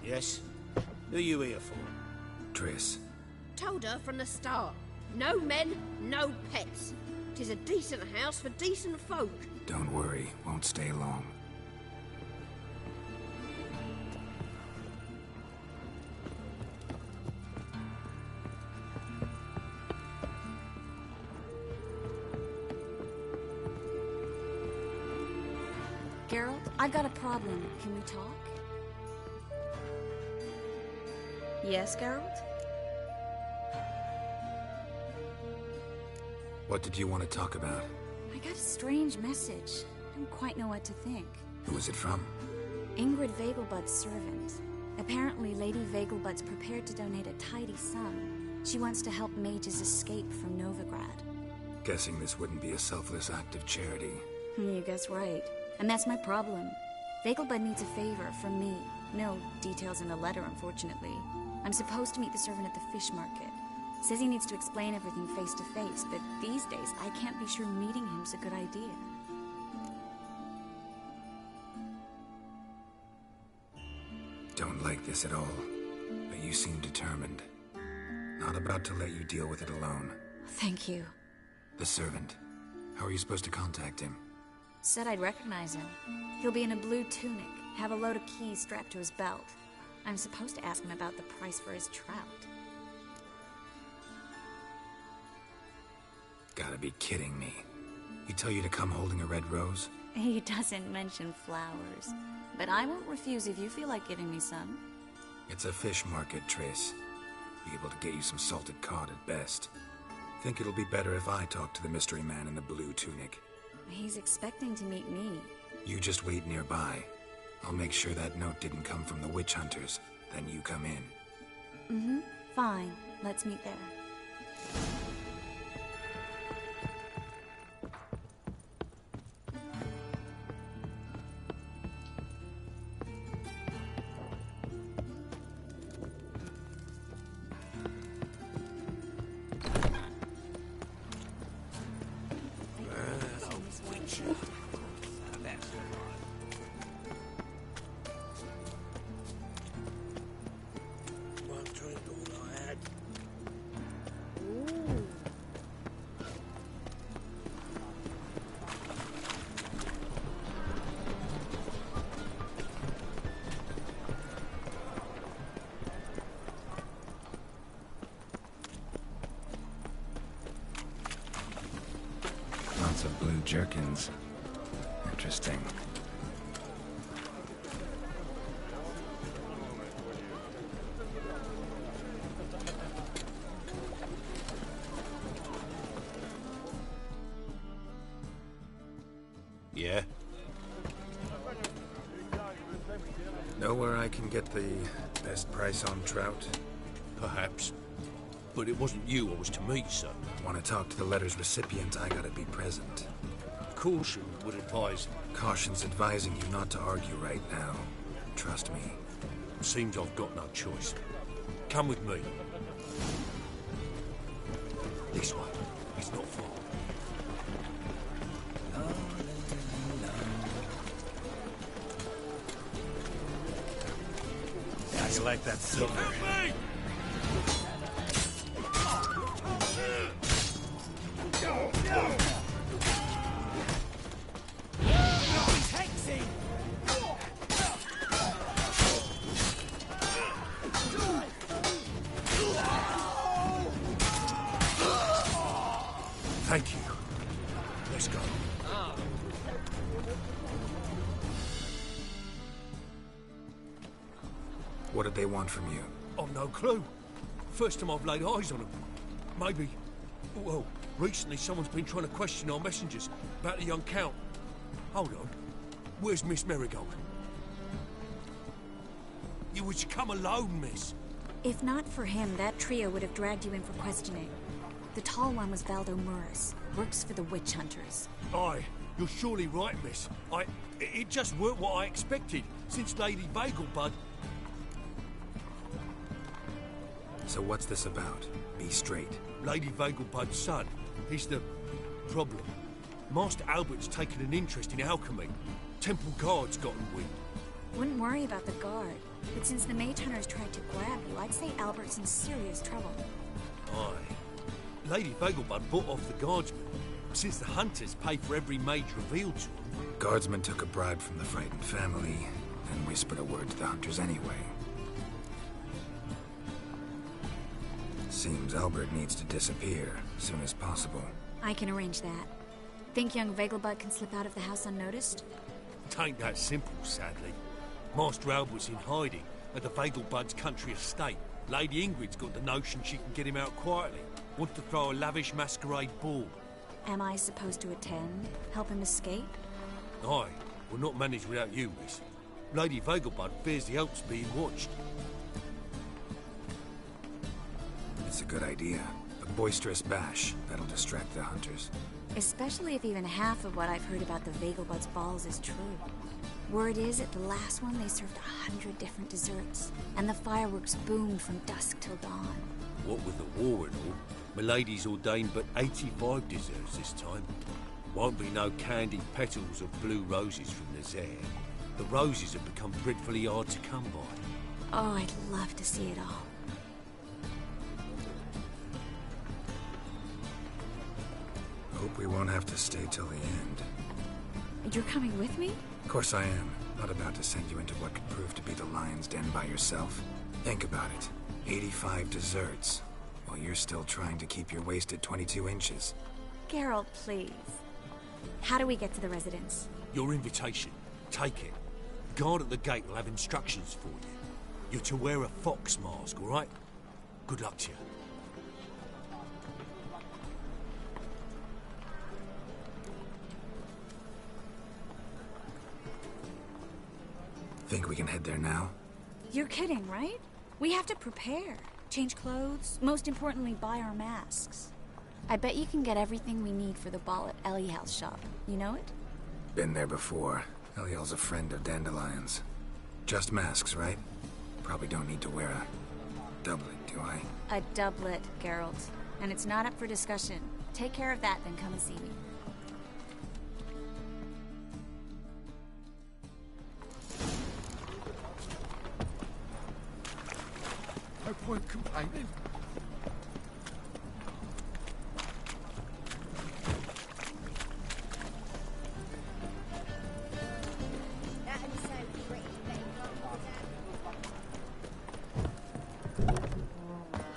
Yes? Who are you here for? Triss. Told her from the start. No men, no pets. 'Tis a decent house for decent folk. Don't worry, won't stay long. Geralt, I've got a problem. Can we talk? Yes, Geralt? What did you want to talk about? I got a strange message. I don't quite know what to think. Who was it from? Ingrid Vegelbud's servant. Apparently, Lady Vegelbud's prepared to donate a tidy sum. She wants to help mages escape from Novigrad. Guessing this wouldn't be a selfless act of charity. You guess right. And that's my problem. Vegelbud needs a favor from me. No details in the letter, unfortunately. I'm supposed to meet the servant at the fish market. Says he needs to explain everything face to face, but these days I can't be sure meeting him's a good idea. Don't like this at all, but you seem determined. Not about to let you deal with it alone. Thank you. The servant. How are you supposed to contact him? Said I'd recognize him. He'll be in a blue tunic, have a load of keys strapped to his belt. I'm supposed to ask him about the price for his trout. Gotta be kidding me. He tell you to come holding a red rose? He doesn't mention flowers, but I won't refuse if you feel like giving me some. It's a fish market, Triss. Be able to get you some salted cod at best. Think it'll be better if I talk to the mystery man in the blue tunic. He's expecting to meet me. You just wait nearby. I'll make sure that note didn't come from the witch hunters. Then you come in. Mm-hmm. Fine. Let's meet there. Lots of blue jerkins. Interesting. Yeah? Know where I can get the best price on trout? Perhaps. But it wasn't you I was to meet, sir. Want to talk to the letter's recipient, I gotta be present. Caution would advise. Caution's advising you not to argue right now. Trust me. Seems I've got no choice. Come with me. This way. It's not far. How you like that silver? Help me! Thank you. Let's go. What did they want from you? I've no clue. First time I've laid eyes on them. Maybe... Well, recently someone's been trying to question our messengers about the young Count. Hold on. Where's Miss Marigold? You was to come alone, miss. If not for him, that trio would have dragged you in for questioning. The tall one was Valdo Murris. Works for the witch hunters. Aye, you're surely right, miss. It just weren't what I expected, since Lady Vegelbud... So what's this about? Be straight. Lady Vegelbud's son. He's the... problem. Master Albert's taken an interest in alchemy. Temple Guard's gotten wind. Wouldn't worry about the guard. But since the mage hunters tried to grab you, I'd say Albert's in serious trouble. Aye. Lady Vegelbud bought off the guardsmen, since the hunters pay for every mage revealed to them. Guardsmen took a bribe from the frightened family, and whispered a word to the hunters anyway. Seems Albert needs to disappear as soon as possible. I can arrange that. Think young Vegelbud can slip out of the house unnoticed? Tain't that simple, sadly. Master Albert's in hiding at the Vegelbud's country estate. Lady Ingrid's got the notion she can get him out quietly. Wants to throw a lavish masquerade ball. Am I supposed to attend? Help him escape? Aye, will not manage without you, miss. Lady Vegelbud fears the Alps being watched. It's a good idea. A boisterous bash. That'll distract the hunters. Especially if even half of what I've heard about the Vegelbud's balls is true. Word is, at the last one they served 100 different desserts, and the fireworks boomed from dusk till dawn. What with the war and all, Milady's ordained but 85 desserts this time. Won't be no candied petals of blue roses from the Zare. The roses have become dreadfully hard to come by. Oh, I'd love to see it all. Hope we won't have to stay till the end. You're coming with me? Of course I am. Not about to send you into what could prove to be the lion's den by yourself. Think about it. 85 desserts, while you're still trying to keep your waist at 22 inches. Geralt, please. How do we get to the residence? Your invitation. Take it. Guard at the gate will have instructions for you. You're to wear a fox mask, all right? Good luck to you. Think we can head there now? You're kidding, right? We have to prepare. Change clothes. Most importantly, buy our masks. I bet you can get everything we need for the ball at Eliel's shop. You know it? Been there before. Eliel's a friend of Dandelion's. Just masks, right? Probably don't need to wear a doublet, do I? A doublet, Geralt. And it's not up for discussion. Take care of that, then come and see me. No point complaining.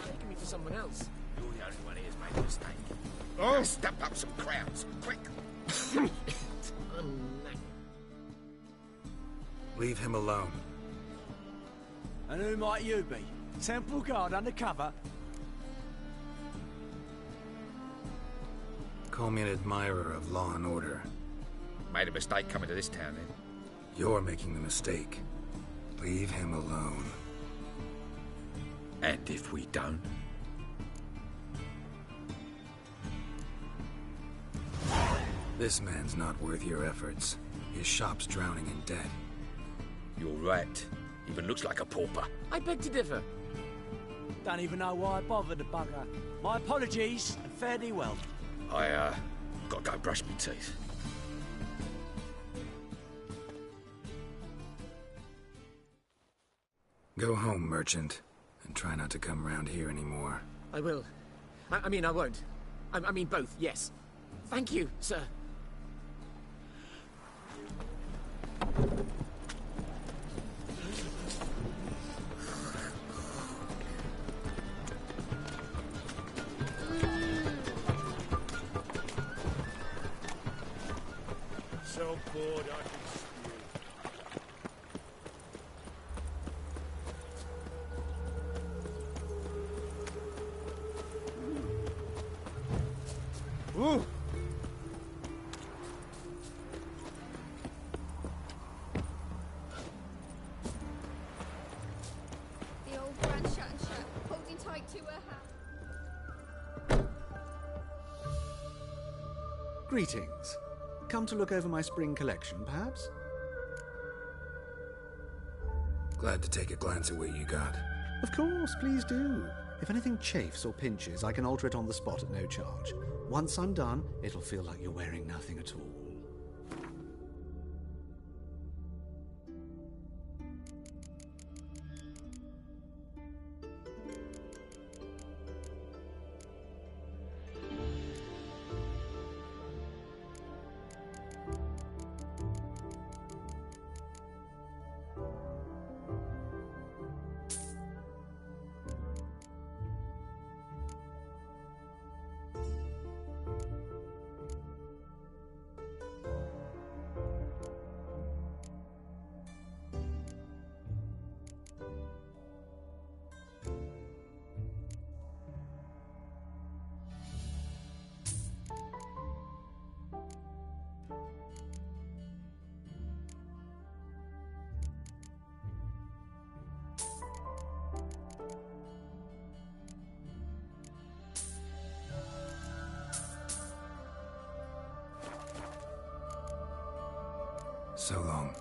Taking me for someone else. You're the only one here's made a mistake. Oh! Now step up some crowns, quick! Leave him alone. And who might you be? Temple Guard undercover? Call me an admirer of law and order. Made a mistake coming to this town, then. You're making the mistake. Leave him alone. And if we don't? This man's not worth your efforts. His shop's drowning in debt. You're right. Even looks like a pauper. I beg to differ. Don't even know why I bothered the bugger. My apologies, and fare thee well. I, gotta go brush my teeth. Go home, merchant, and try not to come around here anymore. I will. I mean, I won't. I mean, both, yes. Thank you, sir. So bored I can spew. Ooh! The old Grand Shansha, holding tight to her hat. Greetings. Come to look over my spring collection, perhaps? Glad to take a glance at what you got. Of course, please do. If anything chafes or pinches, I can alter it on the spot at no charge. Once I'm done, it'll feel like you're wearing nothing at all. So long.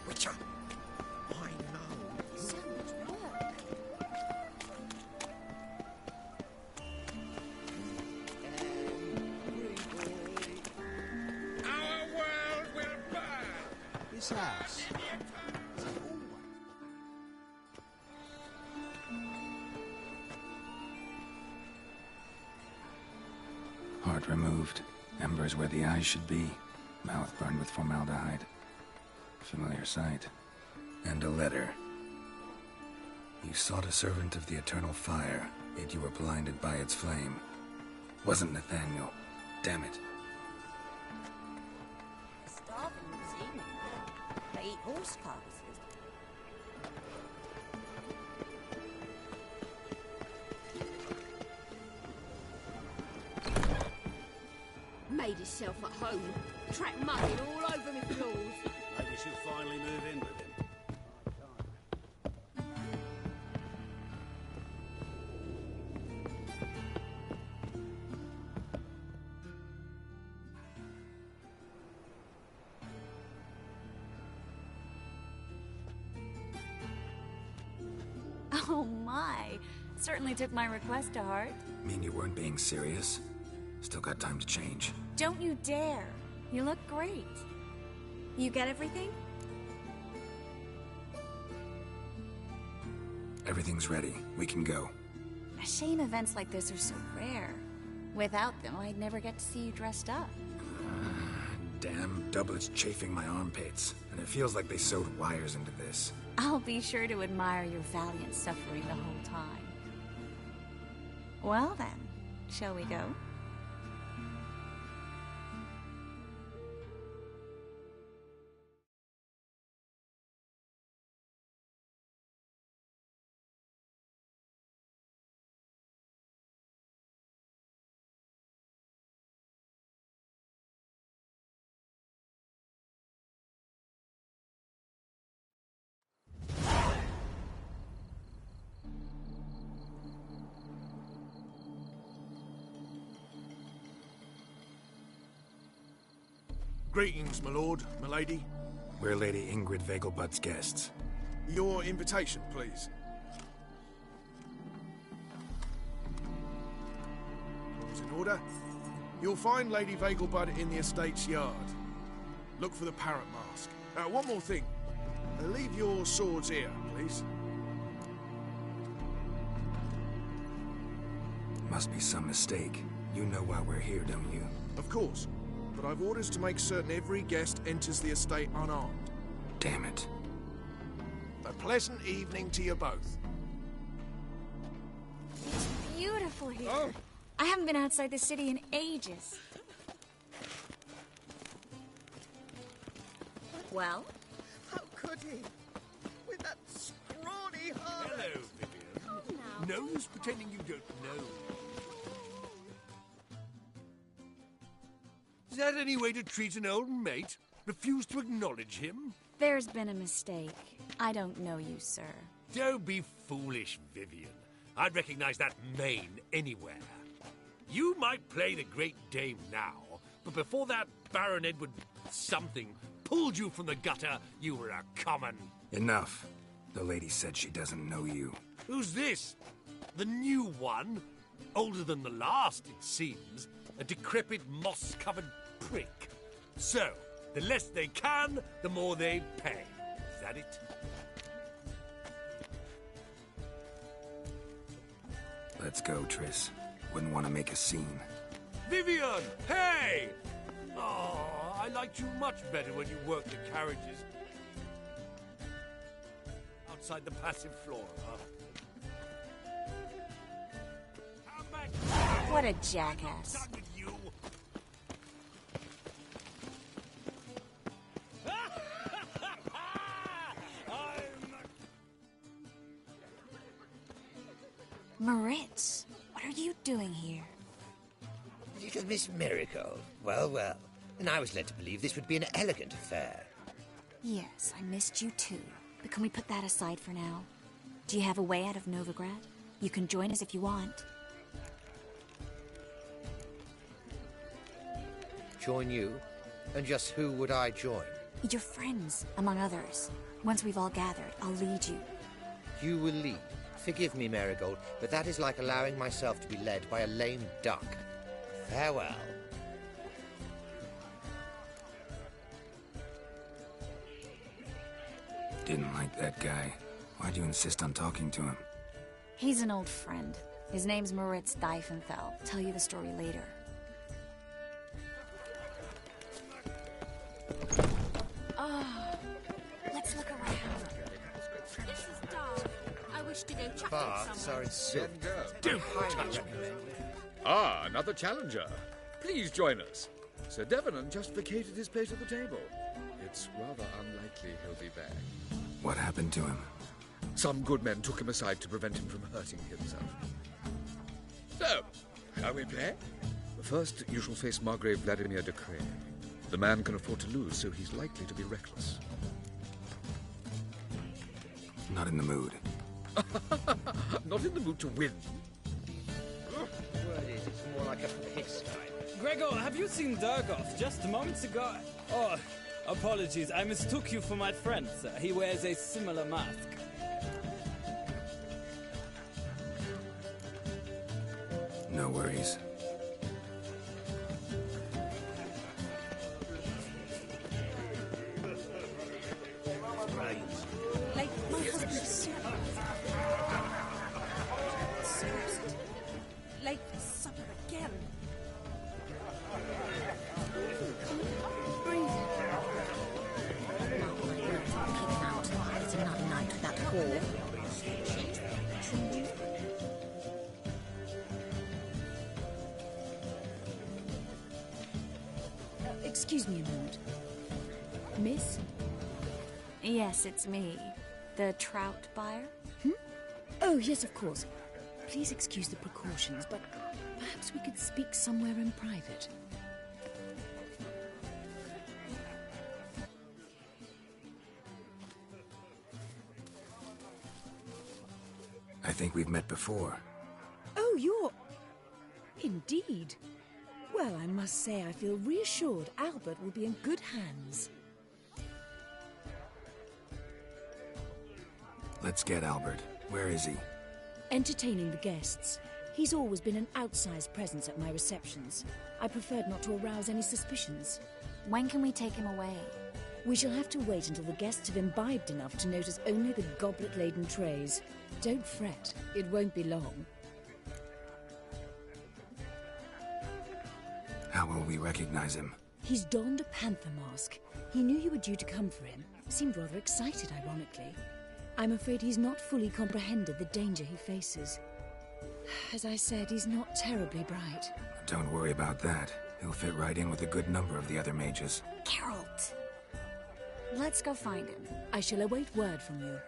Witcher! I know. So much work. Our world will burn! This house. Heart removed. Embers where the eyes should be. Mouth burned with formaldehyde. Familiar sight. And a letter. You sought a servant of the eternal fire, yet you were blinded by its flame. Wasn't Nathaniel. Damn it. Starving this evening. They eat horse carcasses. Made himself at home. Track mugging all over me floors. Maybe she'll finally move in with him. Oh my. Certainly took my request to heart. Mean you weren't being serious? Still got time to change. Don't you dare. You look great. You get everything? Everything's ready. We can go. A shame events like this are so rare. Without them, I'd never get to see you dressed up. Damn doublets chafing my armpits. And it feels like they sewed wires into this. I'll be sure to admire your valiant suffering the whole time. Well then, shall we go? Greetings, my lord, my lady. We're Lady Ingrid Vegelbud's guests. Your invitation, please. All's in order. You'll find Lady Vegelbud in the estate's yard. Look for the parrot mask. One more thing. Leave your swords here, please. Must be some mistake. You know why we're here, don't you? Of course. But I've orders to make certain every guest enters the estate unarmed. Damn it. A pleasant evening to you both. It's beautiful here. Oh. I haven't been outside the city in ages. Well? How could he? With that scrawny heart. Hello, Vivian. No use pretending you don't know. Is that any way to treat an old mate? Refuse to acknowledge him? There's been a mistake. I don't know you, sir. Don't be foolish, Vivian. I'd recognize that mane anywhere. You might play the Great Dame now, but before that, Baron Edward something pulled you from the gutter, you were a common. Enough. The lady said she doesn't know you. Who's this? The new one? Older than the last, it seems. A decrepit, moss-covered prick. So, the less they can, the more they pay. Is that it? Let's go, Triss. Wouldn't want to make a scene. Vivian! Hey! Oh, I liked you much better when you worked the carriages. Outside the passive floor, huh? Come back! What a jackass. Done with you. Moritz, what are you doing here? Little Miss Marigold. Well, well. And I was led to believe this would be an elegant affair. Yes, I missed you too. But can we put that aside for now? Do you have a way out of Novigrad? You can join us if you want. Join you? And just who would I join? Your friends, among others. Once we've all gathered, I'll lead you. You will lead. Forgive me, Marigold, but that is like allowing myself to be led by a lame duck. Farewell. Didn't like that guy. Why'd you insist on talking to him? He's an old friend. His name's Moritz Diefenfeld. Tell you the story later. Oh, let's look around. This is dark. I wish to go chucking Baths somewhere. are in silk. Don't touch Ah, another challenger. Please join us. Sir Devenant just vacated his place at the table. It's rather unlikely he'll be back. What happened to him? Some good men took him aside to prevent him from hurting himself. So, shall we play? First, you shall face Margrave Vladimir de Cray. The man can afford to lose, so he's likely to be reckless. Not in the mood. Not in the mood to win. Word is, it's more like a piss fight. Gregor, have you seen Durgoth just moments ago? Oh, apologies. I mistook you for my friend, sir. He wears a similar mask. No worries. Like, my husband's servant. Late for supper again. Breathe. Mark my words, I'll kick him out. It's another night with that whore. Excuse me a moment. Miss? Yes, it's me. The trout buyer? Oh, yes, of course. Please excuse the precautions, but perhaps we could speak somewhere in private. I think we've met before. Oh, you're... Indeed. Well, I must say I feel reassured Albert will be in good hands. Let's get Albert. Where is he? Entertaining the guests. He's always been an outsized presence at my receptions. I preferred not to arouse any suspicions. When can we take him away? We shall have to wait until the guests have imbibed enough to notice only the goblet-laden trays. Don't fret, it won't be long. How will we recognize him? He's donned a panther mask. He knew you were due to come for him. Seemed rather excited, ironically. I'm afraid he's not fully comprehended the danger he faces. As I said, he's not terribly bright. Don't worry about that. He'll fit right in with a good number of the other mages. Geralt! Let's go find him. I shall await word from you.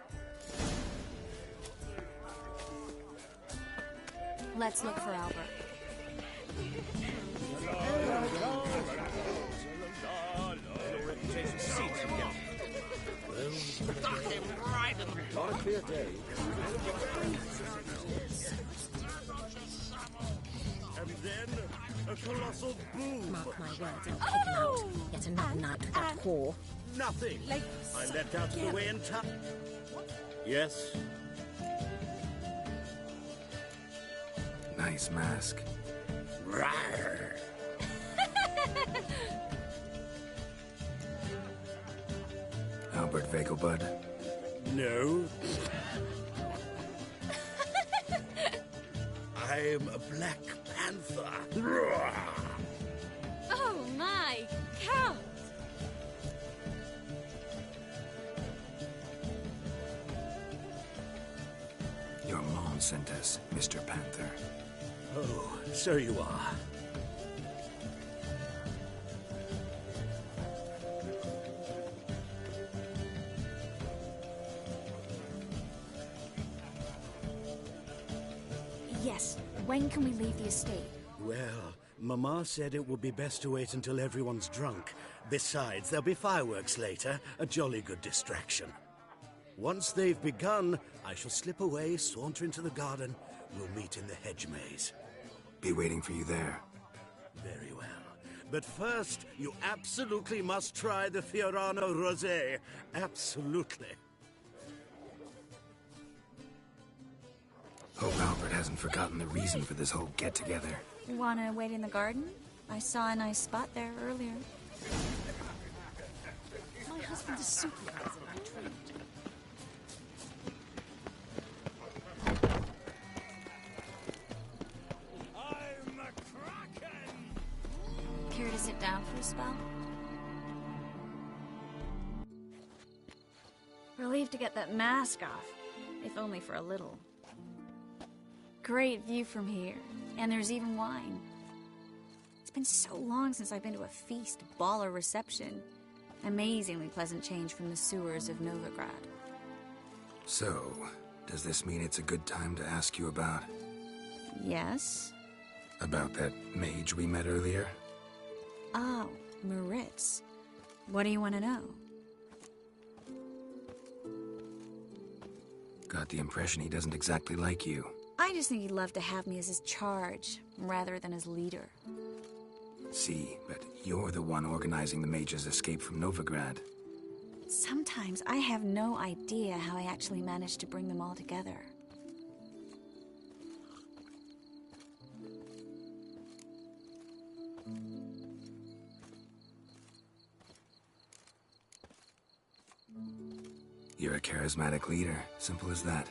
Let's look for Albert. On a clear day. And then a colossal boom. Mark my words, I'll kick him out. Yet another night with that whore. nothing. Like, I leapt out of the way in time. Yes? Nice mask. Rawr. Albert Vegelbud? No. I'm a Black Panther. Rawr. oh my, Count! Your mom sent us, Mr. Panther. Oh, so you are. Yes. When can we leave the estate? Well, Mama said it would be best to wait until everyone's drunk. Besides, there'll be fireworks later, a jolly good distraction. Once they've begun, I shall slip away, saunter into the garden. We'll meet in the hedge maze. Be waiting for you there. Very well. But first, you absolutely must try the Fiorano Rosé. Absolutely. Hope Albert hasn't forgotten the reason for this whole get-together. Wanna wait in the garden? I saw a nice spot there earlier. My husband's a supervisor by trade. I'm a kraken! Care to sit down for a spell? Relieved to get that mask off, if only for a little. Great view from here, and there's even wine. It's been so long since I've been to a feast, ball, or reception. Amazingly pleasant change from the sewers of Novigrad. So, does this mean it's a good time to ask you about... Yes? About that mage we met earlier? Oh, Moritz. What do you want to know? Got the impression he doesn't exactly like you. I just think he'd love to have me as his charge, rather than his leader. See, but you're the one organizing the mage's escape from Novigrad. Sometimes I have no idea how I actually managed to bring them all together. You're a charismatic leader, simple as that.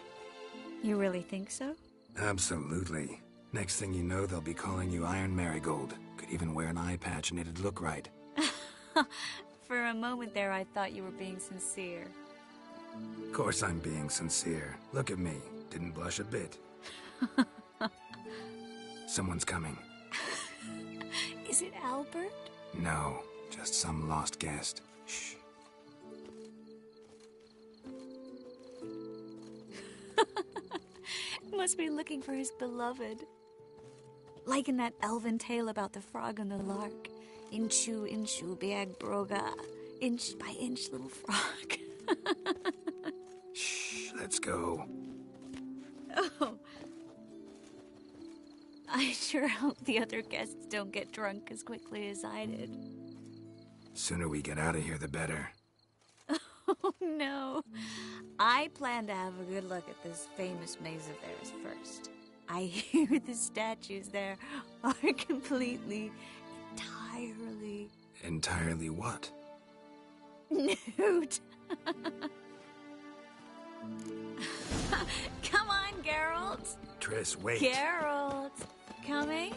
You really think so? Absolutely. Next thing you know, they'll be calling you Iron Marigold. Could even wear an eye patch and it'd look right. For a moment there, I thought you were being sincere. Of course I'm being sincere. Look at me. Didn't blush a bit. Someone's coming. Is it Albert? No, just some lost guest. Shh. Must be looking for his beloved. Like in that elven tale about the frog and the lark. Inchu, inchu, biag broga. Inch by inch, little frog. Shh, let's go. Oh. I sure hope the other guests don't get drunk as quickly as I did. Sooner we get out of here, the better. Oh, no. I plan to have a good look at this famous maze of theirs first. I hear the statues there are completely, entirely... Entirely what? Nude. Come on, Geralt. Triss, wait. Geralt. Coming?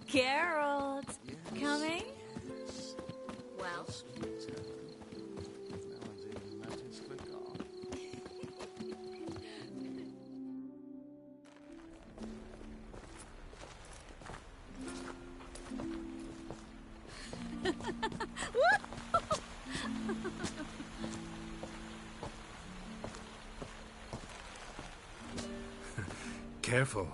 Geralt, coming? Well, Careful.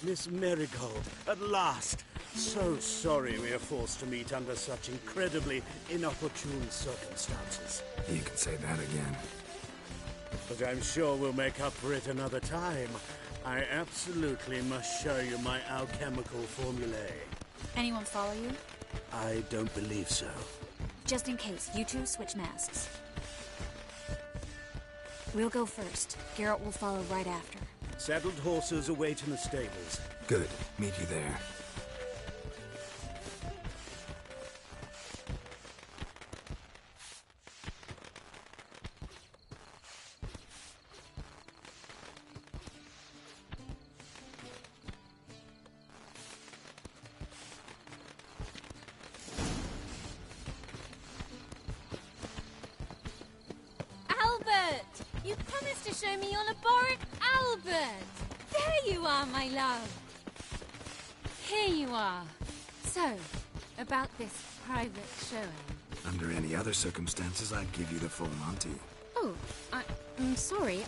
Miss Marigold, at last. So sorry we are forced to meet under such incredibly inopportune circumstances. You can say that again. But I'm sure we'll make up for it another time. I absolutely must show you my alchemical formulae. Anyone follow you? I don't believe so. Just in case, you two switch masks. We'll go first. Geralt will follow right after. Saddled horses await in the stables. Good. Meet you there. You promised to show me Ullaborg Albert! There you are, my love! Here you are. So, about this private showing. Under any other circumstances, I'd give you the full Monty. Oh, I'm sorry,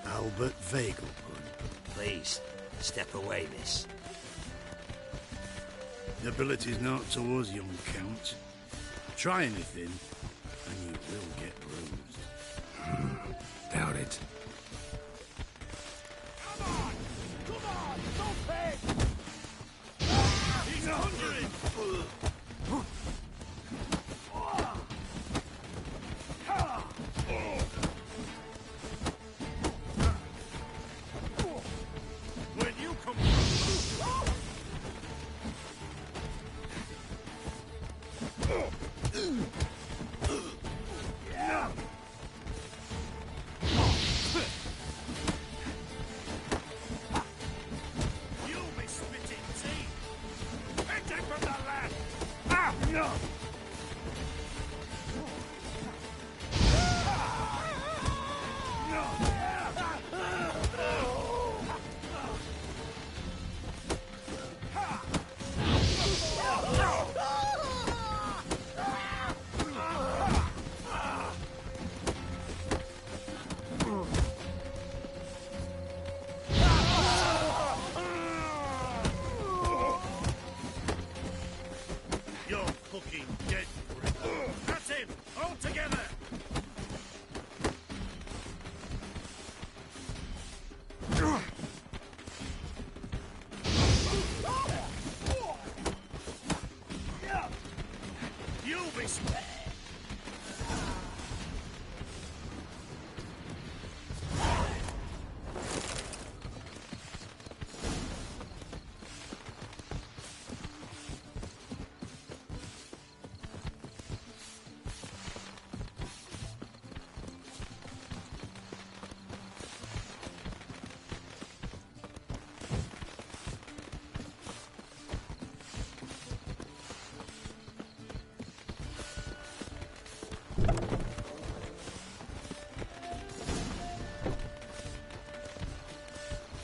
Albert Vegelbund. Please, step away, miss. Nobility's not towards young Count. Try anything, and you will get bruised. Doubt it. Come on, don't pay! He's 100! When you come... Yeah. You'll be spitting teeth. Enter from the left. Ah, no. You're fucking dead for it. That's him! All together! You'll be spared!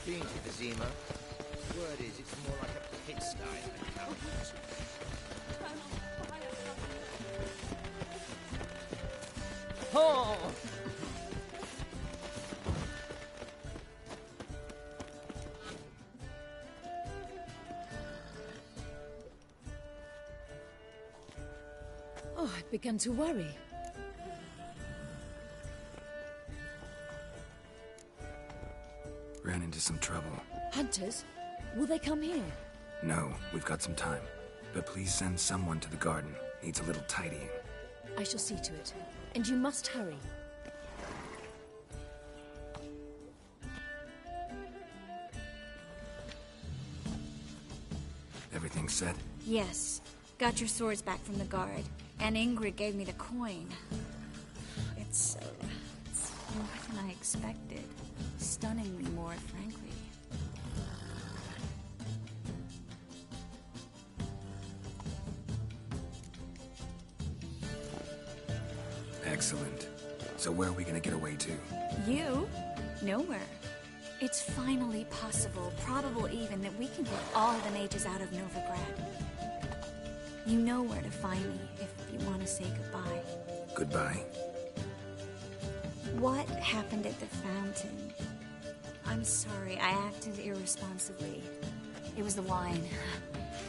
Been to Vizima. Word is, it's more like a pigsty than a house. Oh! Oh, I'd begun to worry. Ran into some trouble. Hunters? Will they come here? No, we've got some time. But please send someone to the garden. Needs a little tidying. I shall see to it. And you must hurry. Everything set? Yes. Got your swords back from the guard. And Ingrid gave me the coin. It's more than I expected. Stunningly more, frankly. Excellent. So where are we gonna get away to? You? Nowhere. It's finally possible, probable even, that we can get all the mages out of Novigrad. You know where to find me if you want to say goodbye. Goodbye. What happened at the fountain? I'm sorry, I acted irresponsibly. It was the wine.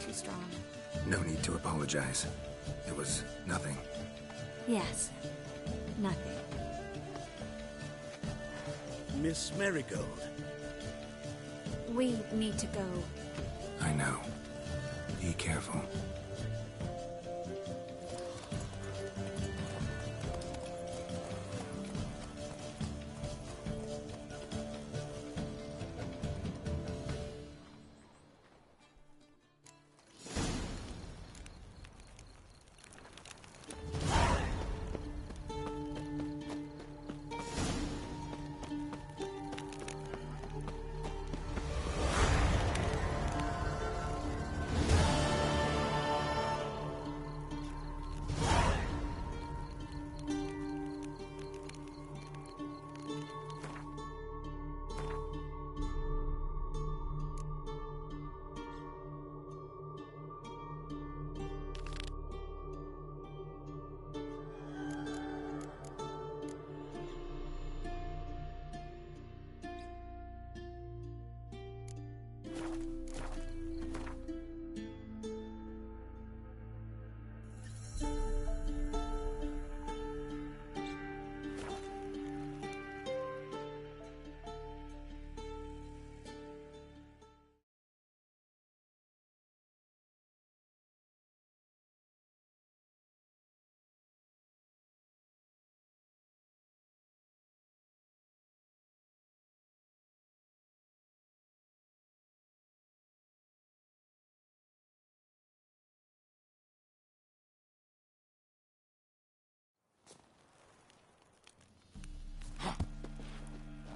Too strong. No need to apologize. It was nothing. Yes. Nothing. Miss Marigold. We need to go. I know. Be careful.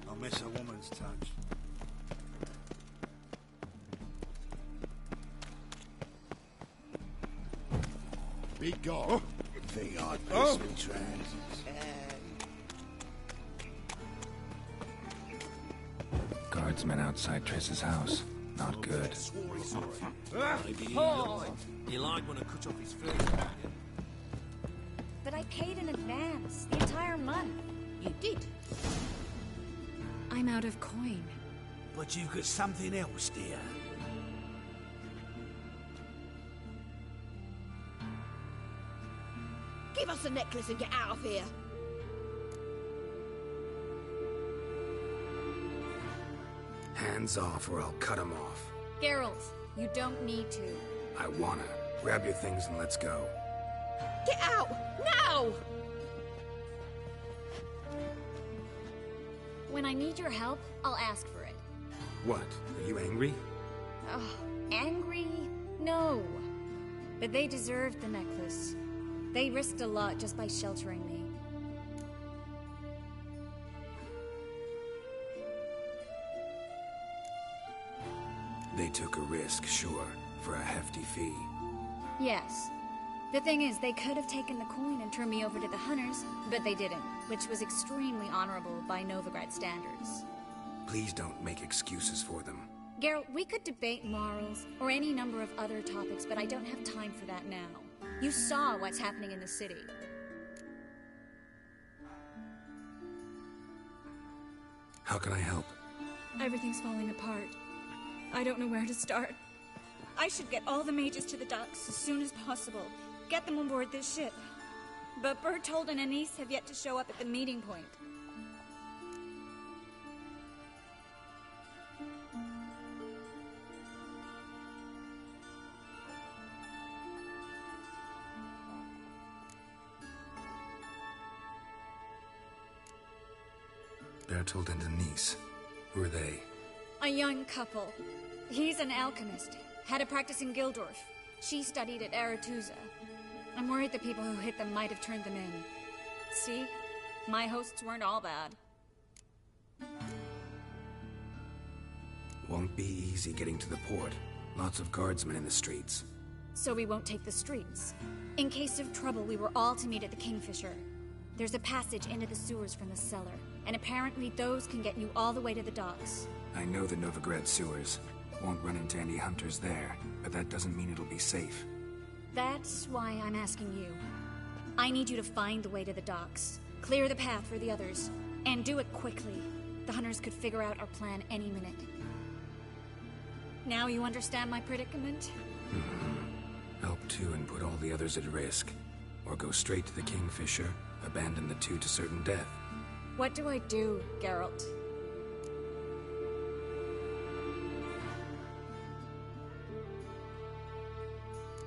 I'll miss a woman's touch. Be gone. Thing I'd miss me trans. Guardsmen outside Triss's house. Not good. You like when I cut off his face? But I paid in advance, the entire month. You did? I'm out of coin. But you've got something else, dear. Give us the necklace and get out of here. Hands off or I'll cut them off. Geralt, you don't need to. I wanna. Grab your things and let's go. Get out! Now! When I need your help, I'll ask for it. What? Are you angry? Ugh, angry? No. But they deserved the necklace. They risked a lot just by sheltering me. They took a risk, sure, for a hefty fee. Yes. The thing is, they could have taken the coin and turned me over to the hunters, but they didn't, which was extremely honorable by Novigrad standards. Please don't make excuses for them. Geralt, we could debate morals, or any number of other topics, but I don't have time for that now. You saw what's happening in the city. How can I help? Everything's falling apart. I don't know where to start. I should get all the mages to the docks as soon as possible. Get them on board this ship. But Bertold and Anise have yet to show up at the meeting point. Bertold and Anise. Who are they? A young couple. He's an alchemist. Had a practice in Gildorf. She studied at Aretuza. I'm worried the people who hit them might have turned them in. See? My hosts weren't all bad. Won't be easy getting to the port. Lots of guardsmen in the streets. So we won't take the streets. In case of trouble, we were all to meet at the Kingfisher. There's a passage into the sewers from the cellar, and apparently those can get you all the way to the docks. I know the Novigrad sewers. Won't run into any hunters there, but that doesn't mean it'll be safe. That's why I'm asking you. I need you to find the way to the docks. Clear the path for the others. And do it quickly. The hunters could figure out our plan any minute. Now you understand my predicament? Help two and put all the others at risk. Or go straight to the Kingfisher, abandon the two to certain death. What do I do, Geralt?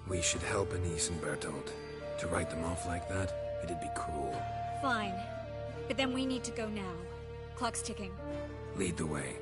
We should help Anise and Bertold. To write them off like that, it'd be cruel. Fine. But then we need to go now. Clock's ticking. Lead the way.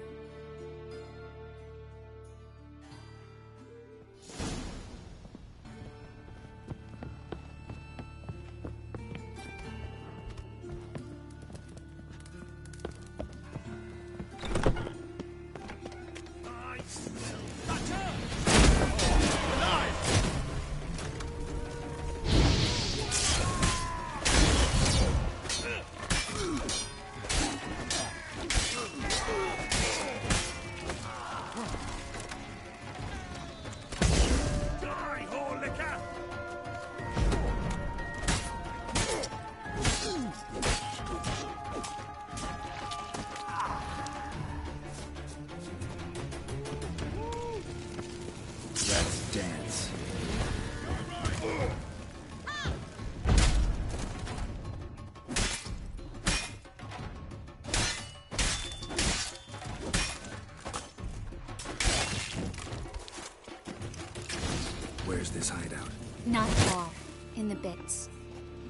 Where's this hideout? Not far. In the bits.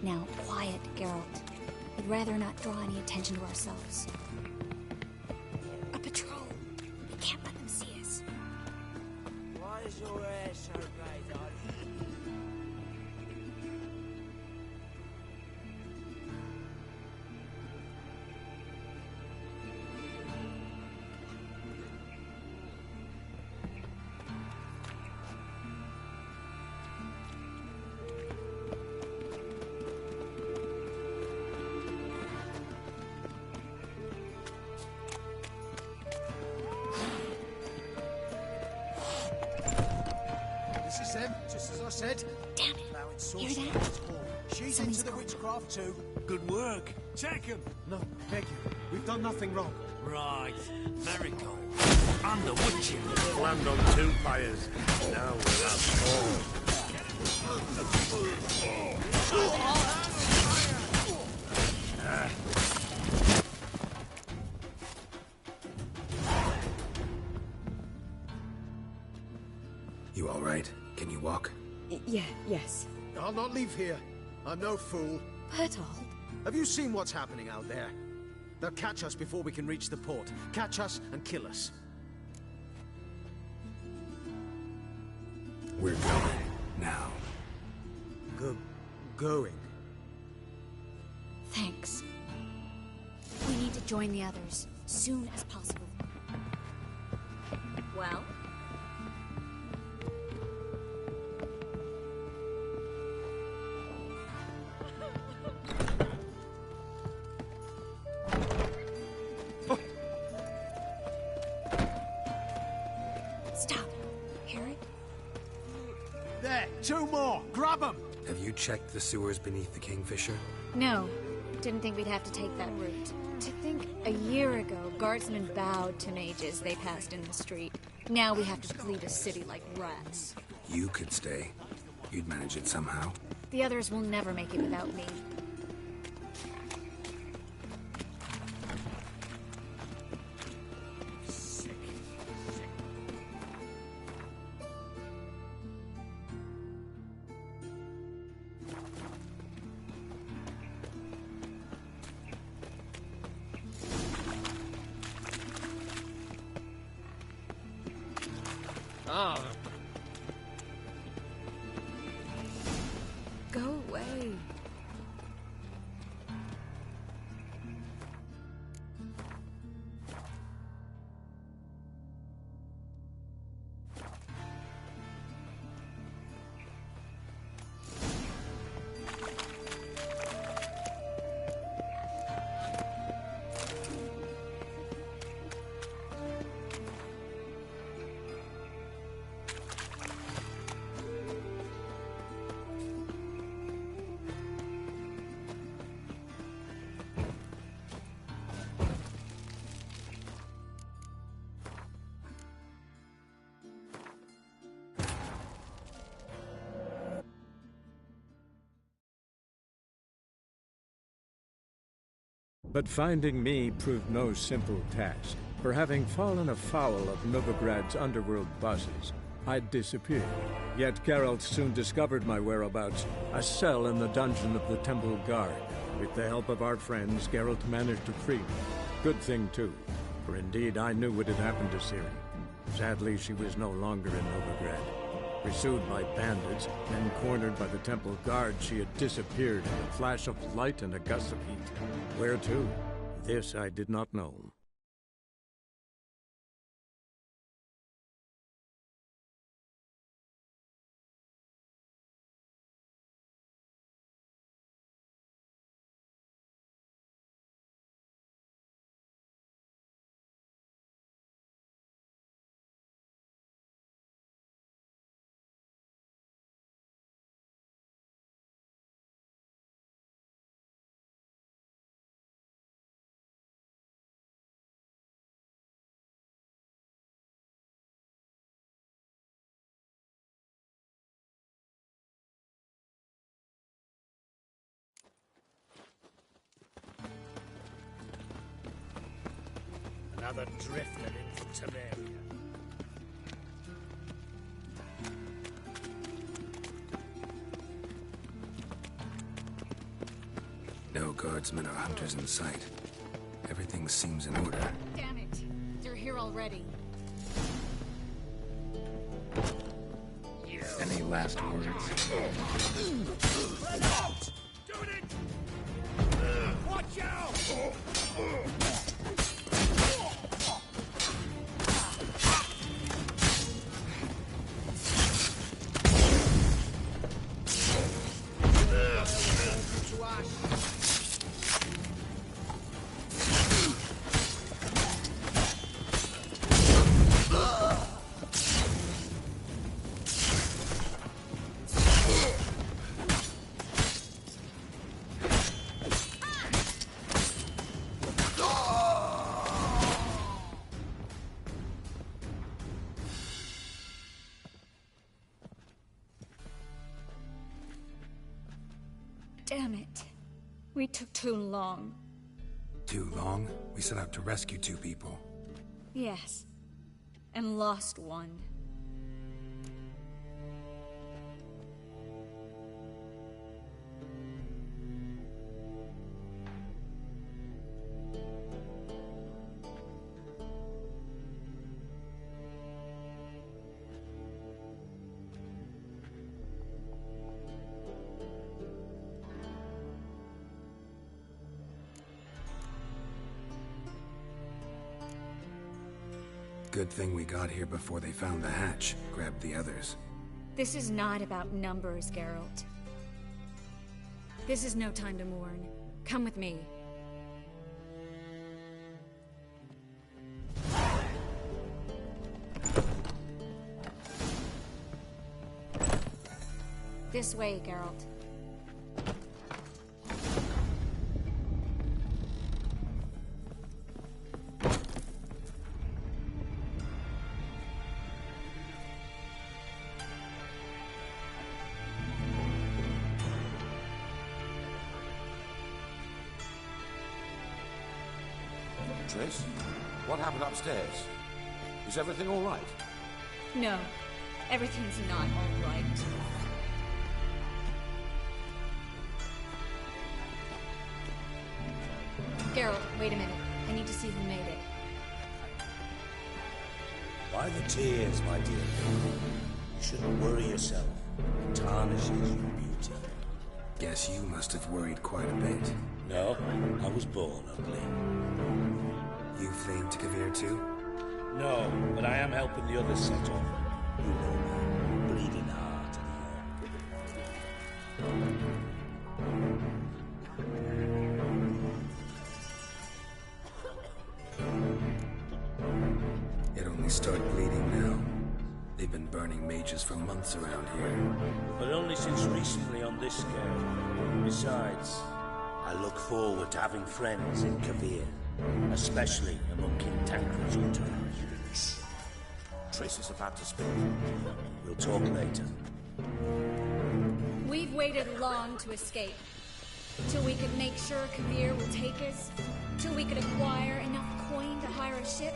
Now, quiet, Geralt. I'd rather not draw any attention to ourselves. A patrol. We can't let them see us. Why is your hair so grey, darling? This is them, just as I said. Damn it. Hear that? She's Something's into the gone. witchcraft too. Good work. Check him. No, beg you. We've done nothing wrong. Right. Marigold. Under would you? Land on two fires. Now we'll have four. You all right? Can you walk? Yes. I'll not leave here. I'm no fool. Bertold? Have you seen what's happening out there? They'll catch us before we can reach the port. Catch us and kill us. We're going. Now. Going? Thanks. We need to join the others, soon as possible. Well? Stop. Hear it? There, two more. Grab them. Have you checked the sewers beneath the Kingfisher? No. Didn't think we'd have to take that route. To think a year ago, guardsmen bowed to mages they passed in the street. Now we have to flee the city like rats. You could stay. You'd manage it somehow. The others will never make it without me. Go away. But finding me proved no simple task. For having fallen afoul of Novigrad's underworld bosses, I'd disappeared. Yet Geralt soon discovered my whereabouts, a cell in the dungeon of the Temple Guard. With the help of our friends, Geralt managed to free me. Good thing, too, for indeed I knew what had happened to Ciri. Sadly, she was no longer in Novigrad. Pursued by bandits, then cornered by the Temple Guard, she had disappeared in a flash of light and a gust of heat. Where to? This I did not know. Another drifter in from Temeria. No guardsmen or hunters in sight. Everything seems in order. Damn it. They're here already. Any last words? Watch out! Damn it. We took too long. Too long? We set out to rescue 2 people. Yes. And lost one. Good thing we got here before they found the hatch, grabbed the others. This is not about numbers, Geralt. This is no time to mourn. Come with me. This way, Geralt. Triss, what happened upstairs? Is everything all right? No, everything's not all right. Geralt, wait a minute. I need to see who made it. By the tears, my dear girl. You shouldn't worry yourself. It tarnishes your beauty. Guess you must have worried quite a bit. No, I was born ugly. You fleeing to Kovir too? No, but I am helping the others set off. You know me, bleeding heart It only started bleeding now. They've been burning mages for months around here. But only since recently on this scale. Besides, I look forward to having friends in Kovir. Especially among King Tancred's entourage. Triss is about to speak. We'll talk later. We've waited long to escape. Till we could make sure Kabir will take us? Till we could acquire enough coin to hire a ship?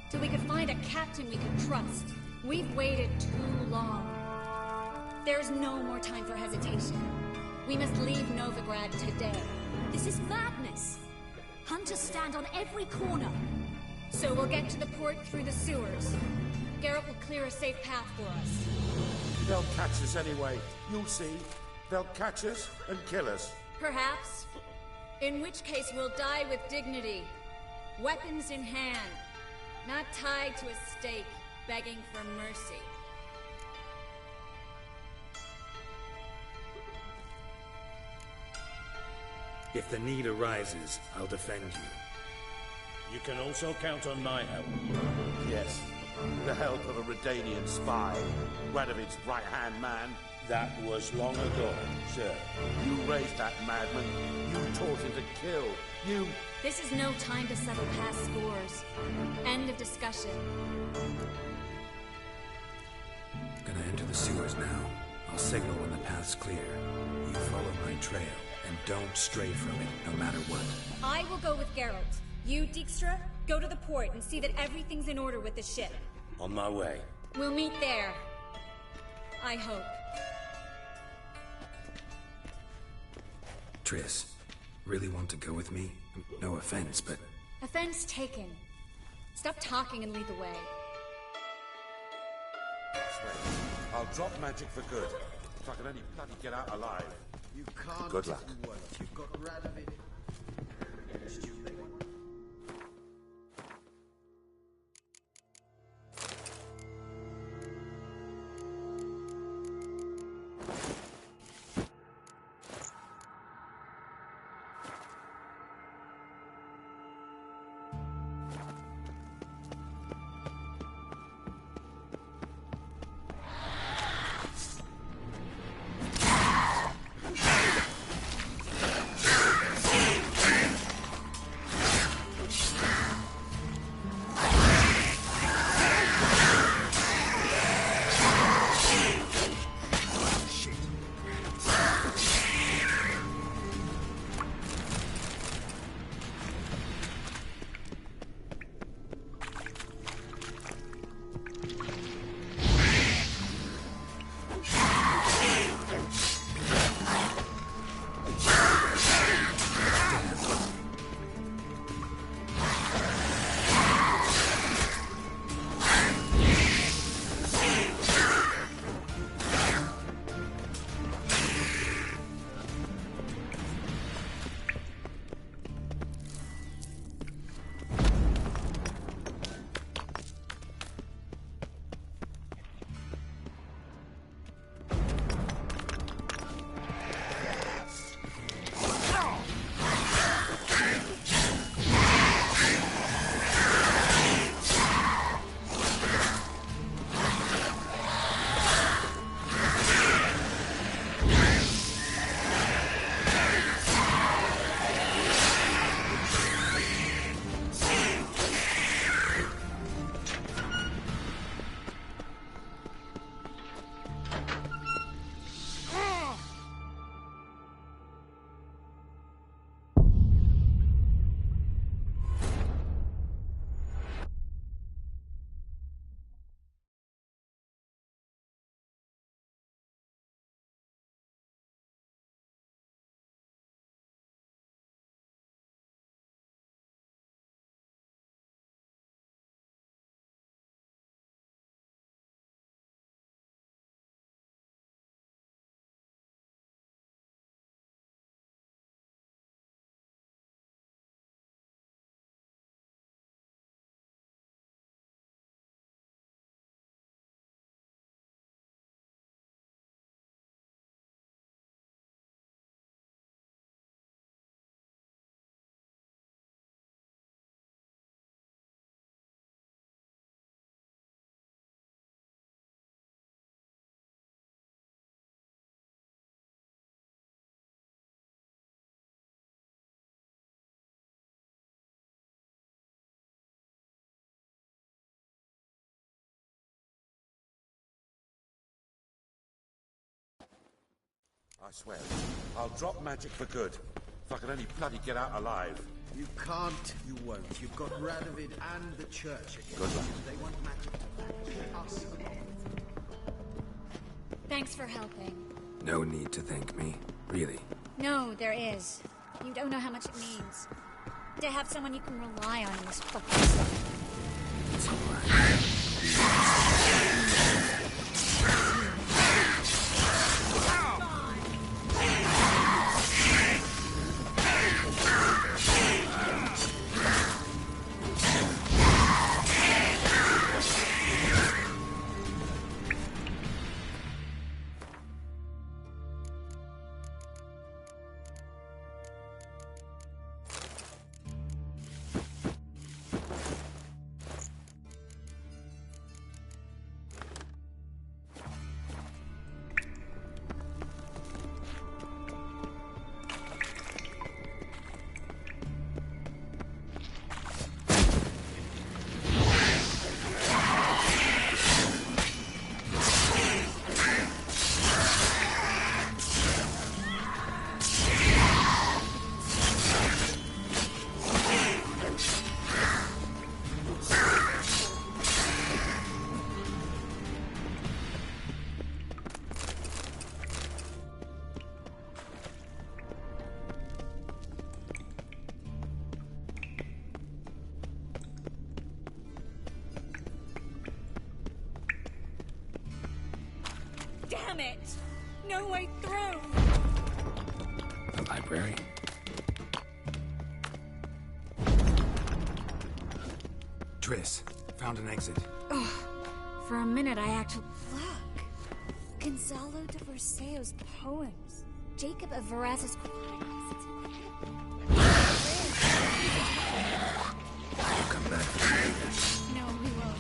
Till we could find a captain we could trust? We've waited too long. There's no more time for hesitation. We must leave Novigrad today. This is madness. Hunters stand on every corner. So we'll get to the port through the sewers. Geralt will clear a safe path for us. They'll catch us anyway. You'll see. They'll catch us and kill us. Perhaps. In which case we'll die with dignity. Weapons in hand. Not tied to a stake, begging for mercy. If the need arises, I'll defend you. You can also count on my help. Yes, the help of a Redanian spy, Radovid's right-hand man. That was long ago, sir. You raised that madman. You taught him to kill. You... This is no time to settle past scores. End of discussion. Gonna enter the sewers now. I'll signal when the path's clear. You follow my trail, and don't stray from it, no matter what. I will go with Geralt. You, Dijkstra, go to the port and see that everything's in order with the ship. On my way. We'll meet there. I hope. Triss, really want to go with me? No offense, but... Offense taken. Stop talking and lead the way. Swear, I'll drop magic for good. If I can only bloody get out alive. You can't Good luck. do what you've got Radovid. Stupid. I swear, I'll drop magic for good. If I can only bloody get out alive. You can't, you won't. You've got Radovid and the church against Good luck. you. They want magic to back us. Thanks for helping. No need to thank me. Really. No, there is. You don't know how much it means. To have someone you can rely on in this fucking stuff. It's alright. Damn it! No way through! The library? Triss, found an exit. Oh, for a minute I actually... Look! Gonzalo de Verseo's poems. Jacob of Veraz's... I'll come back for you. No, we won't.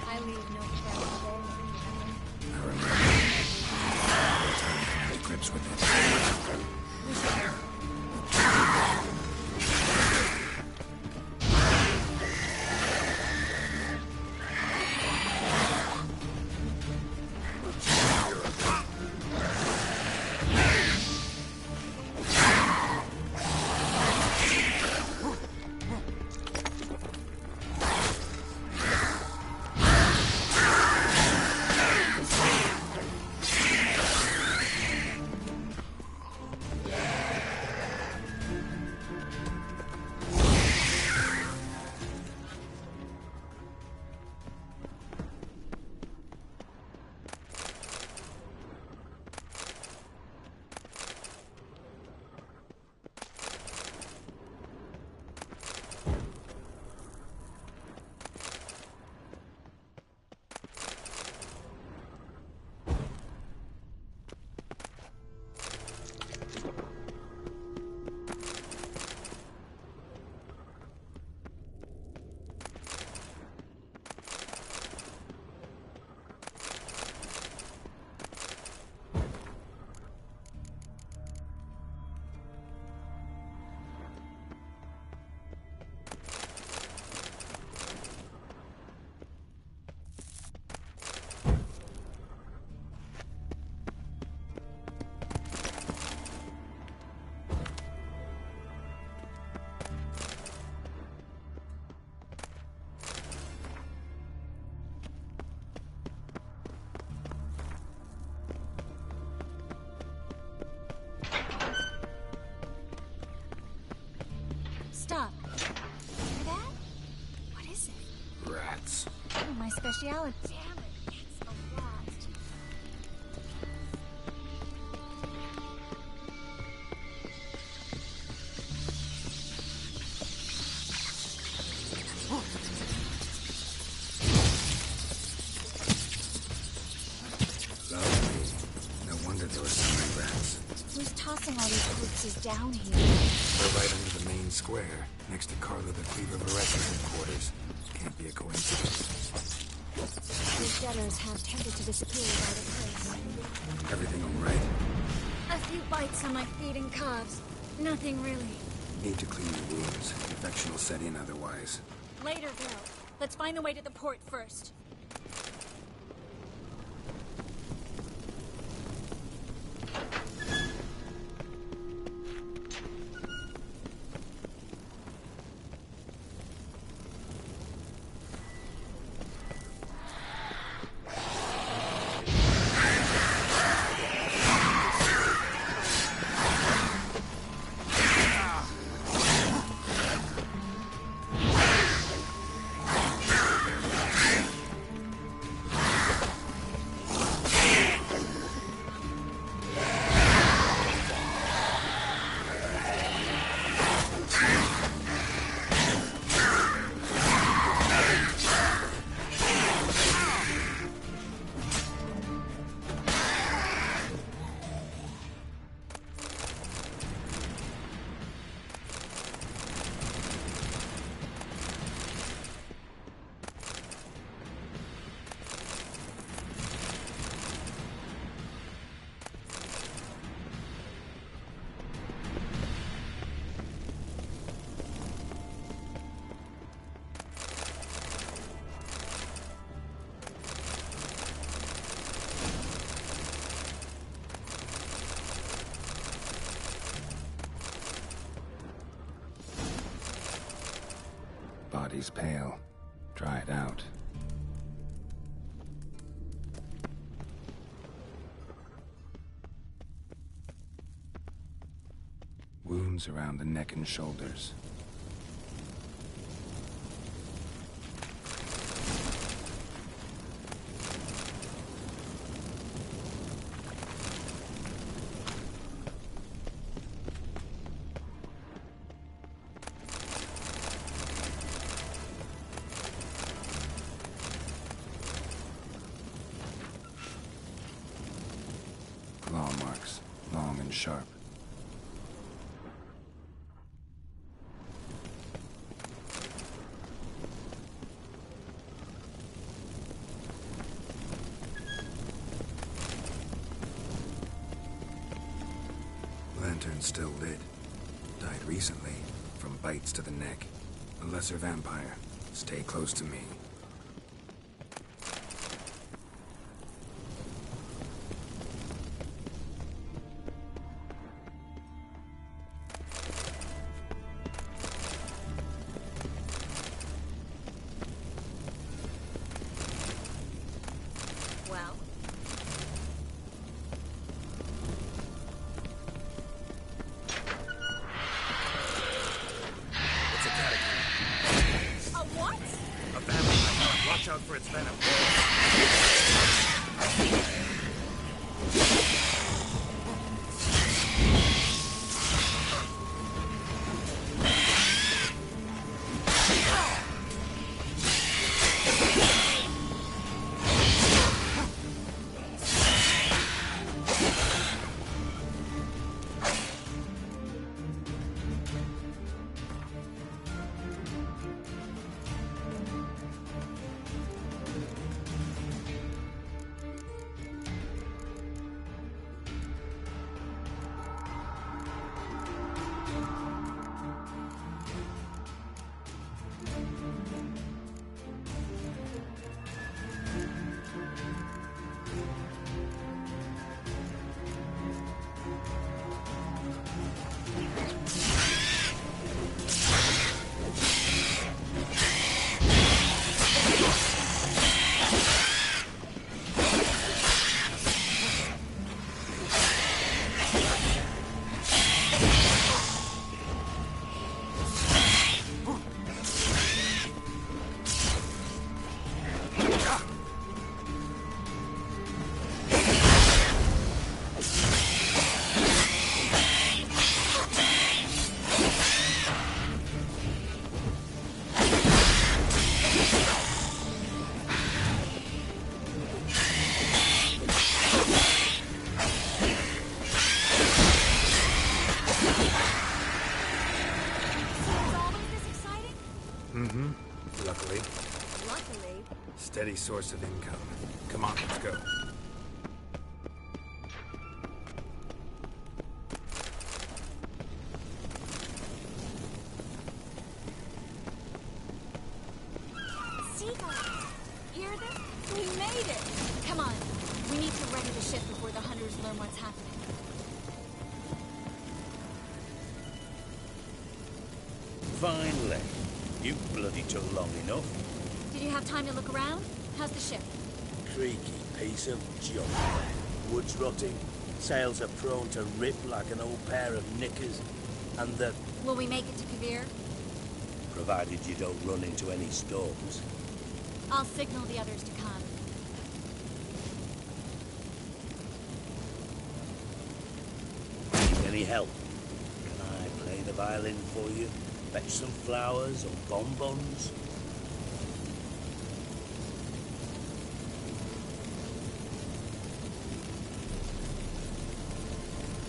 I leave no problem. I remember. Time to come to grips with it. Stop. Hear that? What is it? Rats. Oh, my speciality. Damn it, it's a rat. Lovely. No wonder there were so many rats. Who's tossing all these corpses down here? We're right under the main square, next to Carlo the Cleaver Varetta's headquarters. Can't be a coincidence. These debtors have tended to disappear without a trace. Everything all right? A few bites on my feet and calves. Nothing really. Need to clean the wounds. Infection will set in otherwise. Later, Bill. Let's find the way to the port first. body's pale. Dried out. Wounds around the neck and shoulders. Claw marks, long and sharp. Lantern's still lit. Died recently, from bites to the neck. A lesser vampire. Stay close to me. Well? It's a catacomb. A what? A vampire. Watch out for its venom. Luckily. Luckily. Steady source of income. Come on, let's go. Seagulls! Hear them? We made it! Come on. We need to ready the ship before the hunters learn what's happening. Finally. You bloody took long enough. Did you have time to look around? How's the ship? Creaky piece of junk. Wood's rotting. Sails are prone to rip like an old pair of knickers. And the... Will we make it to Kavir? Provided you don't run into any storms. I'll signal the others to come. Need any help? Can I play the violin for you? Fetch some flowers or bonbons?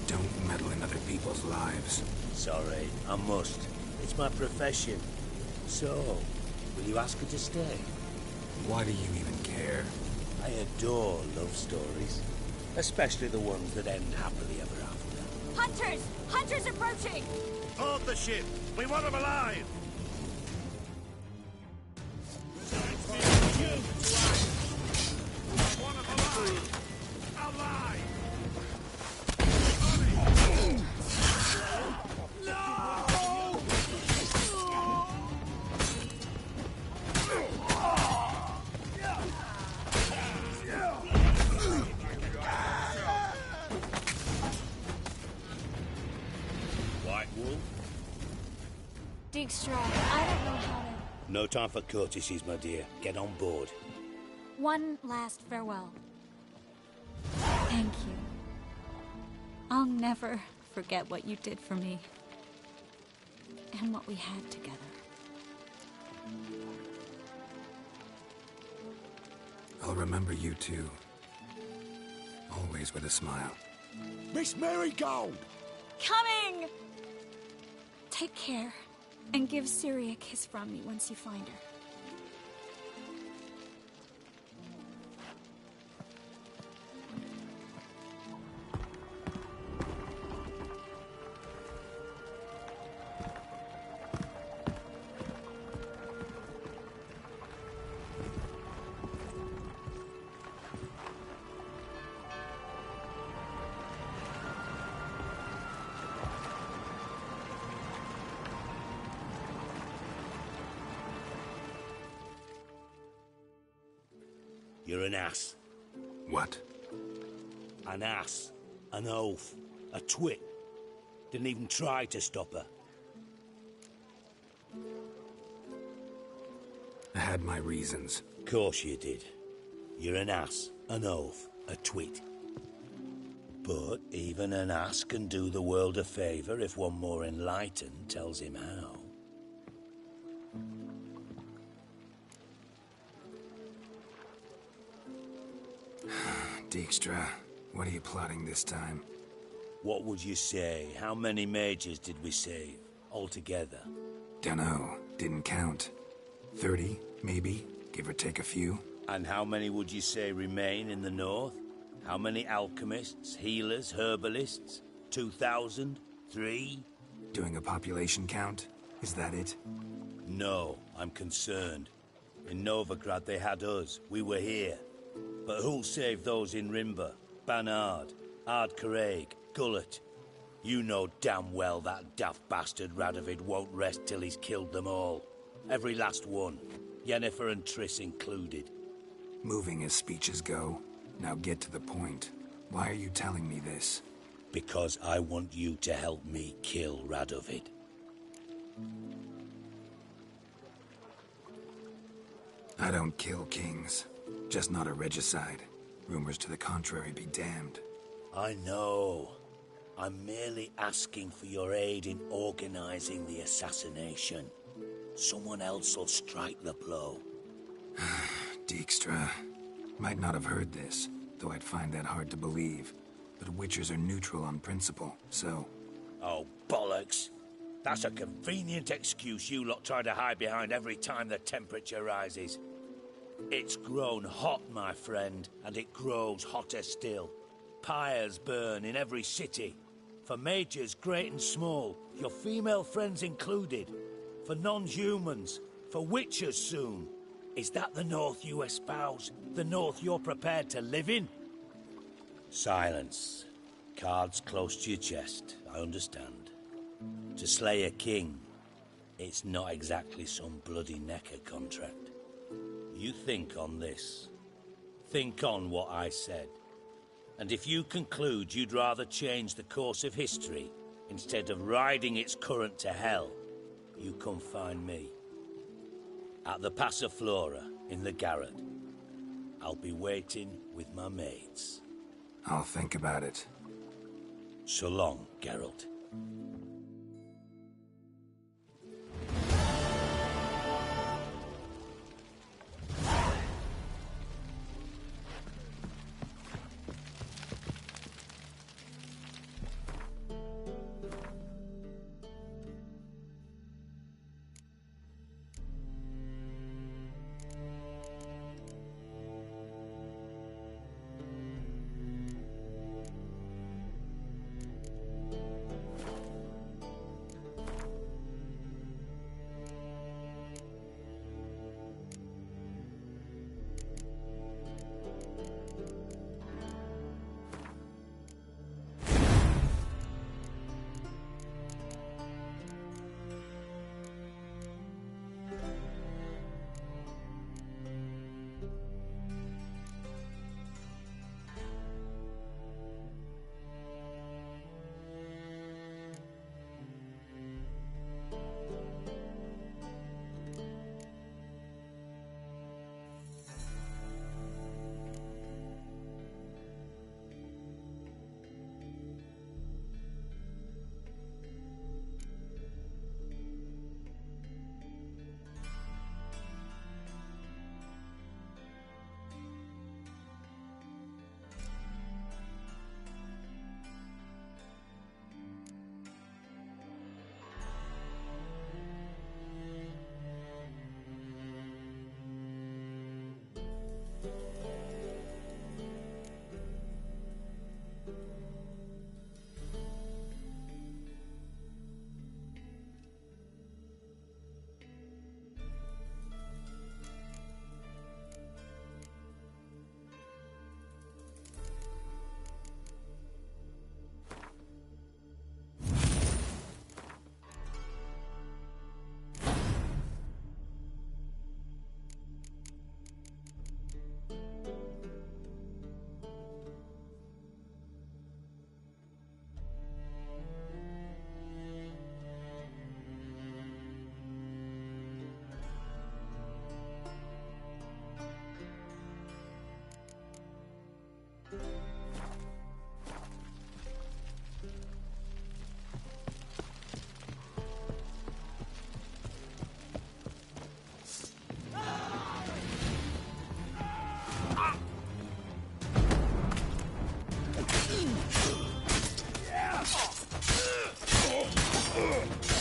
Don't meddle in other people's lives. Sorry, I must. It's my profession. So, will you ask her to stay? Why do you even care? I adore love stories. Especially the ones that end happily ever after. Hunters! Hunters approaching! Hold the ship! We want them alive! Wolf? Dijkstra, I don't know how to... No time for courtesies, my dear. Get on board. One last farewell. Thank you. I'll never forget what you did for me. And what we had together. I'll remember you too. Always with a smile. Miss Marigold! Coming! Take care, and give Ciri a kiss from me once you find her. You're an ass. What? An ass. An oaf. A twit. Didn't even try to stop her. I had my reasons. Course you did. You're an ass, an oaf, a twit. But even an ass can do the world a favour if one more enlightened tells him how. Dijkstra, what are you plotting this time? What would you say? How many mages did we save, altogether? Dunno, didn't count. 30, maybe, give or take a few. And how many would you say remain in the north? How many alchemists, healers, herbalists? 2,000? 3? Doing a population count? Is that it? No, I'm concerned. In Novigrad they had us, we were here. But who'll save those in Rimba? Banard, Ardcaraig, Gullet? You know damn well that daft bastard Radovid won't rest till he's killed them all. Every last one. Yennefer and Triss included. Moving as speeches go. Now get to the point. Why are you telling me this? Because I want you to help me kill Radovid. I don't kill kings. Just not a regicide. Rumors to the contrary be damned. I know. I'm merely asking for your aid in organizing the assassination. Someone else will strike the blow. Dijkstra. Might not have heard this, though I'd find that hard to believe. But Witchers are neutral on principle, so... Oh, bollocks. That's a convenient excuse you lot try to hide behind every time the temperature rises. It's grown hot, my friend, and it grows hotter still. Pyres burn in every city. For mages great and small, your female friends included. For non-humans, for witchers soon. Is that the North you espouse? The North you're prepared to live in? Silence. Cards close to your chest, I understand. To slay a king, it's not exactly some bloody necker contract. You think on this. Think on what I said. And if you conclude you'd rather change the course of history instead of riding its current to hell, you come find me. At the Passiflora in the Garret. I'll be waiting with my mates. I'll think about it. So long, Geralt. Ugh!